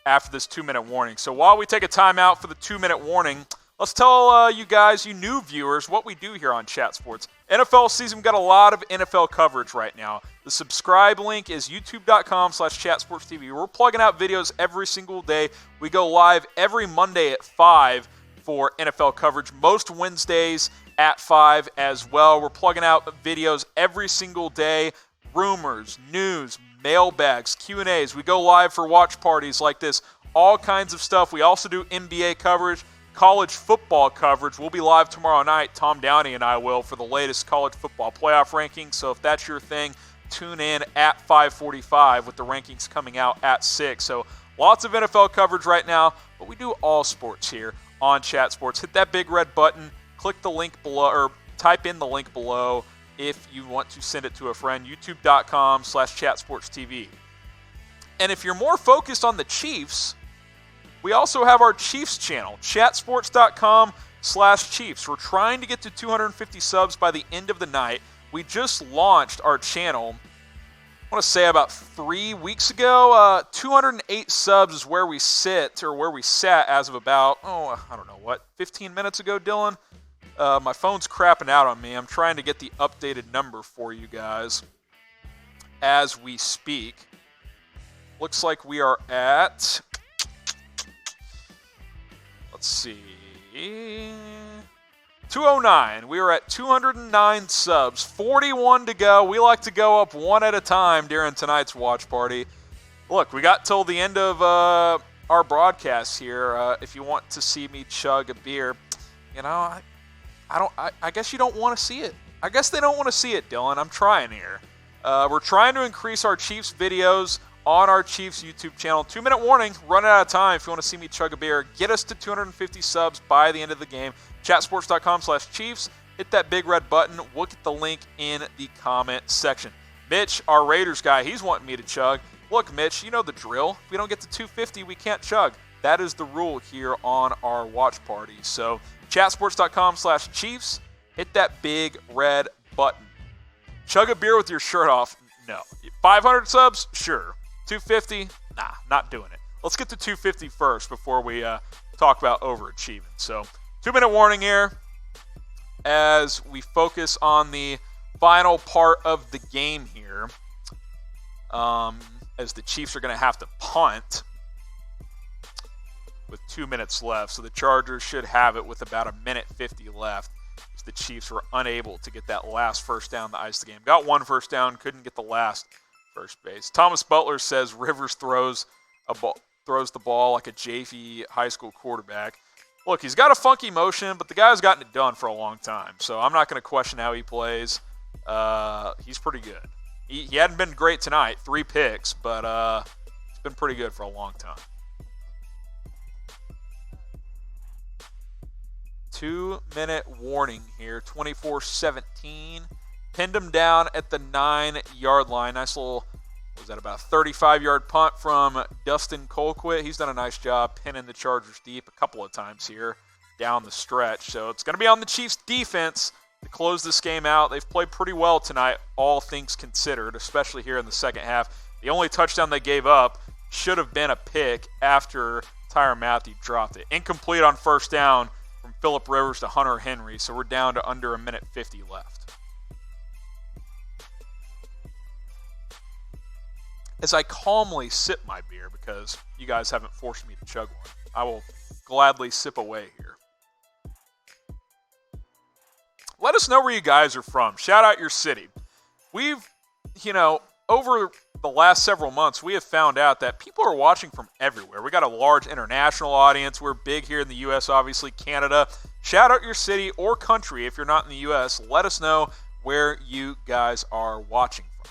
after this 2-minute warning. So while we take a timeout for the 2-minute warning, let's tell you guys, you new viewers, what we do here on Chat Sports. NFL season, we've got a lot of NFL coverage right now. The subscribe link is youtube.com/chatsportstv. We're plugging out videos every single day. We go live every Monday at 5 for NFL coverage. Most Wednesdays at 5 as well. We're plugging out videos every single day. Rumors, news, mailbags, Q&As. We go live for watch parties like this. All kinds of stuff. We also do NBA coverage, college football coverage. We'll be live tomorrow night. Tom Downey and I will for the latest college football playoff rankings. So if that's your thing, tune in at 5:45 with the rankings coming out at 6. So lots of NFL coverage right now, but we do all sports here on Chat Sports. Hit that big red button, click the link below, or type in the link below if you want to send it to a friend. youtube.com/chatsportstv. And if you're more focused on the Chiefs, we also have our Chiefs channel, chatsports.com/Chiefs. We're trying to get to 250 subs by the end of the night. We just launched our channel, I want to say about 3 weeks ago. 208 subs is where we sit, or where we sat as of about, I don't know what, 15 minutes ago, Dylan? My phone's crapping out on me. I'm trying to get the updated number for you guys as we speak. Looks like we are at, let's see, 209. We are at 209 subs, 41 to go. We like to go up one at a time during tonight's watch party. Look, we got till the end of our broadcast here. If you want to see me chug a beer, I guess you don't want to see it. I guess they don't want to see it, Dylan. I'm trying here. We're trying to increase our Chiefs videos on our Chiefs YouTube channel. 2-minute warning, run out of time if you want to see me chug a beer. Get us to 250 subs by the end of the game. Chatsports.com/Chiefs. Hit that big red button. We'll get the link in the comment section. Mitch, our Raiders guy, he's wanting me to chug. look, Mitch, you know the drill. If we don't get to 250, we can't chug. That is the rule here on our watch party. So chatsports.com/Chiefs. Hit that big red button. Chug a beer with your shirt off? No. 500 subs? Sure. 250? Nah, not doing it. Let's get to 250 first before we talk about overachieving. So 2-minute warning here as we focus on the final part of the game here. As the Chiefs are going to have to punt with 2 minutes left. So the Chargers should have it with about 1:50 left. As the Chiefs were unable to get that last first down to ice the game. Got one first down, couldn't get the last first base. Thomas Butler says Rivers throws the ball like a JV high school quarterback. Look, he's got a funky motion, but the guy's gotten it done for a long time. So I'm not going to question how he plays. He's pretty good. He hadn't been great tonight, 3 picks, but he's been pretty good for a long time. 2-minute warning here, 24-17. Pinned him down at the 9-yard line. Nice little, was that about a 35-yard punt from Dustin Colquitt. He's done a nice job pinning the Chargers deep a couple of times here down the stretch. So it's going to be on the Chiefs' defense to close this game out. They've played pretty well tonight, all things considered, especially here in the second half. The only touchdown they gave up should have been a pick after Tyrann Mathieu dropped it. Incomplete on first down from Phillip Rivers to Hunter Henry, so we're down to under 1:50 left. As I calmly sip my beer, because you guys haven't forced me to chug one, I will gladly sip away here. Let us know where you guys are from. Shout out your city. We've, over the last several months, we have found out that people are watching from everywhere. We got a large international audience. We're big here in the U.S., obviously, Canada. Shout out your city or country if you're not in the U.S. Let us know where you guys are watching from.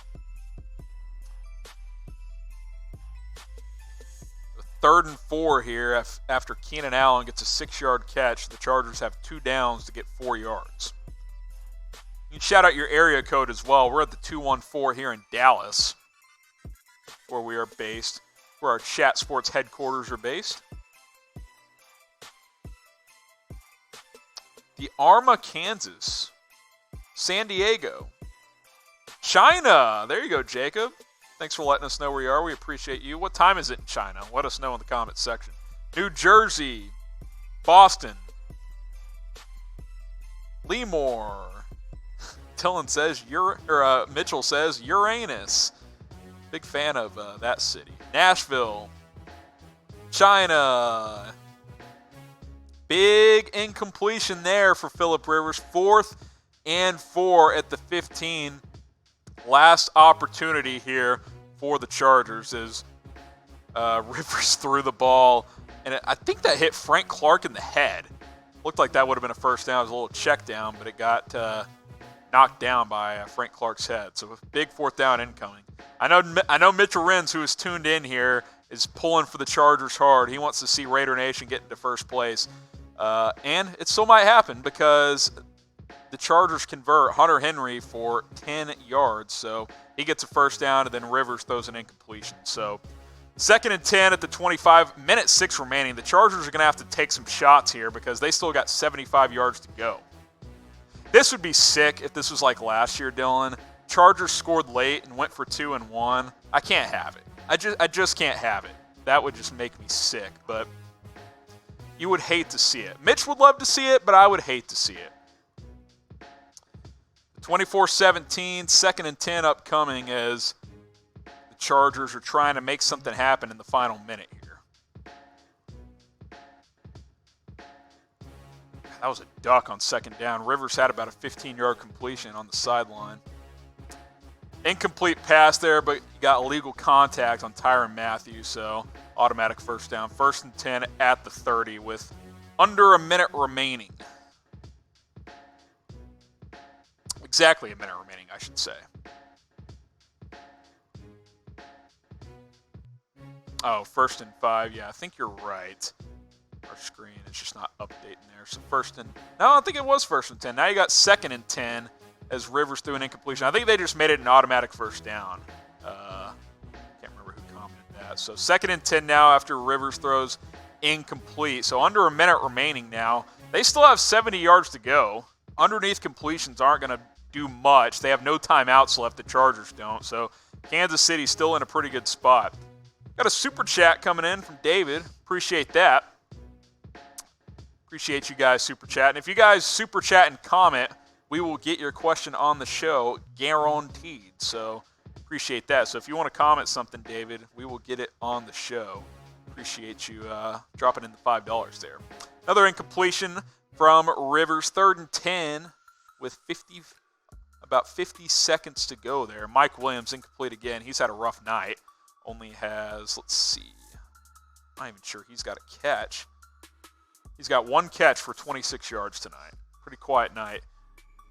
3rd and 4 here after Keenan Allen gets a 6-yard catch. The Chargers have 2 downs to get 4 yards. You can shout out your area code as well. We're at the 214 here in Dallas, where we are based, where our Chat Sports headquarters are based. The Arma, Kansas, San Diego, China. There you go, Jacob. Thanks for letting us know where you are. We appreciate you. What time is it in China? Let us know in the comments section. New Jersey, Boston, Lemoore. Dylan says, Mitchell says Uranus. Big fan of that city. Nashville, China. Big incompletion there for Phillip Rivers. 4th and 4 at the 15. Last opportunity here for the Chargers as Rivers threw the ball. And I think that hit Frank Clark in the head. Looked like that would have been a first down. It was a little check down, but it got knocked down by Frank Clark's head. So a big 4th down incoming. I know Mitchell Renz, who is tuned in here, is pulling for the Chargers hard. He wants to see Raider Nation get into first place. And it still might happen because the Chargers convert Hunter Henry for 10 yards. So he gets a first down, and then Rivers throws an incompletion. So 2nd and 10 at the 25, minute 6 remaining. The Chargers are going to have to take some shots here because they still got 75 yards to go. This would be sick if this was like last year, Dylan. Chargers scored late and went for 2 and 1. I can't have it. I just can't have it. That would just make me sick, but you would hate to see it. Mitch would love to see it, but I would hate to see it. 24-17, 2nd and 10 upcoming as the Chargers are trying to make something happen in the final minute here. That was a duck on 2nd down. Rivers had about a 15-yard completion on the sideline. Incomplete pass there, but you got illegal contact on Tyrann Mathieu, so automatic first down. 1st and 10 at the 30 with under a minute remaining. Exactly a minute remaining, I should say. Oh, 1st and 5. Yeah, I think you're right. Our screen is just not updating there. So no, I think it was 1st and 10. Now you got 2nd and 10 as Rivers threw an incompletion. I think they just made it an automatic first down. Can't remember who that. So 2nd and 10 now after Rivers throws incomplete. So under a minute remaining now. They still have 70 yards to go. Underneath completions aren't going to do much. They have no timeouts left. The Chargers don't. So Kansas City's still in a pretty good spot. Got a super chat coming in from David. Appreciate that. Appreciate you guys super chatting. If you guys super chat and comment, we will get your question on the show guaranteed. So appreciate that. So if you want to comment something, David, we will get it on the show. Appreciate you dropping in the $5 there. Another incompletion from Rivers, 3rd and 10 with about 50 seconds to go there. Mike Williams incomplete again. He's had a rough night. Only has, let's see, I'm not even sure he's got a catch. He's got 1 catch for 26 yards tonight. Pretty quiet night.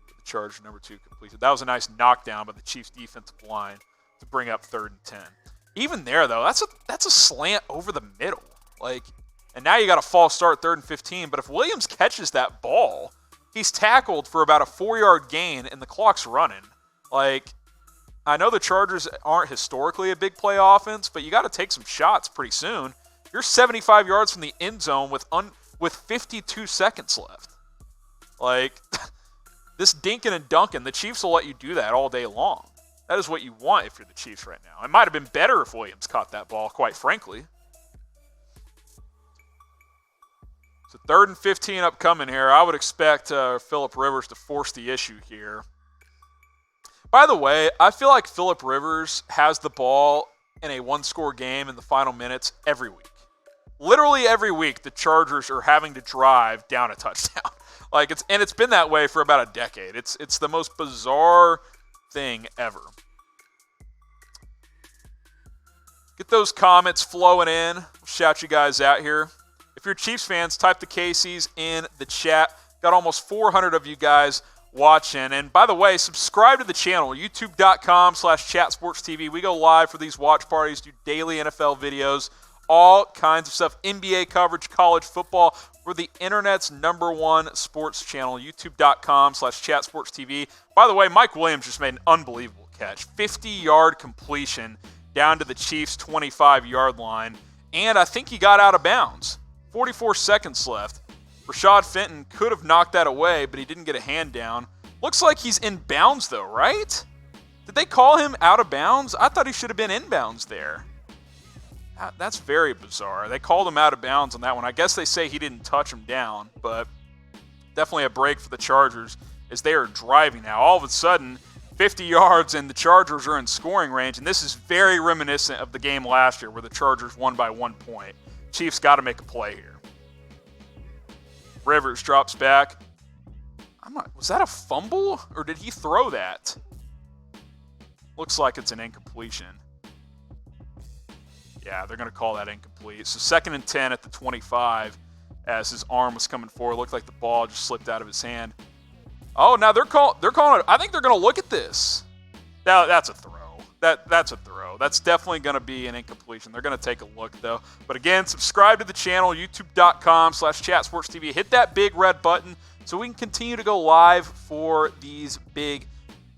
The Charger number 2 completed. That was a nice knockdown by the Chiefs defensive line to bring up 3rd and 10. Even there, though, that's a slant over the middle. And now you got a false start, 3rd and 15. But if Williams catches that ball, he's tackled for about a 4-yard gain, and the clock's running. I know the Chargers aren't historically a big play offense, but you got to take some shots pretty soon. You're 75 yards from the end zone with 52 seconds left. This dinking and dunking, the Chiefs will let you do that all day long. That is what you want if you're the Chiefs right now. It might have been better if Williams caught that ball, quite frankly. So 3rd and 15 upcoming here. I would expect Phillip Rivers to force the issue here. By the way, I feel like Phillip Rivers has the ball in a one-score game in the final minutes every week. Literally every week, the Chargers are having to drive down a touchdown. It's been that way for about a decade. It's the most bizarre thing ever. Get those comments flowing in. Shout you guys out here. If you're Chiefs fans, type the KCs in the chat. Got almost 400 of you guys watching. And by the way, subscribe to the channel, youtube.com/chatsportstv. We go live for these watch parties, do daily NFL videos, all kinds of stuff, NBA coverage, college football. We're the internet's #1 sports channel, youtube.com/chatsportstv. By the way, Mike Williams just made an unbelievable catch. 50-yard completion down to the Chiefs' 25-yard line. And I think he got out of bounds. 44 seconds left. Rashad Fenton could have knocked that away, but he didn't get a hand down. Looks like he's in bounds, though, right? Did they call him out of bounds? I thought he should have been in bounds there. That's very bizarre. They called him out of bounds on that one. I guess they say he didn't touch him down, but definitely a break for the Chargers as they are driving now. All of a sudden, 50 yards and the Chargers are in scoring range, and this is very reminiscent of the game last year where the Chargers won by 1 point. Chiefs got to make a play here. Rivers drops back. Was that a fumble, or did he throw that? Looks like it's an incompletion. Yeah, they're going to call that incomplete. So 2nd and 10 at the 25 as his arm was coming forward. Looked like the ball just slipped out of his hand. Oh, now they're calling it. I think they're going to look at this. Now, that's a throw. That's a throw. That's definitely going to be an incompletion. They're going to take a look, though. But again, subscribe to the channel, youtube.com/chatsportstv. Hit that big red button so we can continue to go live for these big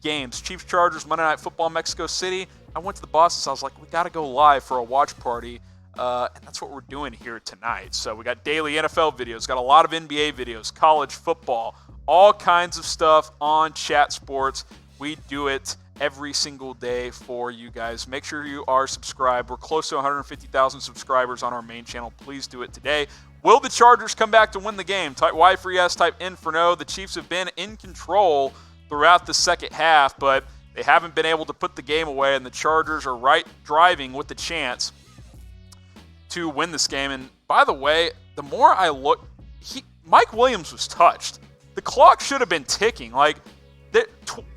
games. Chiefs Chargers, Monday Night Football, Mexico City. I went to the bosses. I was like, we got to go live for a watch party. And that's what we're doing here tonight. So we got daily NFL videos, got a lot of NBA videos, college football, all kinds of stuff on Chat Sports. We do it every single day for you guys. Make sure you are subscribed. We're close to 150,000 subscribers on our main channel. Please do it today. Will the Chargers come back to win the game? Type Y for yes, type N for no. The Chiefs have been in control throughout the second half, but they haven't been able to put the game away, and the Chargers are driving with the chance to win this game. And by the way, the more I look, Mike Williams was touched. The clock should have been ticking.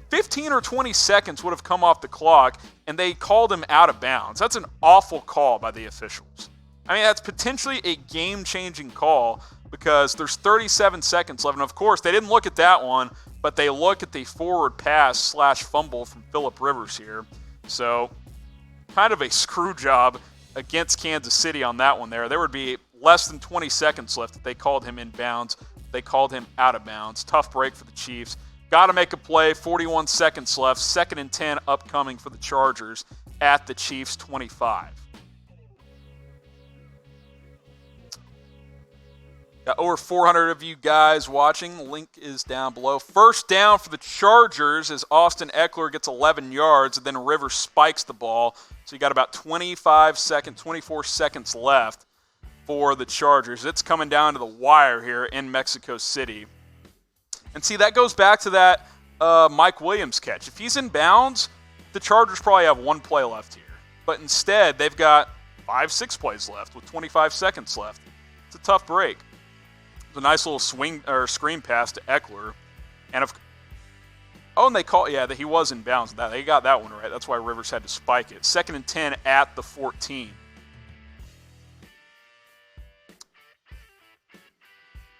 15 or 20 seconds would have come off the clock, and they called him out of bounds. That's an awful call by the officials. I mean, that's potentially a game-changing call because there's 37 seconds left. And, of course, they didn't look at that one, but they look at the forward pass / fumble from Phillip Rivers here. So kind of a screw job against Kansas City on that one there. There would be less than 20 seconds left if they called him in bounds. They called him out of bounds. Tough break for the Chiefs. Got to make a play. 41 seconds left. 2nd and 10 upcoming for the Chargers at the Chiefs' 25. Got over 400 of you guys watching. The link is down below. First down for the Chargers as Austin Eckler gets 11 yards, and then Rivers spikes the ball. So you got about 24 seconds left for the Chargers. It's coming down to the wire here in Mexico City. And see, that goes back to that Mike Williams catch. If he's in bounds, the Chargers probably have one play left here. But instead, they've got 5-6 plays left with 25 seconds left. It's a tough break. It's a nice little screen pass to Eckler. And and they call that he was in bounds. They got that one right. That's why Rivers had to spike it. 2nd and 10 at the 14.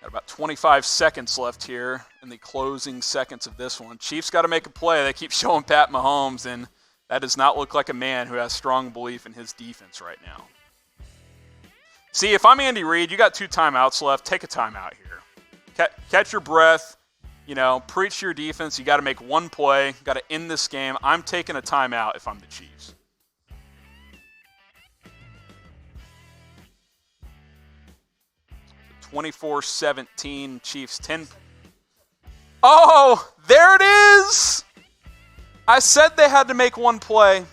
Got about 25 seconds left here in the closing seconds of this one. Chiefs got to make a play. They keep showing Pat Mahomes, and that does not look like a man who has strong belief in his defense right now. See, if I'm Andy Reid, you got 2 timeouts left. Take a timeout here. Catch your breath. Preach to your defense. You got to make one play. Got to end this game. I'm taking a timeout if I'm the Chiefs. So 24-17, Chiefs 10. Oh, there it is! I said they had to make one play.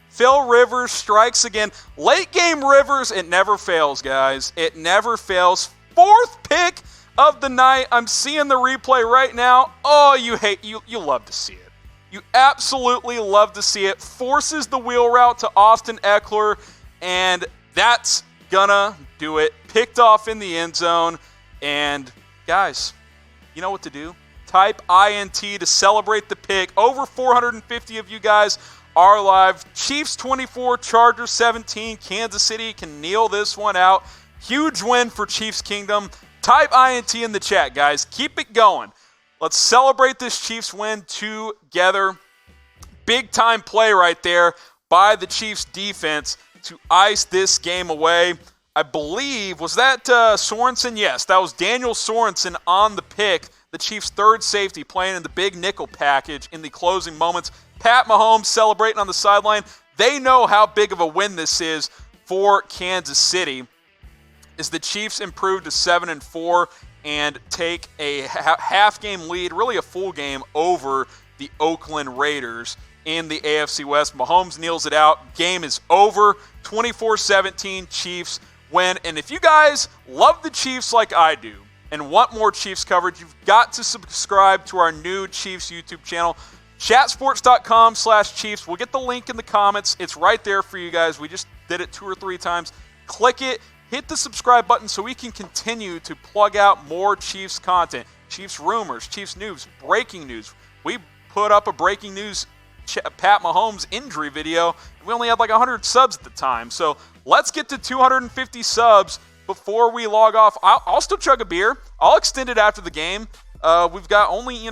Phil Rivers strikes again. Late game Rivers, it never fails, guys. It never fails. 4th pick of the night. I'm seeing the replay right now. Oh, you love to see it. You absolutely love to see it. Forces the wheel route to Austin Eckler, and that's gonna do it. Picked off in the end zone. And guys, you know what to do. Type INT to celebrate the pick. Over 450 of you guys are live. Chiefs 24, Chargers 17. Kansas City can kneel this one out. Huge win for Chiefs Kingdom. Type INT in the chat, guys. Keep it going. Let's celebrate this Chiefs win together. Big time play right there by the Chiefs defense to ice this game away. I believe, was that Sorensen? Yes, that was Daniel Sorensen on the pick. The Chiefs' 3rd safety playing in the big nickel package in the closing moments. Pat Mahomes celebrating on the sideline. They know how big of a win this is for Kansas City as the Chiefs improve to 7-4 and take a half-game lead, really a full game, over the Oakland Raiders in the AFC West. Mahomes kneels it out. Game is over. 24-17, Chiefs win. And if you guys love the Chiefs like I do, and want more Chiefs coverage, you've got to subscribe to our new Chiefs YouTube channel, chatsports.com/Chiefs. We'll get the link in the comments. It's right there for you guys. We just did it 2 or 3 times. Click it, hit the subscribe button so we can continue to plug out more Chiefs content. Chiefs rumors, Chiefs news, breaking news. We put up a breaking news Pat Mahomes injury video, and we only had like 100 subs at the time. So let's get to 250 subs before we log off. I'll still chug a beer. I'll extend it after the game. We've got only,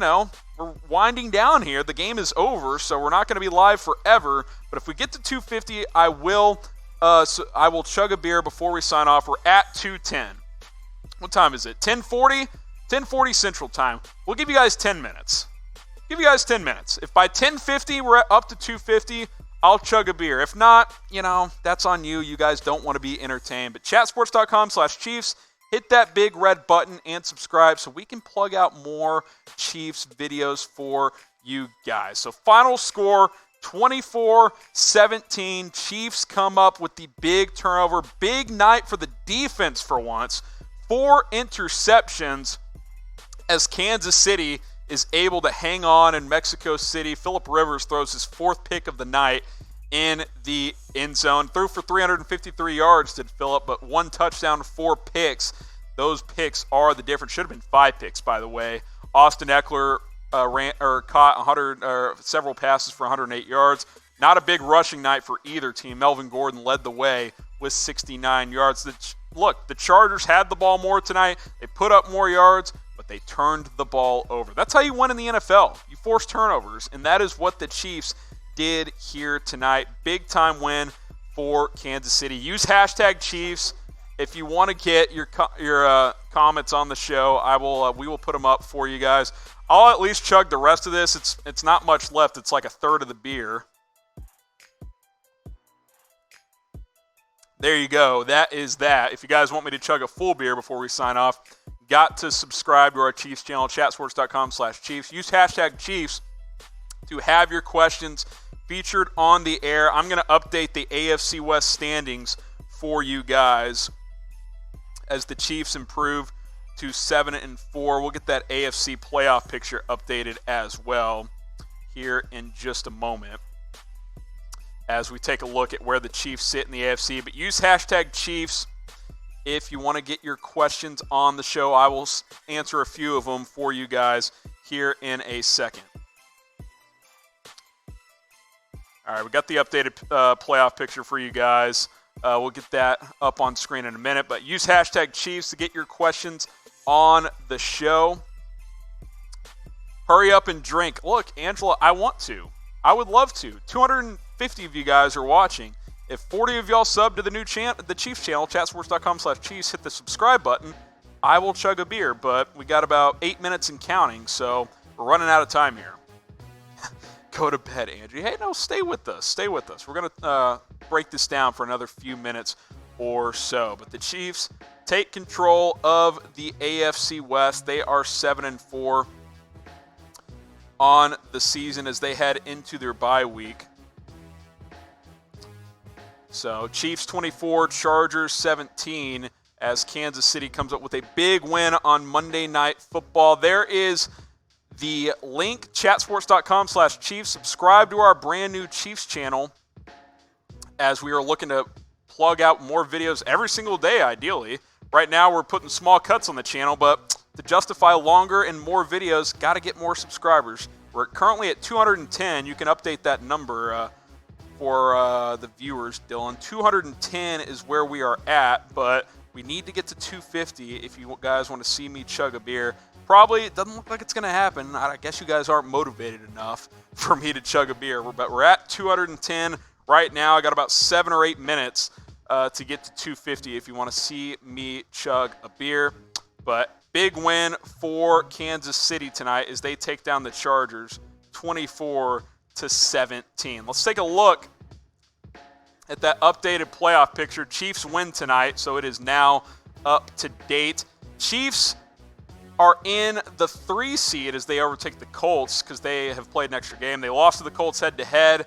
we're winding down here. The game is over, so we're not going to be live forever. But if we get to 250, I will chug a beer before we sign off. We're at 2:10. What time is it? 10:40? 10:40 Central Time. We'll give you guys 10 minutes. If by 10:50 we're up to 250, I'll chug a beer. If not, that's on you. You guys don't want to be entertained. But chatsports.com/Chiefs. Hit that big red button and subscribe so we can plug out more Chiefs videos for you guys. So final score, 24-17. Chiefs come up with the big turnover. Big night for the defense for once. 4 interceptions as Kansas City is able to hang on in Mexico City. Phillip Rivers throws his 4th pick of the night in the end zone. Threw for 353 yards, did Phillip, but 1 touchdown, 4 picks. Those picks are the difference. Should have been 5 picks, by the way. Austin Eckler caught several passes for 108 yards. Not a big rushing night for either team. Melvin Gordon led the way with 69 yards. The Chargers had the ball more tonight. They put up more yards, but they turned the ball over. That's how you win in the NFL. You force turnovers, and that is what the Chiefs did here tonight. Big time win for Kansas City. Use hashtag Chiefs if you want to get your comments on the show. We will put them up for you guys. I'll at least chug the rest of this. It's not much left. It's like a third of the beer. There you go. That is that. If you guys want me to chug a full beer before we sign off, got to subscribe to our Chiefs channel, chatsports.com/Chiefs. Use hashtag Chiefs to have your questions featured on the air. I'm going to update the AFC West standings for you guys as the Chiefs improve to 7-4. We'll get that AFC playoff picture updated as well here in just a moment as we take a look at where the Chiefs sit in the AFC. But use hashtag Chiefs if you want to get your questions on the show. I will answer a few of them for you guys here in a second. All right, we got the updated playoff picture for you guys. We'll get that up on screen in a minute. But use hashtag Chiefs to get your questions on the show. Hurry up and drink. Look, Angela, I want to. I would love to. 250 of you guys are watching. If 40 of y'all sub to the new the Chiefs channel, chatsports.com/Chiefs, hit the subscribe button, I will chug a beer. But we got about 8 minutes and counting, so we're running out of time here. Go to bed, Angie. Hey, no, stay with us. Stay with us. We're going to break this down for another few minutes or so. But the Chiefs take control of the AFC West. They are 7-4 on the season as they head into their bye week. So Chiefs 24, Chargers 17 as Kansas City comes up with a big win on Monday Night Football. There is the link, chatsports.com/Chiefs. Subscribe to our brand new Chiefs channel as we are looking to plug out more videos every single day, ideally. Right now we're putting small cuts on the channel, but to justify longer and more videos, got to get more subscribers. We're currently at 210. You can update that number for the viewers, Dylan. 210 is where we are at, but we need to get to 250 if you guys want to see me chug a beer. Probably it doesn't look like it's going to happen. I guess you guys aren't motivated enough for me to chug a beer, but we're at 210 right now. I got about 7 or 8 minutes to get to 250 if you want to see me chug a beer. But big win for Kansas City tonight as they take down the Chargers 24-17. Let's take a look at that updated playoff picture. Chiefs win tonight, so it is now up to date. Chiefs are in the 3 seed as they overtake the Colts because they have played an extra game. They lost to the Colts head-to-head,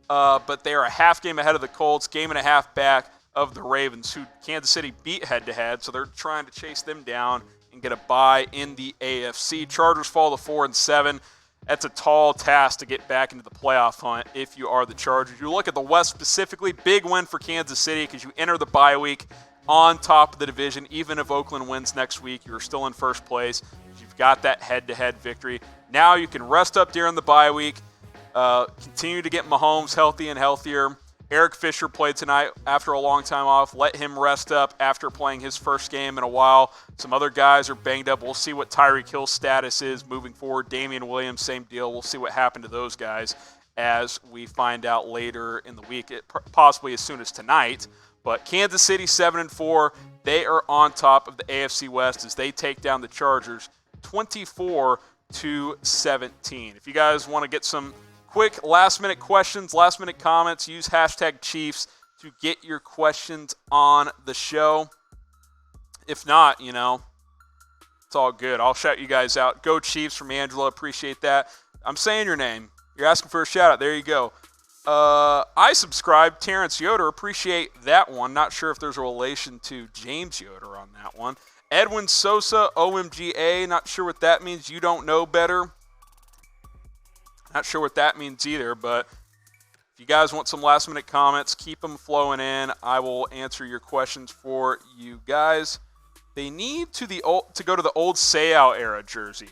but they are a half game ahead of the Colts, game and a half back of the Ravens, who Kansas City beat head-to-head, so they're trying to chase them down and get a bye in the AFC. Chargers fall to 4-7. That's a tall task to get back into the playoff hunt if you are the Chargers. You look at the West specifically, big win for Kansas City because you enter the bye week on top of the division. Even if Oakland wins next week, you're still in first place. You've got that head-to-head victory. Now you can rest up during the bye week, continue to get Mahomes healthy and healthier. Eric Fisher played tonight after a long time off. Let him rest up after playing his first game in a while. Some other guys are banged up. We'll see what Tyreek Hill's status is moving forward. Damian Williams, same deal. We'll see what happened to those guys as we find out later in the week, possibly as soon as tonight. But Kansas City 7-4, they are on top of the AFC West as they take down the Chargers 24-17. If you guys want to get some quick last-minute questions, last-minute comments, use hashtag Chiefs to get your questions on the show. If not, it's all good. I'll shout you guys out. Go Chiefs from Angela. Appreciate that. I'm saying your name. You're asking for a shout-out. There you go. I subscribe. Terrence Yoder. Appreciate that one. Not sure if there's a relation to James Yoder on that one. Edwin Sosa, OMGA. Not sure what that means. You don't know better. Not sure what that means either, but if you guys want some last-minute comments, keep them flowing in. I will answer your questions for you guys. They need to go to the old Seau era jersey.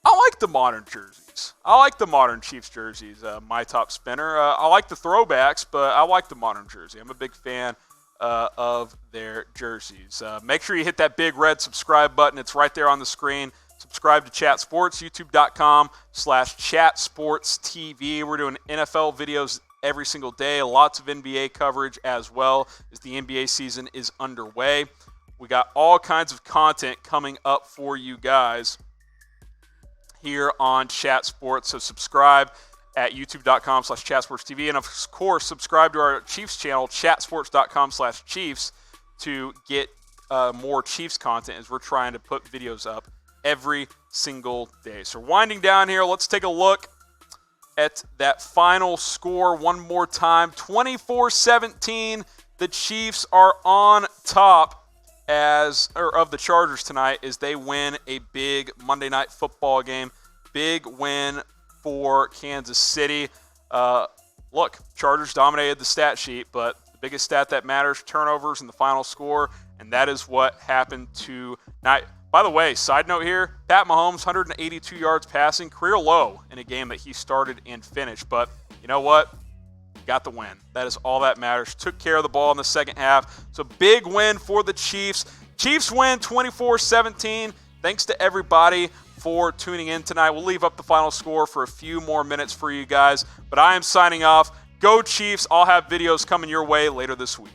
I like the modern jerseys. I like the modern Chiefs jerseys, my top spinner. I like the throwbacks, but I like the modern jersey. I'm a big fan of their jerseys. Make sure you hit that big red subscribe button. It's right there on the screen. Subscribe to Chat Sports, youtube.com/chatsportstv. We're doing NFL videos every single day. Lots of NBA coverage as well as the NBA season is underway. We got all kinds of content coming up for you guys here on Chat Sports. So subscribe at youtube.com/chatsportstv. And, of course, subscribe to our Chiefs channel, chatsports.com/Chiefs, to get more Chiefs content as we're trying to put videos up every single day. So winding down here, let's take a look at that final score one more time. 24-17, the Chiefs are on top of the Chargers tonight as they win a big Monday Night Football game. Big win for Kansas City. Look, Chargers dominated the stat sheet, but the biggest stat that matters, turnovers and the final score, and that is what happened tonight. By the way, side note here, Pat Mahomes, 182 yards passing, career low in a game that he started and finished. But you know what? Got the win. That is all that matters. Took care of the ball in the second half. So big win for the Chiefs. Chiefs win 24-17. Thanks to everybody for tuning in tonight. We'll leave up the final score for a few more minutes for you guys. But I am signing off. Go Chiefs. I'll have videos coming your way later this week.